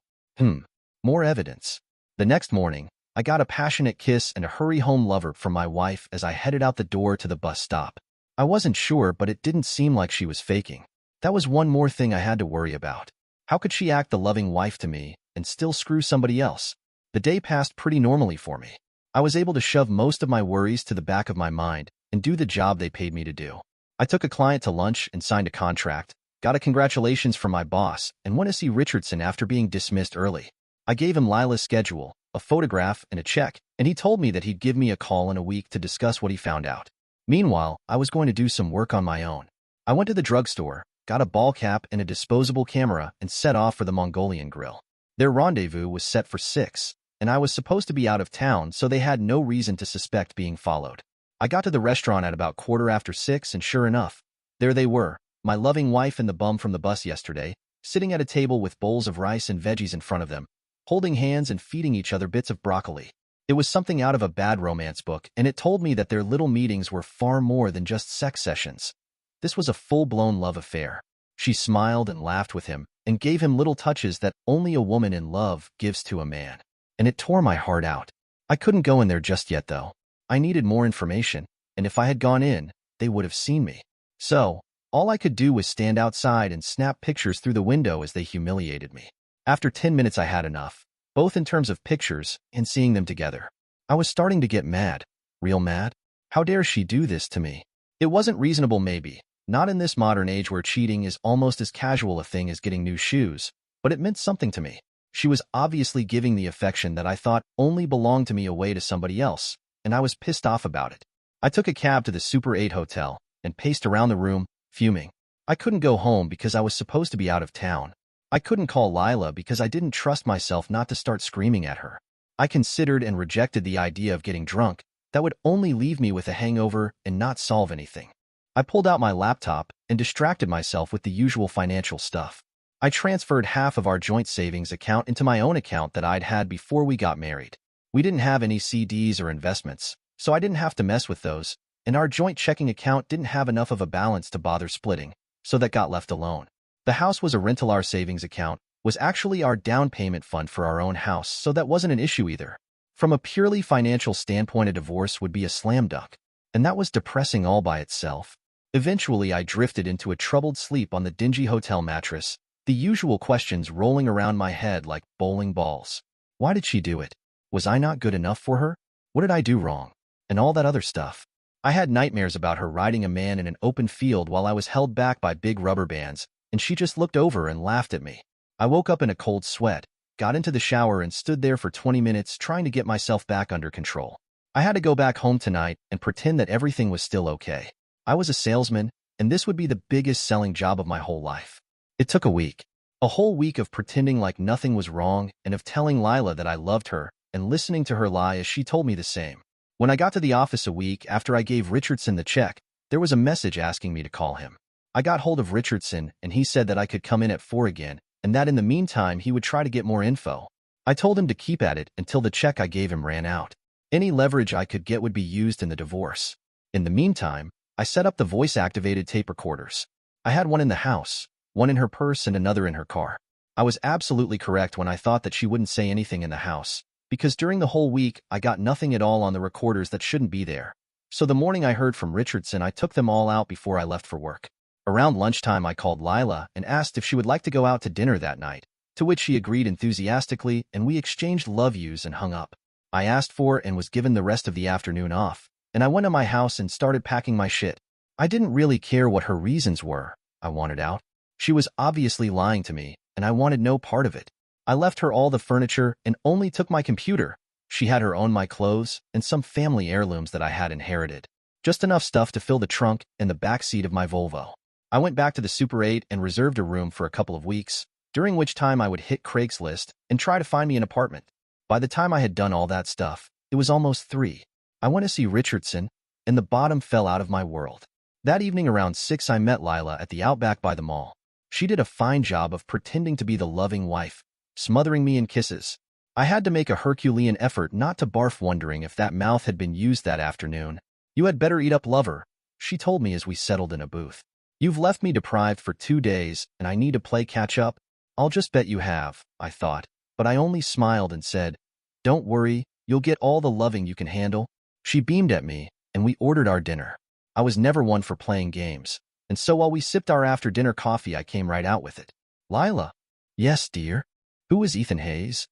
More evidence. The next morning, I got a passionate kiss and a hurry-home lover from my wife as I headed out the door to the bus stop. I wasn't sure, but it didn't seem like she was faking. That was one more thing I had to worry about. How could she act the loving wife to me and still screw somebody else. The day passed pretty normally for me. I was able to shove most of my worries to the back of my mind and do the job they paid me to do. I took a client to lunch and signed a contract, got a congratulations from my boss, and went to see Richardson after being dismissed early. I gave him Lila's schedule, a photograph, and a check, and he told me that he'd give me a call in a week to discuss what he found out. Meanwhile, I was going to do some work on my own. I went to the drugstore, got a ball cap and a disposable camera, and set off for the Mongolian grill. Their rendezvous was set for 6, and I was supposed to be out of town, so they had no reason to suspect being followed. I got to the restaurant at about 6:15, and sure enough, there they were, my loving wife and the bum from the bus yesterday, sitting at a table with bowls of rice and veggies in front of them, holding hands and feeding each other bits of broccoli. It was something out of a bad romance book, and it told me that their little meetings were far more than just sex sessions. This was a full-blown love affair. She smiled and laughed with him, and gave him little touches that only a woman in love gives to a man. And it tore my heart out. I couldn't go in there just yet, though. I needed more information, and if I had gone in, they would have seen me. So, all I could do was stand outside and snap pictures through the window as they humiliated me. After 10 minutes I had enough, both in terms of pictures and seeing them together. I was starting to get mad. Real mad? How dare she do this to me? It wasn't reasonable maybe, not in this modern age where cheating is almost as casual a thing as getting new shoes, but it meant something to me. She was obviously giving the affection that I thought only belonged to me away to somebody else, and I was pissed off about it. I took a cab to the Super 8 hotel and paced around the room, fuming. I couldn't go home because I was supposed to be out of town. I couldn't call Lila because I didn't trust myself not to start screaming at her. I considered and rejected the idea of getting drunk. That would only leave me with a hangover and not solve anything. I pulled out my laptop and distracted myself with the usual financial stuff. I transferred half of our joint savings account into my own account that I'd had before we got married. We didn't have any CDs or investments, so I didn't have to mess with those, and our joint checking account didn't have enough of a balance to bother splitting, so that got left alone. The house was a rental. Our savings account was actually our down payment fund for our own house, so that wasn't an issue either. From a purely financial standpoint, a divorce would be a slam dunk, and that was depressing all by itself. Eventually, I drifted into a troubled sleep on the dingy hotel mattress, the usual questions rolling around my head like bowling balls. Why did she do it? Was I not good enough for her? What did I do wrong? And all that other stuff. I had nightmares about her riding a man in an open field while I was held back by big rubber bands, and she just looked over and laughed at me. I woke up in a cold sweat, got into the shower, and stood there for 20 minutes trying to get myself back under control. I had to go back home tonight and pretend that everything was still okay. I was a salesman, and this would be the biggest selling job of my whole life. It took a week. A whole week of pretending like nothing was wrong and of telling Lila that I loved her and listening to her lie as she told me the same. When I got to the office a week after I gave Richardson the check, there was a message asking me to call him. I got hold of Richardson, and he said that I could come in at 4 again, and that in the meantime he would try to get more info. I told him to keep at it until the check I gave him ran out. Any leverage I could get would be used in the divorce. In the meantime, I set up the voice-activated tape recorders. I had one in the house, one in her purse, and another in her car. I was absolutely correct when I thought that she wouldn't say anything in the house, because during the whole week I got nothing at all on the recorders that shouldn't be there. So the morning I heard from Richardson, I took them all out before I left for work. Around lunchtime, I called Lila and asked if she would like to go out to dinner that night, to which she agreed enthusiastically, and we exchanged love yous and hung up. I asked for and was given the rest of the afternoon off, and I went to my house and started packing my shit. I didn't really care what her reasons were. I wanted out. She was obviously lying to me, and I wanted no part of it. I left her all the furniture and only took my computer. She had her own my clothes and some family heirlooms that I had inherited. Just enough stuff to fill the trunk and the back seat of my Volvo. I went back to the Super 8 and reserved a room for a couple of weeks, during which time I would hit Craigslist and try to find me an apartment. By the time I had done all that stuff, it was almost 3. I went to see Richardson, and the bottom fell out of my world. That evening around 6, I met Lila at the Outback by the mall. She did a fine job of pretending to be the loving wife, smothering me in kisses. I had to make a Herculean effort not to barf, wondering if that mouth had been used that afternoon. "You had better eat up, lover," she told me as we settled in a booth. "You've left me deprived for 2 days, and I need to play catch-up." "I'll just bet you have," I thought, but I only smiled and said, "Don't worry, you'll get all the loving you can handle." She beamed at me, and we ordered our dinner. I was never one for playing games, and so while we sipped our after-dinner coffee, I came right out with it. "Lila." "Yes, dear." Who is Ethan Hayes?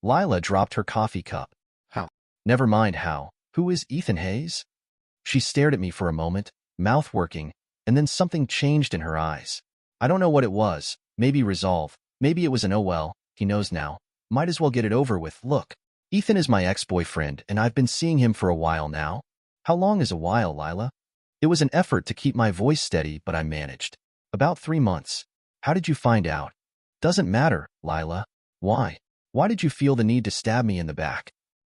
Lila dropped her coffee cup. How? Never mind how. Who is Ethan Hayes? She stared at me for a moment, mouth working, and then something changed in her eyes. I don't know what it was. Maybe resolve. Maybe it was an oh well, he knows now. Might as well get it over with. Look, Ethan is my ex-boyfriend, and I've been seeing him for a while now. How long is a while, Lila? It was an effort to keep my voice steady, but I managed. About 3 months. How did you find out? Doesn't matter, Lila. Why? Why did you feel the need to stab me in the back?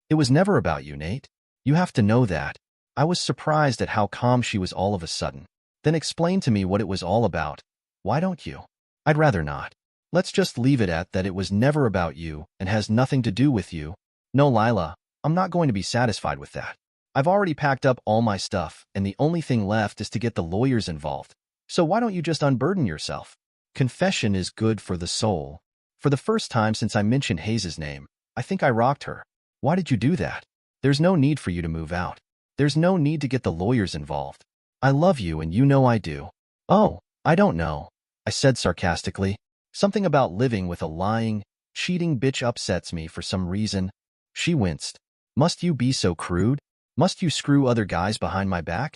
It was never about you, Nate. You have to know that. I was surprised at how calm she was all of a sudden. Then explain to me what it was all about. Why don't you? I'd rather not. Let's just leave it at that it was never about you and has nothing to do with you. No, Lila, I'm not going to be satisfied with that. I've already packed up all my stuff, and the only thing left is to get the lawyers involved. So why don't you just unburden yourself? Confession is good for the soul. For the first time since I mentioned Hayes' name, I think I rocked her. Why did you do that? There's no need for you to move out. There's no need to get the lawyers involved. I love you and you know I do. Oh, I don't know, I said sarcastically. Something about living with a lying, cheating bitch upsets me for some reason. She winced. Must you be so crude? Must you screw other guys behind my back?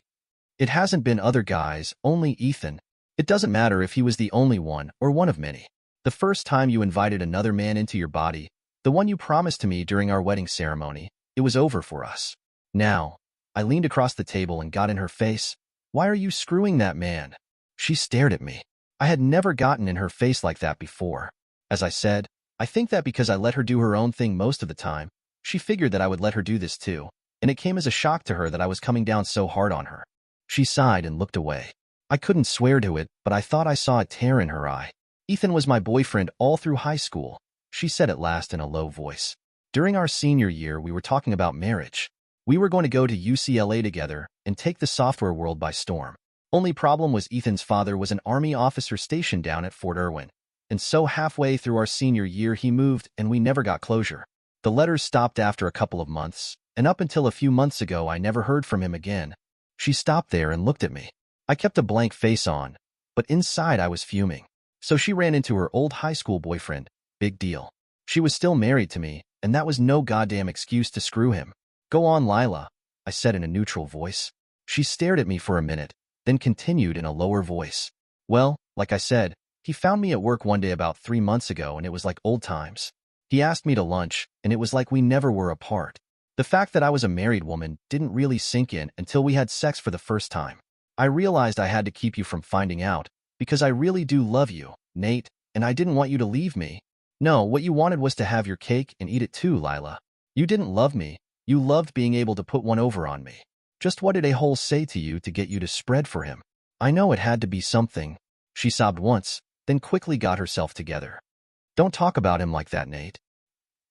It hasn't been other guys, only Ethan. It doesn't matter if he was the only one or one of many. The first time you invited another man into your body, the one you promised to me during our wedding ceremony, it was over for us. Now, I leaned across the table and got in her face. Why are you screwing that man? She stared at me. I had never gotten in her face like that before. As I said, I think that because I let her do her own thing most of the time, she figured that I would let her do this too, and it came as a shock to her that I was coming down so hard on her. She sighed and looked away. I couldn't swear to it, but I thought I saw a tear in her eye. Ethan was my boyfriend all through high school, she said at last in a low voice. During our senior year, we were talking about marriage. We were going to go to UCLA together and take the software world by storm. Only problem was Ethan's father was an Army officer stationed down at Fort Irwin, and so halfway through our senior year he moved and we never got closure. The letters stopped after a couple of months, and up until a few months ago I never heard from him again. She stopped there and looked at me. I kept a blank face on, but inside I was fuming. So she ran into her old high school boyfriend. Big deal. She was still married to me, and that was no goddamn excuse to screw him. Go on, Lila, I said in a neutral voice. She stared at me for a minute, then continued in a lower voice. Well, like I said, he found me at work one day about 3 months ago and it was like old times. He asked me to lunch, and it was like we never were apart. The fact that I was a married woman didn't really sink in until we had sex for the first time. I realized I had to keep you from finding out, because I really do love you, Nate, and I didn't want you to leave me. No, what you wanted was to have your cake and eat it too, Lila. You didn't love me. You loved being able to put one over on me. Just what did a-hole say to you to get you to spread for him? I know it had to be something. She sobbed once, then quickly got herself together. Don't talk about him like that, Nate.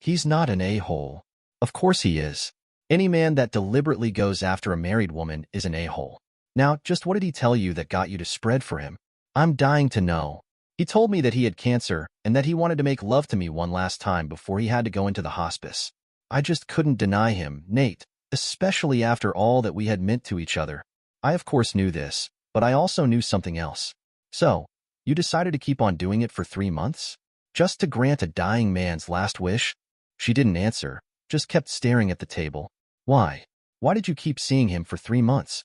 He's not an a-hole. Of course he is. Any man that deliberately goes after a married woman is an a-hole. Now, just what did he tell you that got you to spread for him? I'm dying to know. He told me that he had cancer and that he wanted to make love to me one last time before he had to go into the hospice. I just couldn't deny him, Nate, especially after all that we had meant to each other. I of course knew this, but I also knew something else. So, you decided to keep on doing it for 3 months? Just to grant a dying man's last wish? She didn't answer, just kept staring at the table. Why? Why did you keep seeing him for 3 months?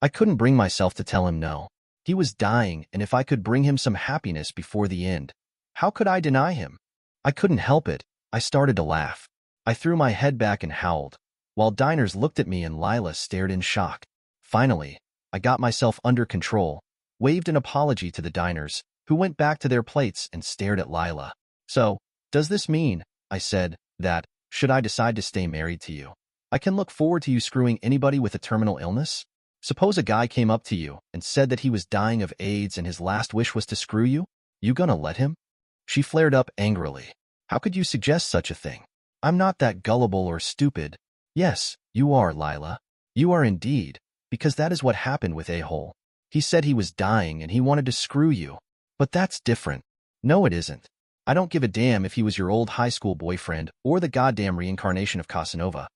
I couldn't bring myself to tell him no. He was dying, and if I could bring him some happiness before the end, how could I deny him? I couldn't help it. I started to laugh. I threw my head back and howled, while diners looked at me and Lila stared in shock. Finally, I got myself under control, waved an apology to the diners, who went back to their plates and stared at Lila. So, does this mean, I said, that, should I decide to stay married to you, I can look forward to you screwing anybody with a terminal illness? Suppose a guy came up to you and said that he was dying of AIDS and his last wish was to screw you? You gonna let him? She flared up angrily. How could you suggest such a thing? I'm not that gullible or stupid. Yes, you are, Lila. You are indeed, because that is what happened with a-hole. He said he was dying and he wanted to screw you. But that's different. No, it isn't. I don't give a damn if he was your old high school boyfriend or the goddamn reincarnation of Casanova.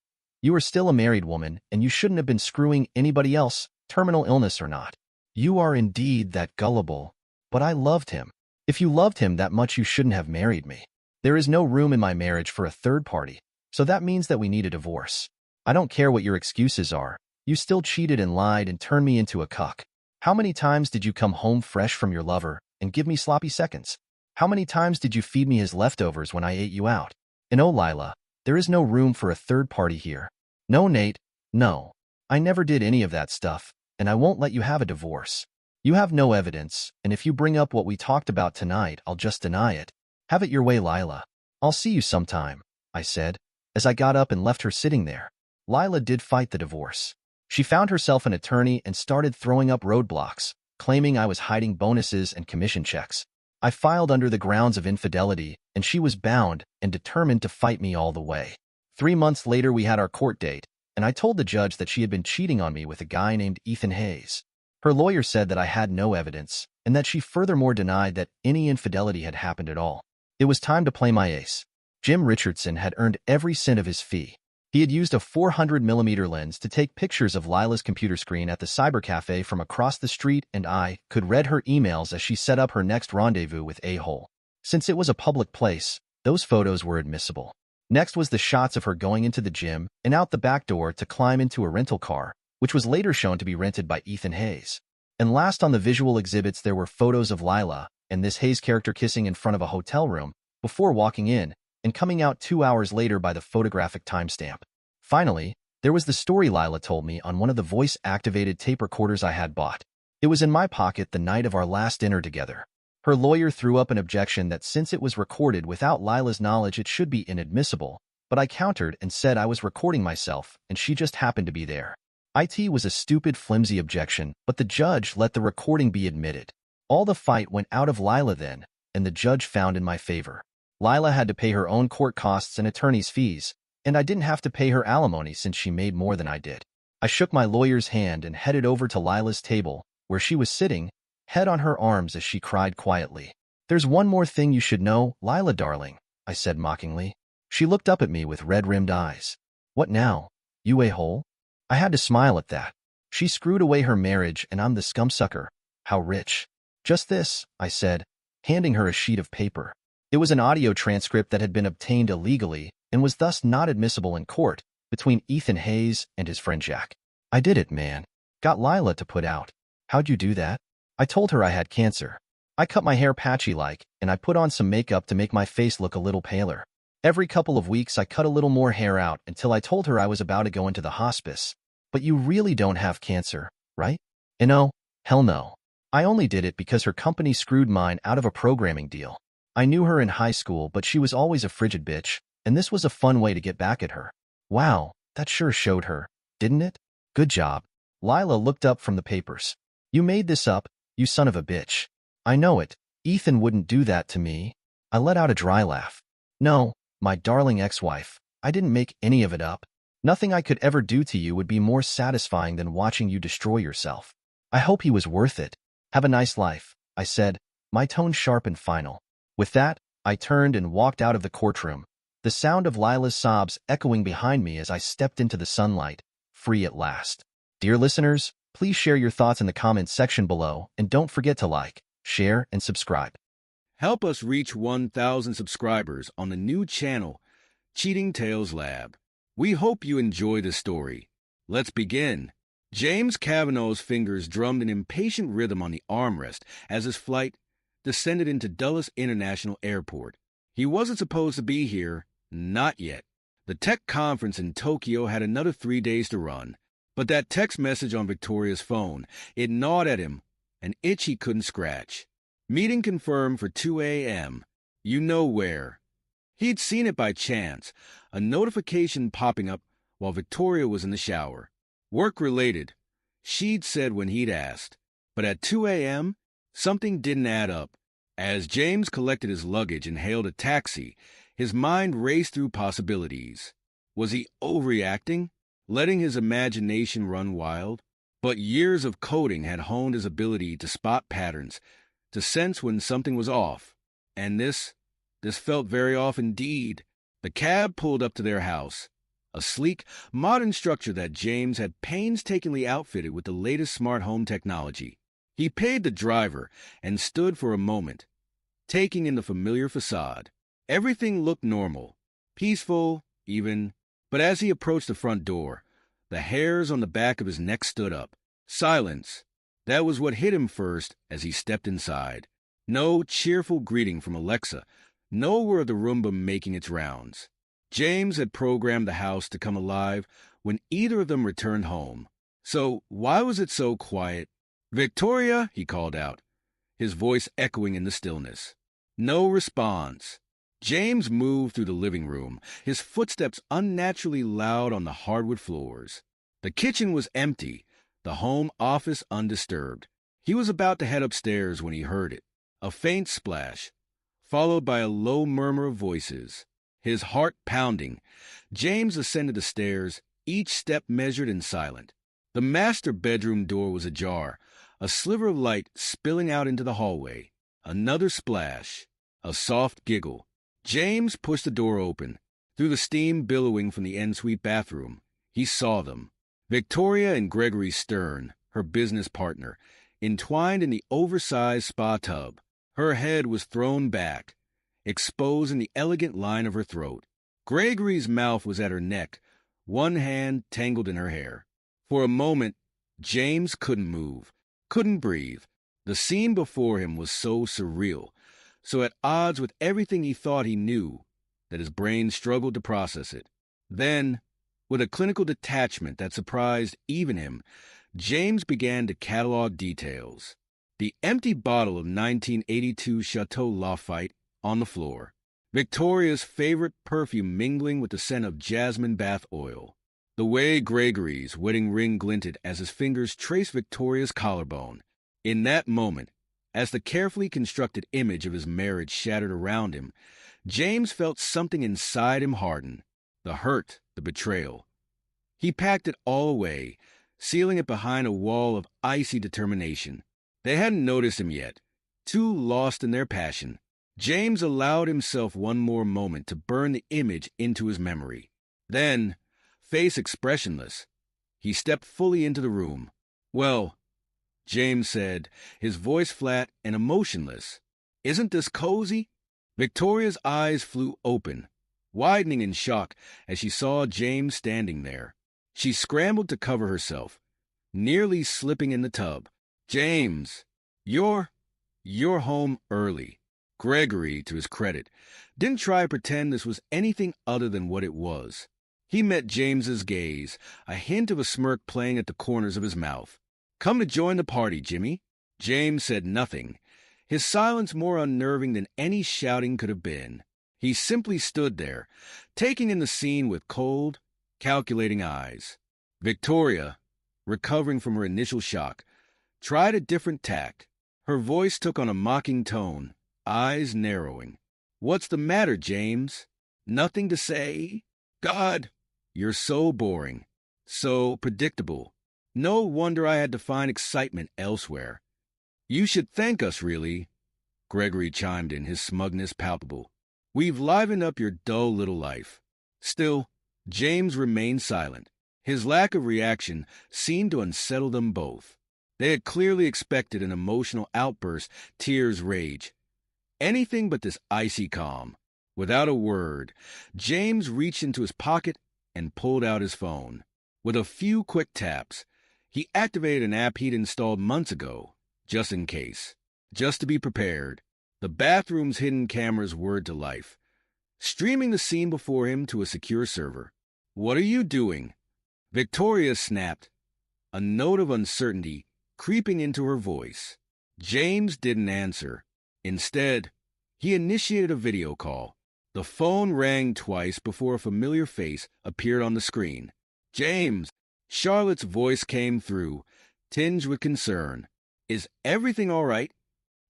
You are still a married woman, and you shouldn't have been screwing anybody else, terminal illness or not. You are indeed that gullible. But I loved him. If you loved him that much, you shouldn't have married me. There is no room in my marriage for a third party, so that means that we need a divorce. I don't care what your excuses are. You still cheated and lied and turned me into a cuck. How many times did you come home fresh from your lover and give me sloppy seconds? How many times did you feed me his leftovers when I ate you out? And oh, Lila, there is no room for a third party here. No, Nate, no. I never did any of that stuff, and I won't let you have a divorce. You have no evidence, and if you bring up what we talked about tonight, I'll just deny it. Have it your way, Lila. I'll see you sometime, I said, as I got up and left her sitting there. Lila did fight the divorce. She found herself an attorney and started throwing up roadblocks, claiming I was hiding bonuses and commission checks. I filed under the grounds of infidelity, and she was bound and determined to fight me all the way. 3 months later, we had our court date, and I told the judge that she had been cheating on me with a guy named Ethan Hayes. Her lawyer said that I had no evidence, and that she furthermore denied that any infidelity had happened at all. It was time to play my ace. Jim Richardson had earned every cent of his fee. He had used a 400mm lens to take pictures of Lila's computer screen at the cybercafe from across the street, and I could read her emails as she set up her next rendezvous with A-hole. Since it was a public place, those photos were admissible. Next was the shots of her going into the gym and out the back door to climb into a rental car, which was later shown to be rented by Ethan Hayes. And last on the visual exhibits, there were photos of Lila and this Hayes character kissing in front of a hotel room before walking in and coming out 2 hours later by the photographic timestamp. Finally, there was the story Lila told me on one of the voice-activated tape recorders I had bought. It was in my pocket the night of our last dinner together. Her lawyer threw up an objection that since it was recorded without Lila's knowledge, it should be inadmissible, but I countered and said I was recording myself and she just happened to be there. It was a stupid, flimsy objection, but the judge let the recording be admitted. All the fight went out of Lila then, and the judge found in my favor. Lila had to pay her own court costs and attorney's fees, and I didn't have to pay her alimony since she made more than I did. I shook my lawyer's hand and headed over to Lila's table, where she was sitting, head on her arms as she cried quietly. "There's one more thing you should know, Lila darling," I said mockingly. She looked up at me with red-rimmed eyes. "What now, you a-hole?" I had to smile at that. She screwed away her marriage and I'm the scumsucker. How rich. "Just this," I said, handing her a sheet of paper. It was an audio transcript that had been obtained illegally and was thus not admissible in court between Ethan Hayes and his friend Jack. "I did it, man. Got Lila to put out." "How'd you do that?" "I told her I had cancer. I cut my hair patchy-like, and I put on some makeup to make my face look a little paler. Every couple of weeks I cut a little more hair out until I told her I was about to go into the hospice. But you really don't have cancer, right?" "And no, hell no. I only did it because her company screwed mine out of a programming deal. I knew her in high school, but she was always a frigid bitch, and this was a fun way to get back at her." "Wow, that sure showed her, didn't it? Good job." Lila looked up from the papers. "You made this up, you son of a bitch." "I know it. Ethan wouldn't do that to me." I let out a dry laugh. "No, my darling ex-wife, I didn't make any of it up. Nothing I could ever do to you would be more satisfying than watching you destroy yourself. I hope he was worth it. Have a nice life," I said, my tone sharp and final. With that, I turned and walked out of the courtroom, the sound of Lila's sobs echoing behind me as I stepped into the sunlight, free at last. Dear listeners, please share your thoughts in the comments section below, and don't forget to like, share, and subscribe. Help us reach 1,000 subscribers on the new channel, Cheating Tales Lab. We hope you enjoy the story. Let's begin. James Kavanaugh's fingers drummed an impatient rhythm on the armrest as his flight descended into Dulles International Airport. He wasn't supposed to be here, not yet. The tech conference in Tokyo had another 3 days to run, but that text message on Victoria's phone, it gnawed at him, an itch he couldn't scratch. Meeting confirmed for 2 a.m. You know where. He'd seen it by chance, a notification popping up while Victoria was in the shower. Work-related, she'd said when he'd asked. But at 2 a.m., something didn't add up. As James collected his luggage and hailed a taxi, his mind raced through possibilities. Was he overreacting, letting his imagination run wild? But years of coding had honed his ability to spot patterns, to sense when something was off. And this felt very off indeed. The cab pulled up to their house, a sleek, modern structure that James had painstakingly outfitted with the latest smart home technology. He paid the driver and stood for a moment, taking in the familiar facade. Everything looked normal, peaceful, even, but as he approached the front door, the hairs on the back of his neck stood up. Silence. That was what hit him first as he stepped inside. No cheerful greeting from Alexa, nowhere of the Roomba making its rounds. James had programmed the house to come alive when either of them returned home. So why was it so quiet? "Victoria," he called out, his voice echoing in the stillness. No response. James moved through the living room, his footsteps unnaturally loud on the hardwood floors. The kitchen was empty, the home office undisturbed. He was about to head upstairs when he heard it. A faint splash, followed by a low murmur of voices. His heart pounding, James ascended the stairs, each step measured and silent. The master bedroom door was ajar, a sliver of light spilling out into the hallway. Another splash, a soft giggle. James pushed the door open. Through the steam billowing from the ensuite bathroom, he saw them. Victoria and Gregory Stern, her business partner, entwined in the oversized spa tub. Her head was thrown back, exposing the elegant line of her throat. Gregory's mouth was at her neck, one hand tangled in her hair. For a moment, James couldn't move, couldn't breathe. The scene before him was so surreal, so at odds with everything he thought he knew, that his brain struggled to process it. Then, with a clinical detachment that surprised even him, James began to catalog details. The empty bottle of 1982 Chateau Lafite on the floor. Victoria's favorite perfume mingling with the scent of jasmine bath oil. The way Gregory's wedding ring glinted as his fingers traced Victoria's collarbone. In that moment, as the carefully constructed image of his marriage shattered around him, James felt something inside him harden. The hurt, the betrayal. He packed it all away, sealing it behind a wall of icy determination. They hadn't noticed him yet, too lost in their passion. James allowed himself one more moment to burn the image into his memory. Then, face expressionless, he stepped fully into the room. "Well," James said, his voice flat and emotionless, "isn't this cozy?" Victoria's eyes flew open, widening in shock as she saw James standing there. She scrambled to cover herself, nearly slipping in the tub. "James, you're home early." Gregory, to his credit, didn't try to pretend this was anything other than what it was. He met James's gaze, a hint of a smirk playing at the corners of his mouth. "Come to join the party, Jimmy." James said nothing, his silence more unnerving than any shouting could have been. He simply stood there, taking in the scene with cold, calculating eyes. Victoria, recovering from her initial shock, tried a different tack. Her voice took on a mocking tone, eyes narrowing. "What's the matter, James? Nothing to say? God, you're so boring, so predictable. No wonder I had to find excitement elsewhere." "You should thank us, really," Gregory chimed in, his smugness palpable. "We've livened up your dull little life." Still, James remained silent. His lack of reaction seemed to unsettle them both. They had clearly expected an emotional outburst, tears, rage. Anything but this icy calm. Without a word, James reached into his pocket and pulled out his phone. With a few quick taps, he activated an app he'd installed months ago, just in case, just to be prepared. The bathroom's hidden cameras whirred to life, streaming the scene before him to a secure server. "What are you doing?" Victoria snapped, a note of uncertainty creeping into her voice. James didn't answer. Instead, he initiated a video call. The phone rang twice before a familiar face appeared on the screen. "James," Charlotte's voice came through, tinged with concern. "Is everything all right?"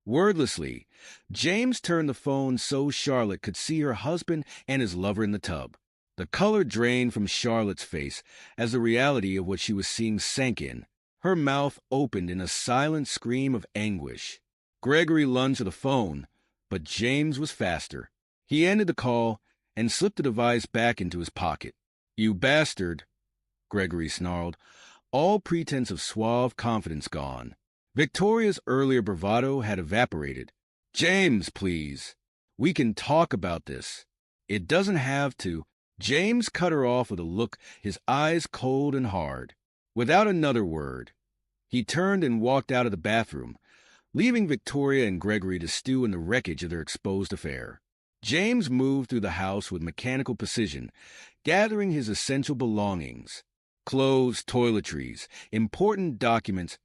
Wordlessly, James turned the phone so Charlotte could see her husband and his lover in the tub. The color drained from Charlotte's face as the reality of what she was seeing sank in. Her mouth opened in a silent scream of anguish. Gregory lunged for the phone, but James was faster. He ended the call and slipped the device back into his pocket. "You bastard," Gregory snarled, all pretense of suave confidence gone. Victoria's earlier bravado had evaporated. "James, please." We can talk about this. It doesn't have to. James cut her off with a look, his eyes cold and hard. Without another word, he turned and walked out of the bathroom, leaving Victoria and Gregory to stew in the wreckage of their exposed affair. James moved through the house with mechanical precision, gathering his essential belongings. Clothes, toiletries, important documents,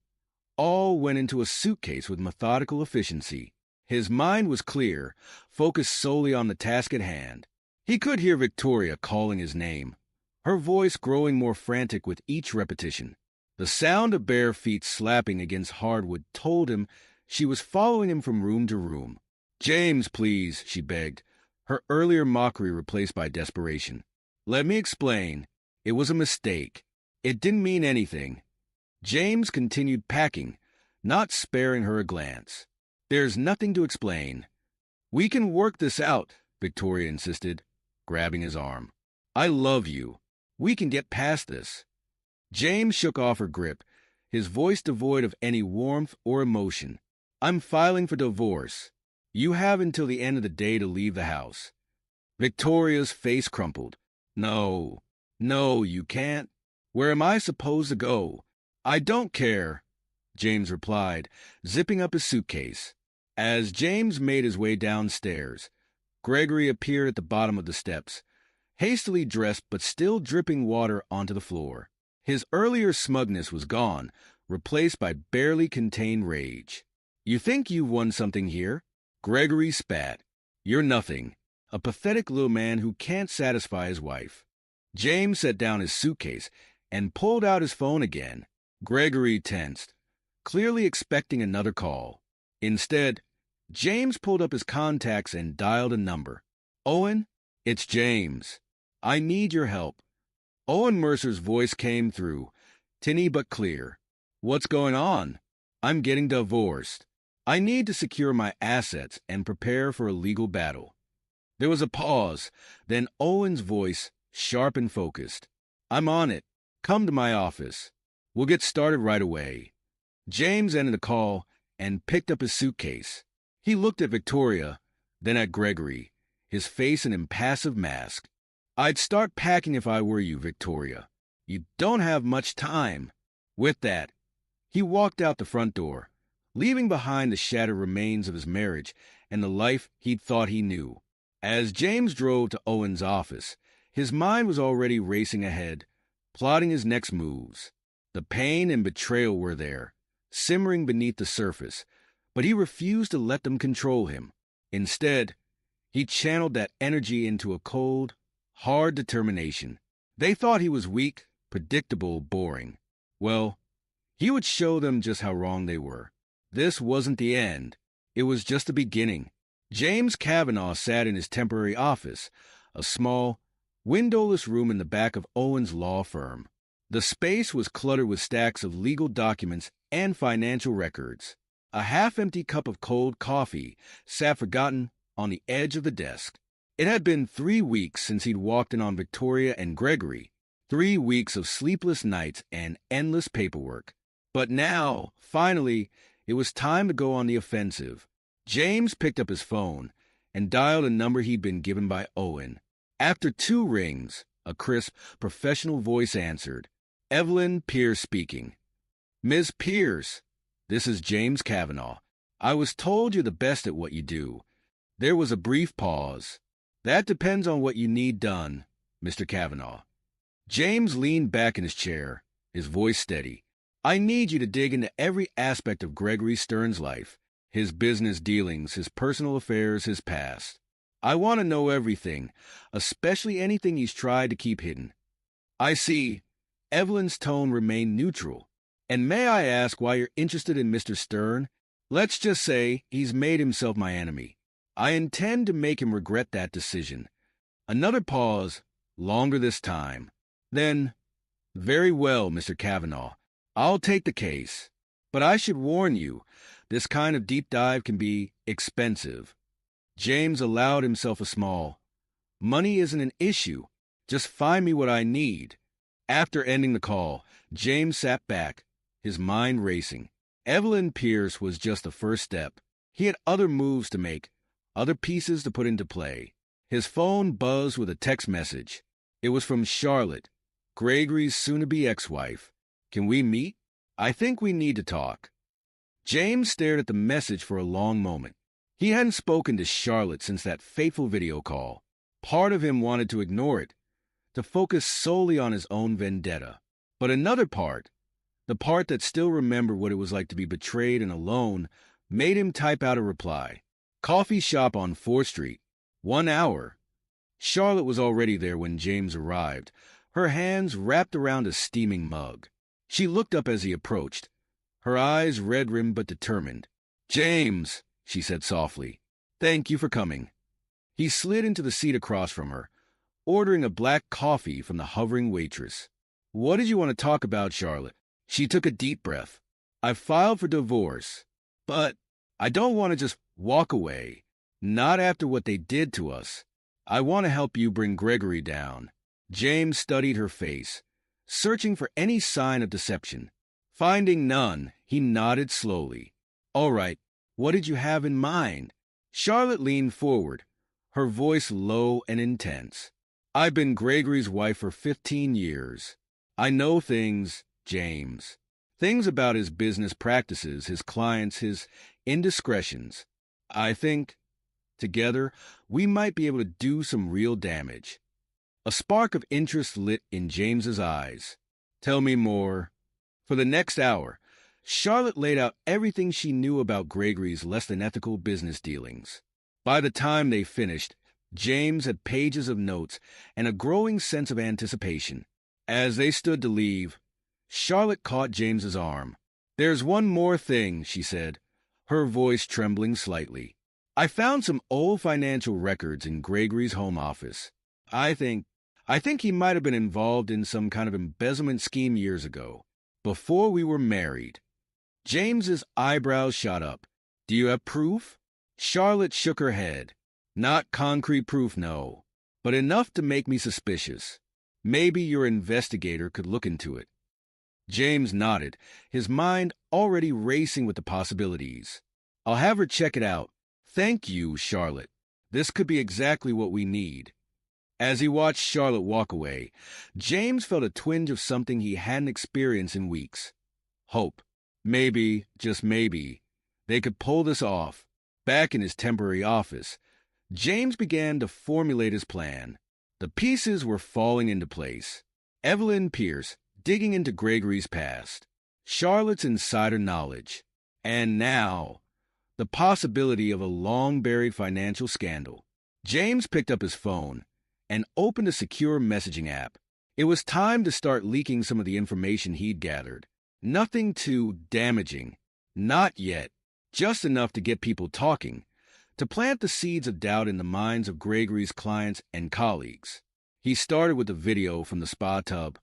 all went into a suitcase with methodical efficiency. His mind was clear, focused solely on the task at hand. He could hear Victoria calling his name, her voice growing more frantic with each repetition. The sound of bare feet slapping against hardwood told him she was following him from room to room. "James, please," she begged, her earlier mockery replaced by desperation. "Let me explain. It was a mistake. It didn't mean anything." James continued packing, not sparing her a glance. "There's nothing to explain. We can work this out," Victoria insisted, grabbing his arm. "I love you. We can get past this." James shook off her grip, his voice devoid of any warmth or emotion. "I'm filing for divorce. You have until the end of the day to leave the house." Victoria's face crumpled. No, you can't. Where am I supposed to go?" "I don't care," James replied, zipping up his suitcase. As James made his way downstairs, Gregory appeared at the bottom of the steps, hastily dressed but still dripping water onto the floor. His earlier smugness was gone, replaced by barely contained rage. "You think you've won something here?" Gregory spat. "You're nothing. A pathetic little man who can't satisfy his wife." James set down his suitcase and pulled out his phone again. Gregory tensed, clearly expecting another call. Instead, James pulled up his contacts and dialed a number. "Owen, it's James. I need your help." Owen Mercer's voice came through, tinny but clear. "What's going on?" "I'm getting divorced. I need to secure my assets and prepare for a legal battle." There was a pause, then Owen's voice, sharp and focused. "I'm on it. Come to my office. We'll get started right away." James ended the call and picked up his suitcase. He looked at Victoria, then at Gregory, his face an impassive mask. "I'd start packing if I were you, Victoria. You don't have much time." With that, he walked out the front door, leaving behind the shattered remains of his marriage and the life he'd thought he knew. As James drove to Owen's office, his mind was already racing ahead, plotting his next moves. The pain and betrayal were there, simmering beneath the surface, but he refused to let them control him. Instead, he channeled that energy into a cold, hard determination. They thought he was weak, predictable, boring. Well, he would show them just how wrong they were. This wasn't the end. It was just the beginning. James Kavanaugh sat in his temporary office, a small, windowless room in the back of Owen's law firm. The space was cluttered with stacks of legal documents and financial records. A half-empty cup of cold coffee sat forgotten on the edge of the desk. It had been 3 weeks since he'd walked in on Victoria and Gregory, 3 weeks of sleepless nights and endless paperwork. But now, finally, it was time to go on the offensive. James picked up his phone and dialed a number he'd been given by Owen. After 2 rings, a crisp, professional voice answered. "Evelyn Pierce speaking." "Miss Pierce, this is James Kavanaugh. I was told you're the best at what you do." There was a brief pause. "That depends on what you need done, Mr. Kavanaugh." James leaned back in his chair, his voice steady. "I need you to dig into every aspect of Gregory Stern's life. His business dealings, his personal affairs, his past. I want to know everything, especially anything he's tried to keep hidden." "I see." Evelyn's tone remained neutral. "And may I ask why you're interested in Mr. Stern?" "Let's just say he's made himself my enemy. I intend to make him regret that decision." Another pause, longer this time. Then, "Very well, Mr. Kavanaugh. I'll take the case. But I should warn you, this kind of deep dive can be expensive." James allowed himself a small, "Money isn't an issue. Just find me what I need." After ending the call, James sat back, his mind racing. Evelyn Pierce was just the first step. He had other moves to make, other pieces to put into play. His phone buzzed with a text message. It was from Charlotte, Gregory's soon-to-be ex-wife. "Can we meet? I think we need to talk." James stared at the message for a long moment. He hadn't spoken to Charlotte since that fateful video call. Part of him wanted to ignore it, to focus solely on his own vendetta. But another part, the part that still remembered what it was like to be betrayed and alone, made him type out a reply. "Coffee shop on 4th Street. 1 hour." Charlotte was already there when James arrived, her hands wrapped around a steaming mug. She looked up as he approached, her eyes red-rimmed but determined. "James," she said softly, "thank you for coming." He slid into the seat across from her, ordering a black coffee from the hovering waitress. "What did you want to talk about, Charlotte?" She took a deep breath. "I filed for divorce, but I don't want to just walk away, not after what they did to us. I want to help you bring Gregory down." James studied her face, searching for any sign of deception. Finding none, he nodded slowly. "All right, what did you have in mind?" Charlotte leaned forward, her voice low and intense. "I've been Gregory's wife for 15 years. I know things, James. Things about his business practices, his clients, his indiscretions. I think, together, we might be able to do some real damage." A spark of interest lit in James's eyes. "Tell me more." For the next hour, Charlotte laid out everything she knew about Gregory's less-than-ethical business dealings. By the time they finished, James had pages of notes and a growing sense of anticipation. As they stood to leave, Charlotte caught James's arm. "There's one more thing," she said, her voice trembling slightly. "I found some old financial records in Gregory's home office. I think he might have been involved in some kind of embezzlement scheme years ago, before we were married." James's eyebrows shot up. "Do you have proof?" Charlotte shook her head. "Not concrete proof, no, but enough to make me suspicious. Maybe your investigator could look into it." James nodded, his mind already racing with the possibilities. "I'll have her check it out. Thank you, Charlotte. This could be exactly what we need." As he watched Charlotte walk away, James felt a twinge of something he hadn't experienced in weeks. Hope. Maybe, just maybe, they could pull this off. Back in his temporary office, James began to formulate his plan. The pieces were falling into place. Evelyn Pierce digging into Gregory's past, Charlotte's insider knowledge, and now, the possibility of a long-buried financial scandal. James picked up his phone and opened a secure messaging app. It was time to start leaking some of the information he'd gathered. Nothing too damaging. Not yet. Just enough to get people talking, to plant the seeds of doubt in the minds of Gregory's clients and colleagues. He started with a video from the spa tub,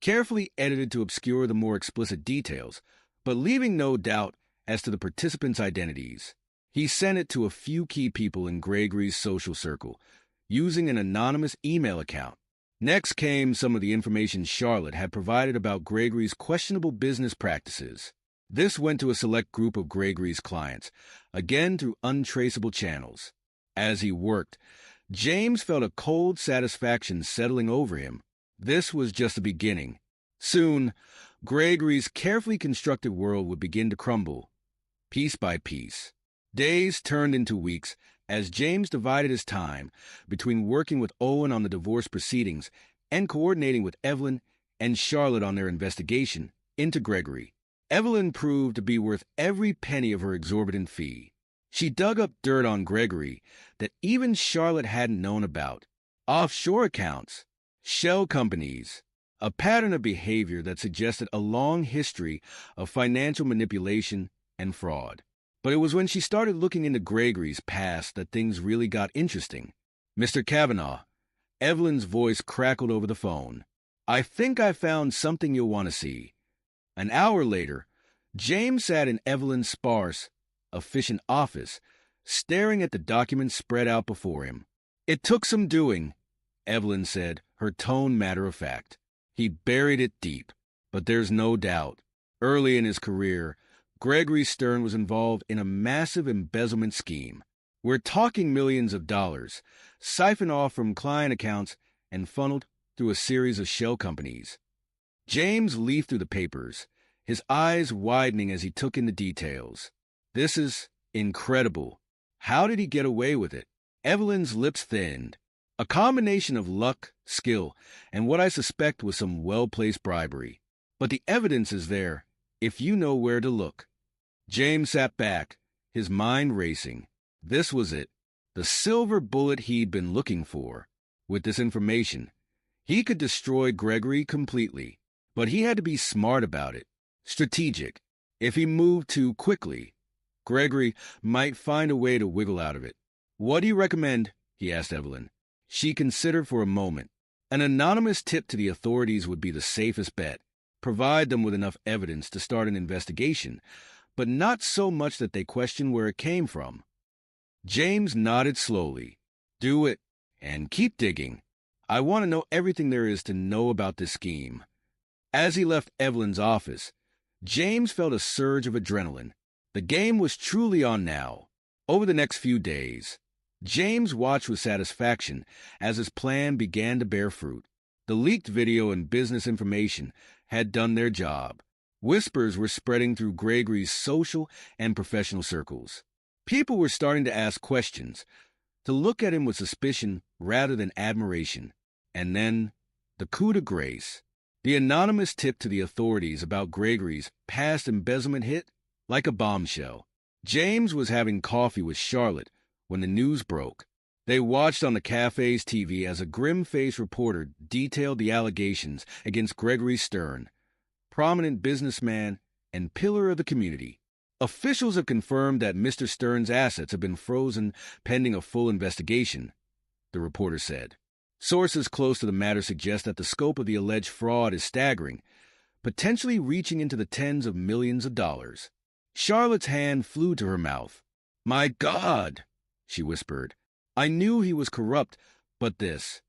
carefully edited to obscure the more explicit details, but leaving no doubt as to the participants' identities. He sent it to a few key people in Gregory's social circle, using an anonymous email account. Next came some of the information Charlotte had provided about Gregory's questionable business practices. This went to a select group of Gregory's clients, again through untraceable channels. As he worked, James felt a cold satisfaction settling over him. This was just the beginning. Soon, Gregory's carefully constructed world would begin to crumble, piece by piece. Days turned into weeks as James divided his time between working with Owen on the divorce proceedings and coordinating with Evelyn and Charlotte on their investigation into Gregory. Evelyn proved to be worth every penny of her exorbitant fee. She dug up dirt on Gregory that even Charlotte hadn't known about. Offshore accounts, shell companies, a pattern of behavior that suggested a long history of financial manipulation and fraud. But it was when she started looking into Gregory's past that things really got interesting. "Mr. Kavanaugh," Evelyn's voice crackled over the phone. "I think I found something you'll want to see." An hour later, James sat in Evelyn's sparse, efficient office, staring at the documents spread out before him. "It took some doing," Evelyn said, her tone matter-of-fact. "He buried it deep, but there's no doubt. Early in his career, Gregory Stern was involved in a massive embezzlement scheme. We're talking millions of dollars, siphoned off from client accounts and funneled through a series of shell companies. James leafed through the papers, his eyes widening as he took in the details. This is incredible. How did he get away with it? Evelyn's lips thinned. A combination of luck, skill, and what I suspect was some well-placed bribery. But the evidence is there, if you know where to look. James sat back, his mind racing. This was it, the silver bullet he'd been looking for. With this information, he could destroy Gregory completely, but he had to be smart about it, strategic. If he moved too quickly, Gregory might find a way to wiggle out of it. What do you recommend? He asked Evelyn. She considered for a moment. An anonymous tip to the authorities would be the safest bet. Provide them with enough evidence to start an investigation, but not so much that they question where it came from. James nodded slowly. Do it, and keep digging. I want to know everything there is to know about this scheme. As he left Evelyn's office, James felt a surge of adrenaline. The game was truly on now. Over the next few days, James watched with satisfaction as his plan began to bear fruit. The leaked video and business information had done their job. Whispers were spreading through Gregory's social and professional circles. People were starting to ask questions, to look at him with suspicion rather than admiration. And then, the coup de grace. The anonymous tip to the authorities about Gregory's past embezzlement hit like a bombshell. James was having coffee with Charlotte when the news broke. They watched on the cafe's TV as a grim-faced reporter detailed the allegations against Gregory Stern, prominent businessman and pillar of the community. Officials have confirmed that Mr. Stern's assets have been frozen pending a full investigation, the reporter said. Sources close to the matter suggest that the scope of the alleged fraud is staggering, potentially reaching into the tens of millions of dollars. Charlotte's hand flew to her mouth. My God, she whispered. I knew he was corrupt, but this.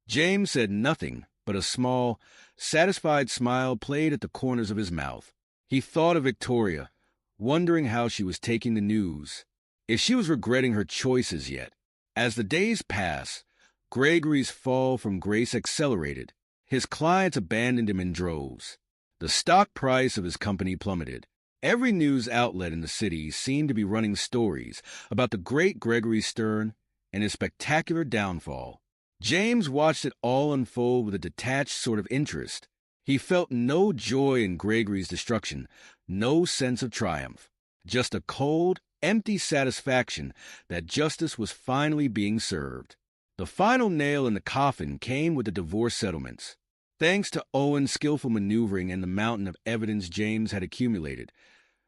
James said nothing, but a small, satisfied smile played at the corners of his mouth. He thought of Victoria, wondering how she was taking the news, if she was regretting her choices yet. As the days passed, Gregory's fall from grace accelerated. His clients abandoned him in droves. The stock price of his company plummeted. Every news outlet in the city seemed to be running stories about the great Gregory Stern and his spectacular downfall. James watched it all unfold with a detached sort of interest. He felt no joy in Gregory's destruction, no sense of triumph, just a cold, empty satisfaction that justice was finally being served. The final nail in the coffin came with the divorce settlements. Thanks to Owen's skillful maneuvering and the mountain of evidence James had accumulated,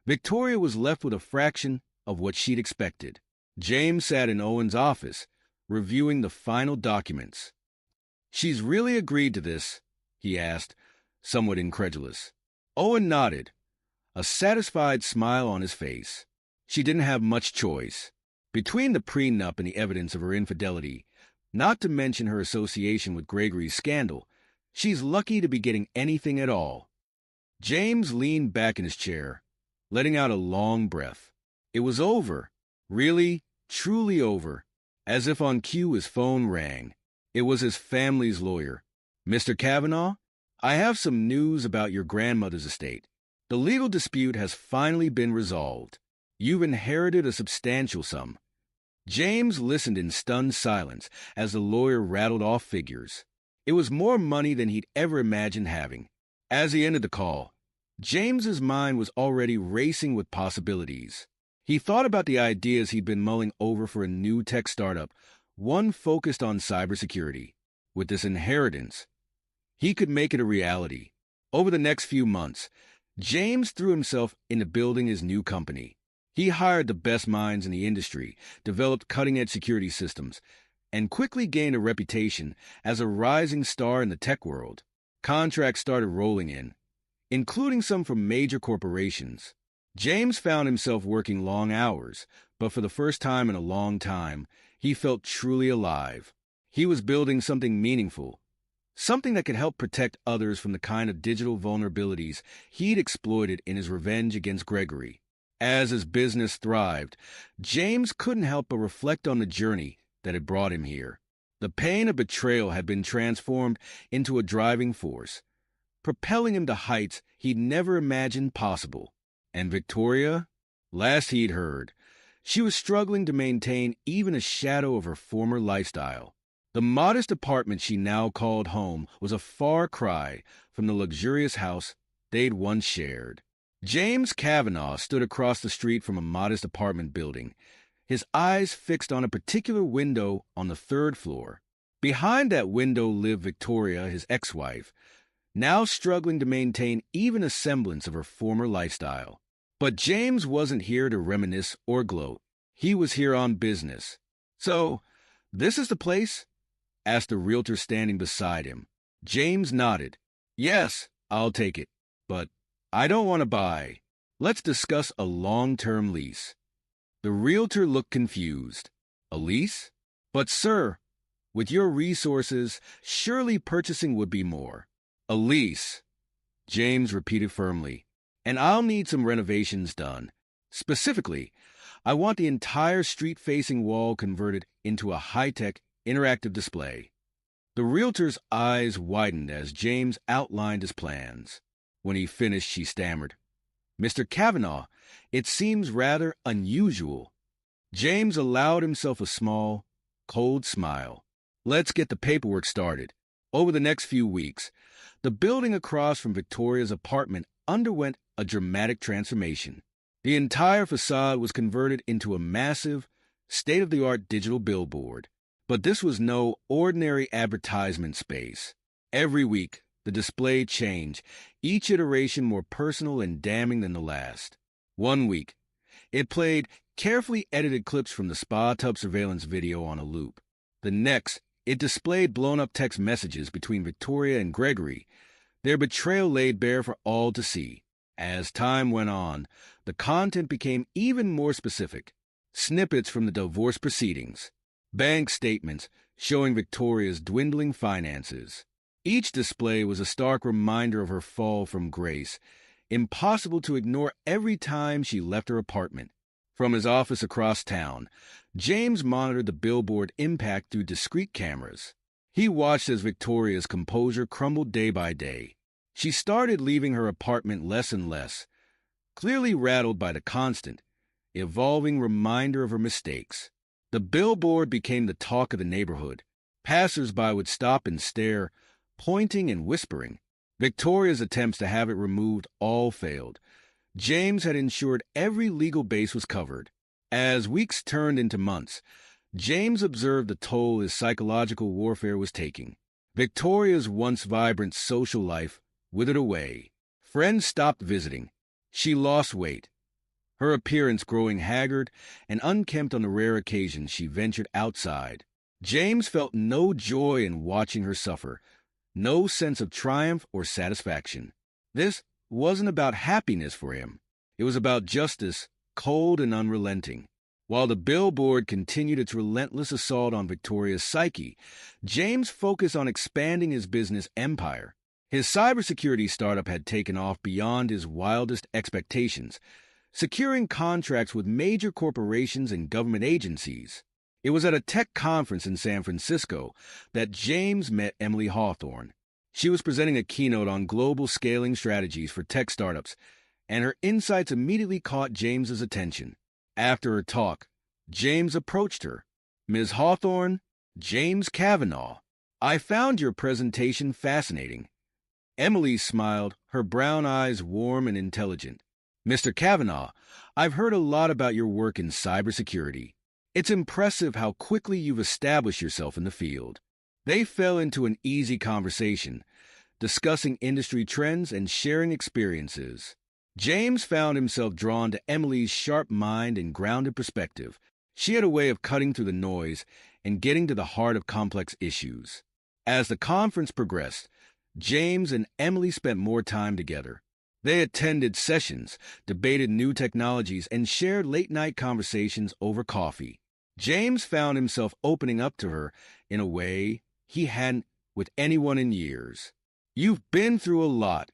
Victoria was left with a fraction of what she'd expected. James sat in Owen's office, reviewing the final documents. She's really agreed to this? He asked, somewhat incredulous. Owen nodded, a satisfied smile on his face. She didn't have much choice. Between the prenup and the evidence of her infidelity, not to mention her association with Gregory's scandal, she's lucky to be getting anything at all. James leaned back in his chair, letting out a long breath. It was over. Really, truly over. As if on cue, his phone rang. It was his family's lawyer. Mr. Kavanaugh, I have some news about your grandmother's estate. The legal dispute has finally been resolved. You've inherited a substantial sum. James listened in stunned silence as the lawyer rattled off figures. It was more money than he'd ever imagined having. As he ended the call, James's mind was already racing with possibilities. He thought about the ideas he'd been mulling over for a new tech startup, one focused on cybersecurity. With this inheritance, he could make it a reality. Over the next few months, James threw himself into building his new company. He hired the best minds in the industry, developed cutting-edge security systems, and quickly gained a reputation as a rising star in the tech world. Contracts started rolling in, including some from major corporations. James found himself working long hours, but for the first time in a long time, he felt truly alive. He was building something meaningful, something that could help protect others from the kind of digital vulnerabilities he'd exploited in his revenge against Gregory. As his business thrived, James couldn't help but reflect on the journey that had brought him here. The pain of betrayal had been transformed into a driving force, propelling him to heights he'd never imagined possible. And Victoria? Last he'd heard, she was struggling to maintain even a shadow of her former lifestyle. The modest apartment she now called home was a far cry from the luxurious house they'd once shared. James Kavanaugh stood across the street from a modest apartment building, his eyes fixed on a particular window on the third floor. Behind that window lived Victoria, his ex-wife, now struggling to maintain even a semblance of her former lifestyle. But James wasn't here to reminisce or gloat. He was here on business. "So, this is the place?" asked the realtor standing beside him. James nodded. "Yes, I'll take it. But I don't want to buy. Let's discuss a long-term lease." The realtor looked confused. "A lease? But sir, with your resources, surely purchasing would be more." "A lease," James repeated firmly. "And I'll need some renovations done. Specifically, I want the entire street-facing wall converted into a high-tech, interactive display." The realtor's eyes widened as James outlined his plans. When he finished, she stammered, "Mr. Kavanaugh, it seems rather unusual." James allowed himself a small, cold smile. "Let's get the paperwork started." Over the next few weeks, the building across from Victoria's apartment underwent a dramatic transformation. The entire facade was converted into a massive, state-of-the-art digital billboard. But this was no ordinary advertisement space. Every week, the display changed, each iteration more personal and damning than the last. One week, it played carefully edited clips from the spa tub surveillance video on a loop. The next, it displayed blown-up text messages between Victoria and Gregory, their betrayal laid bare for all to see. As time went on, the content became even more specific. Snippets from the divorce proceedings, bank statements showing Victoria's dwindling finances. Each display was a stark reminder of her fall from grace, impossible to ignore every time she left her apartment. From his office across town, James monitored the billboard impact through discreet cameras. He watched as Victoria's composure crumbled day by day. She started leaving her apartment less and less, clearly rattled by the constant, evolving reminder of her mistakes. The billboard became the talk of the neighborhood. Passers-by would stop and stare, pointing and whispering. Victoria's attempts to have it removed all failed. James had ensured every legal base was covered. As weeks turned into months, James observed the toll his psychological warfare was taking. Victoria's once vibrant social life withered away. Friends stopped visiting. She lost weight, her appearance growing haggard and unkempt on the rare occasions she ventured outside. James felt no joy in watching her suffer, no sense of triumph or satisfaction. This wasn't about happiness for him. It was about justice, cold and unrelenting. While the billboard continued its relentless assault on Victoria's psyche, James focused on expanding his business empire. His cybersecurity startup had taken off beyond his wildest expectations, securing contracts with major corporations and government agencies. It was at a tech conference in San Francisco that James met Emily Hawthorne. She was presenting a keynote on global scaling strategies for tech startups, and her insights immediately caught James's attention. After her talk, James approached her. "Ms. Hawthorne, James Kavanaugh, I found your presentation fascinating." Emily smiled, her brown eyes warm and intelligent. "Mr. Kavanaugh, I've heard a lot about your work in cybersecurity. It's impressive how quickly you've established yourself in the field." They fell into an easy conversation, discussing industry trends and sharing experiences. James found himself drawn to Emily's sharp mind and grounded perspective. She had a way of cutting through the noise and getting to the heart of complex issues. As the conference progressed, James and Emily spent more time together. They attended sessions, debated new technologies, and shared late-night conversations over coffee. James found himself opening up to her in a way he hadn't with anyone in years. "You've been through a lot,"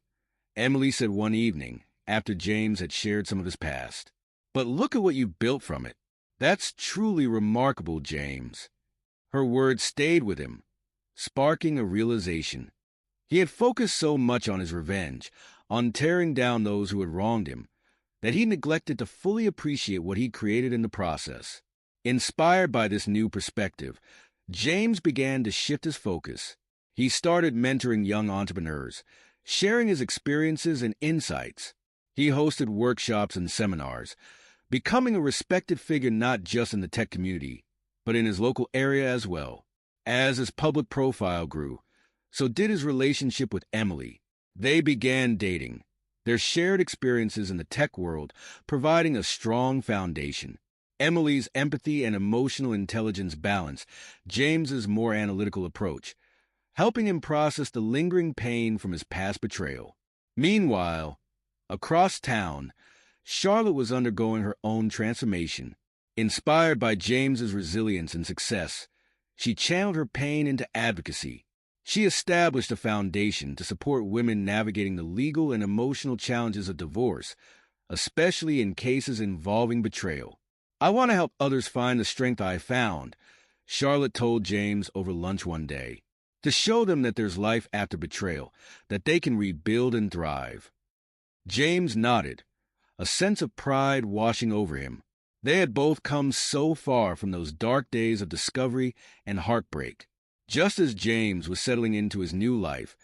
Emily said one evening, after James had shared some of his past. But look at what you've built from it. That's truly remarkable, James. Her words stayed with him, sparking a realization. He had focused so much on his revenge, on tearing down those who had wronged him, that he neglected to fully appreciate what he created in the process. Inspired by this new perspective, James began to shift his focus. He started mentoring young entrepreneurs, sharing his experiences and insights. He hosted workshops and seminars, becoming a respected figure not just in the tech community, but in his local area as well. As his public profile grew, so did his relationship with Emily. They began dating, their shared experiences in the tech world providing a strong foundation. Emily's empathy and emotional intelligence balanced James's more analytical approach, helping him process the lingering pain from his past betrayal. Meanwhile, across town, Charlotte was undergoing her own transformation. Inspired by James's resilience and success, she channeled her pain into advocacy. She established a foundation to support women navigating the legal and emotional challenges of divorce, especially in cases involving betrayal. "I want to help others find the strength I found," Charlotte told James over lunch one day, "to show them that there's life after betrayal, that they can rebuild and thrive." James nodded, a sense of pride washing over him. They had both come so far from those dark days of discovery and heartbreak. Just as James was settling into his new life,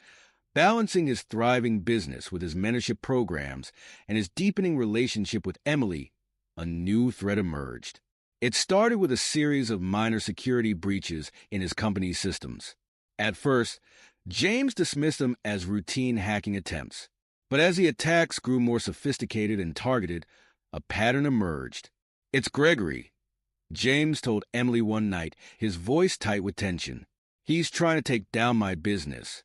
balancing his thriving business with his mentorship programs and his deepening relationship with Emily, a new threat emerged. It started with a series of minor security breaches in his company's systems. At first, James dismissed them as routine hacking attempts. But as the attacks grew more sophisticated and targeted, a pattern emerged. "It's Gregory," James told Emily one night, his voice tight with tension. "He's trying to take down my business."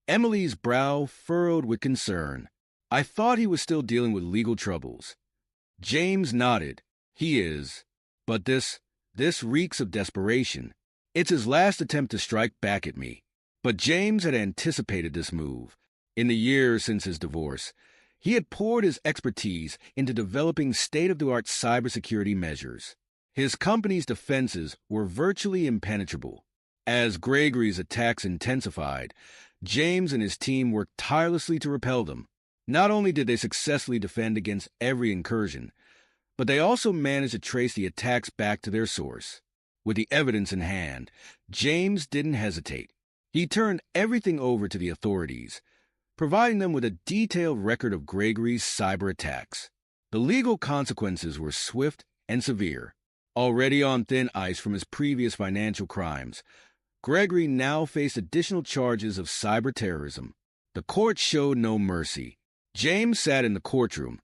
Emily's brow furrowed with concern. "I thought he was still dealing with legal troubles." James nodded. "He is. But this reeks of desperation. It's his last attempt to strike back at me." But James had anticipated this move. In the years since his divorce, he had poured his expertise into developing state-of-the-art cybersecurity measures. His company's defenses were virtually impenetrable. As Gregory's attacks intensified, James and his team worked tirelessly to repel them. Not only did they successfully defend against every incursion, but they also managed to trace the attacks back to their source. With the evidence in hand, James didn't hesitate. He turned everything over to the authorities, providing them with a detailed record of Gregory's cyber attacks. The legal consequences were swift and severe. Already on thin ice from his previous financial crimes, Gregory now faced additional charges of cyber terrorism. The court showed no mercy. James sat in the courtroom,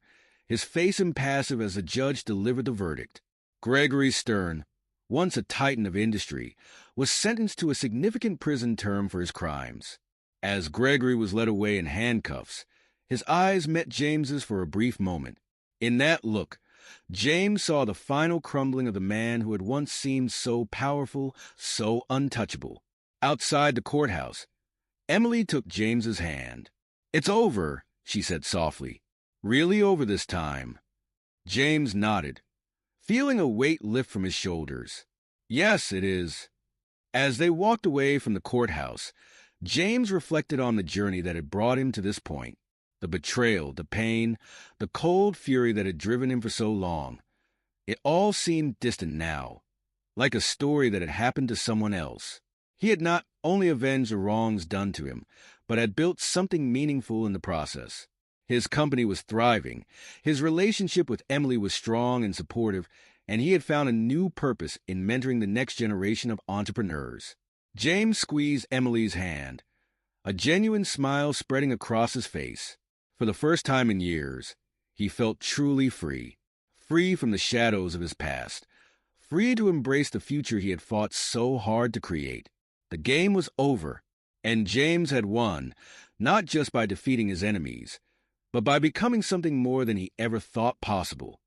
his face impassive as the judge delivered the verdict. Gregory Stern, once a titan of industry, was sentenced to a significant prison term for his crimes. As Gregory was led away in handcuffs, his eyes met James's for a brief moment. In that look, James saw the final crumbling of the man who had once seemed so powerful, so untouchable. Outside the courthouse, Emily took James's hand. "It's over," she said softly. "Really over this time?" James nodded, feeling a weight lift from his shoulders. "Yes, it is." As they walked away from the courthouse, James reflected on the journey that had brought him to this point. The betrayal, the pain, the cold fury that had driven him for so long. It all seemed distant now, like a story that had happened to someone else. He had not only avenged the wrongs done to him, but had built something meaningful in the process. His company was thriving, his relationship with Emily was strong and supportive, and he had found a new purpose in mentoring the next generation of entrepreneurs. James squeezed Emily's hand, a genuine smile spreading across his face. For the first time in years, he felt truly free. Free from the shadows of his past. Free to embrace the future he had fought so hard to create. The game was over, and James had won, not just by defeating his enemies, but by becoming something more than he ever thought possible.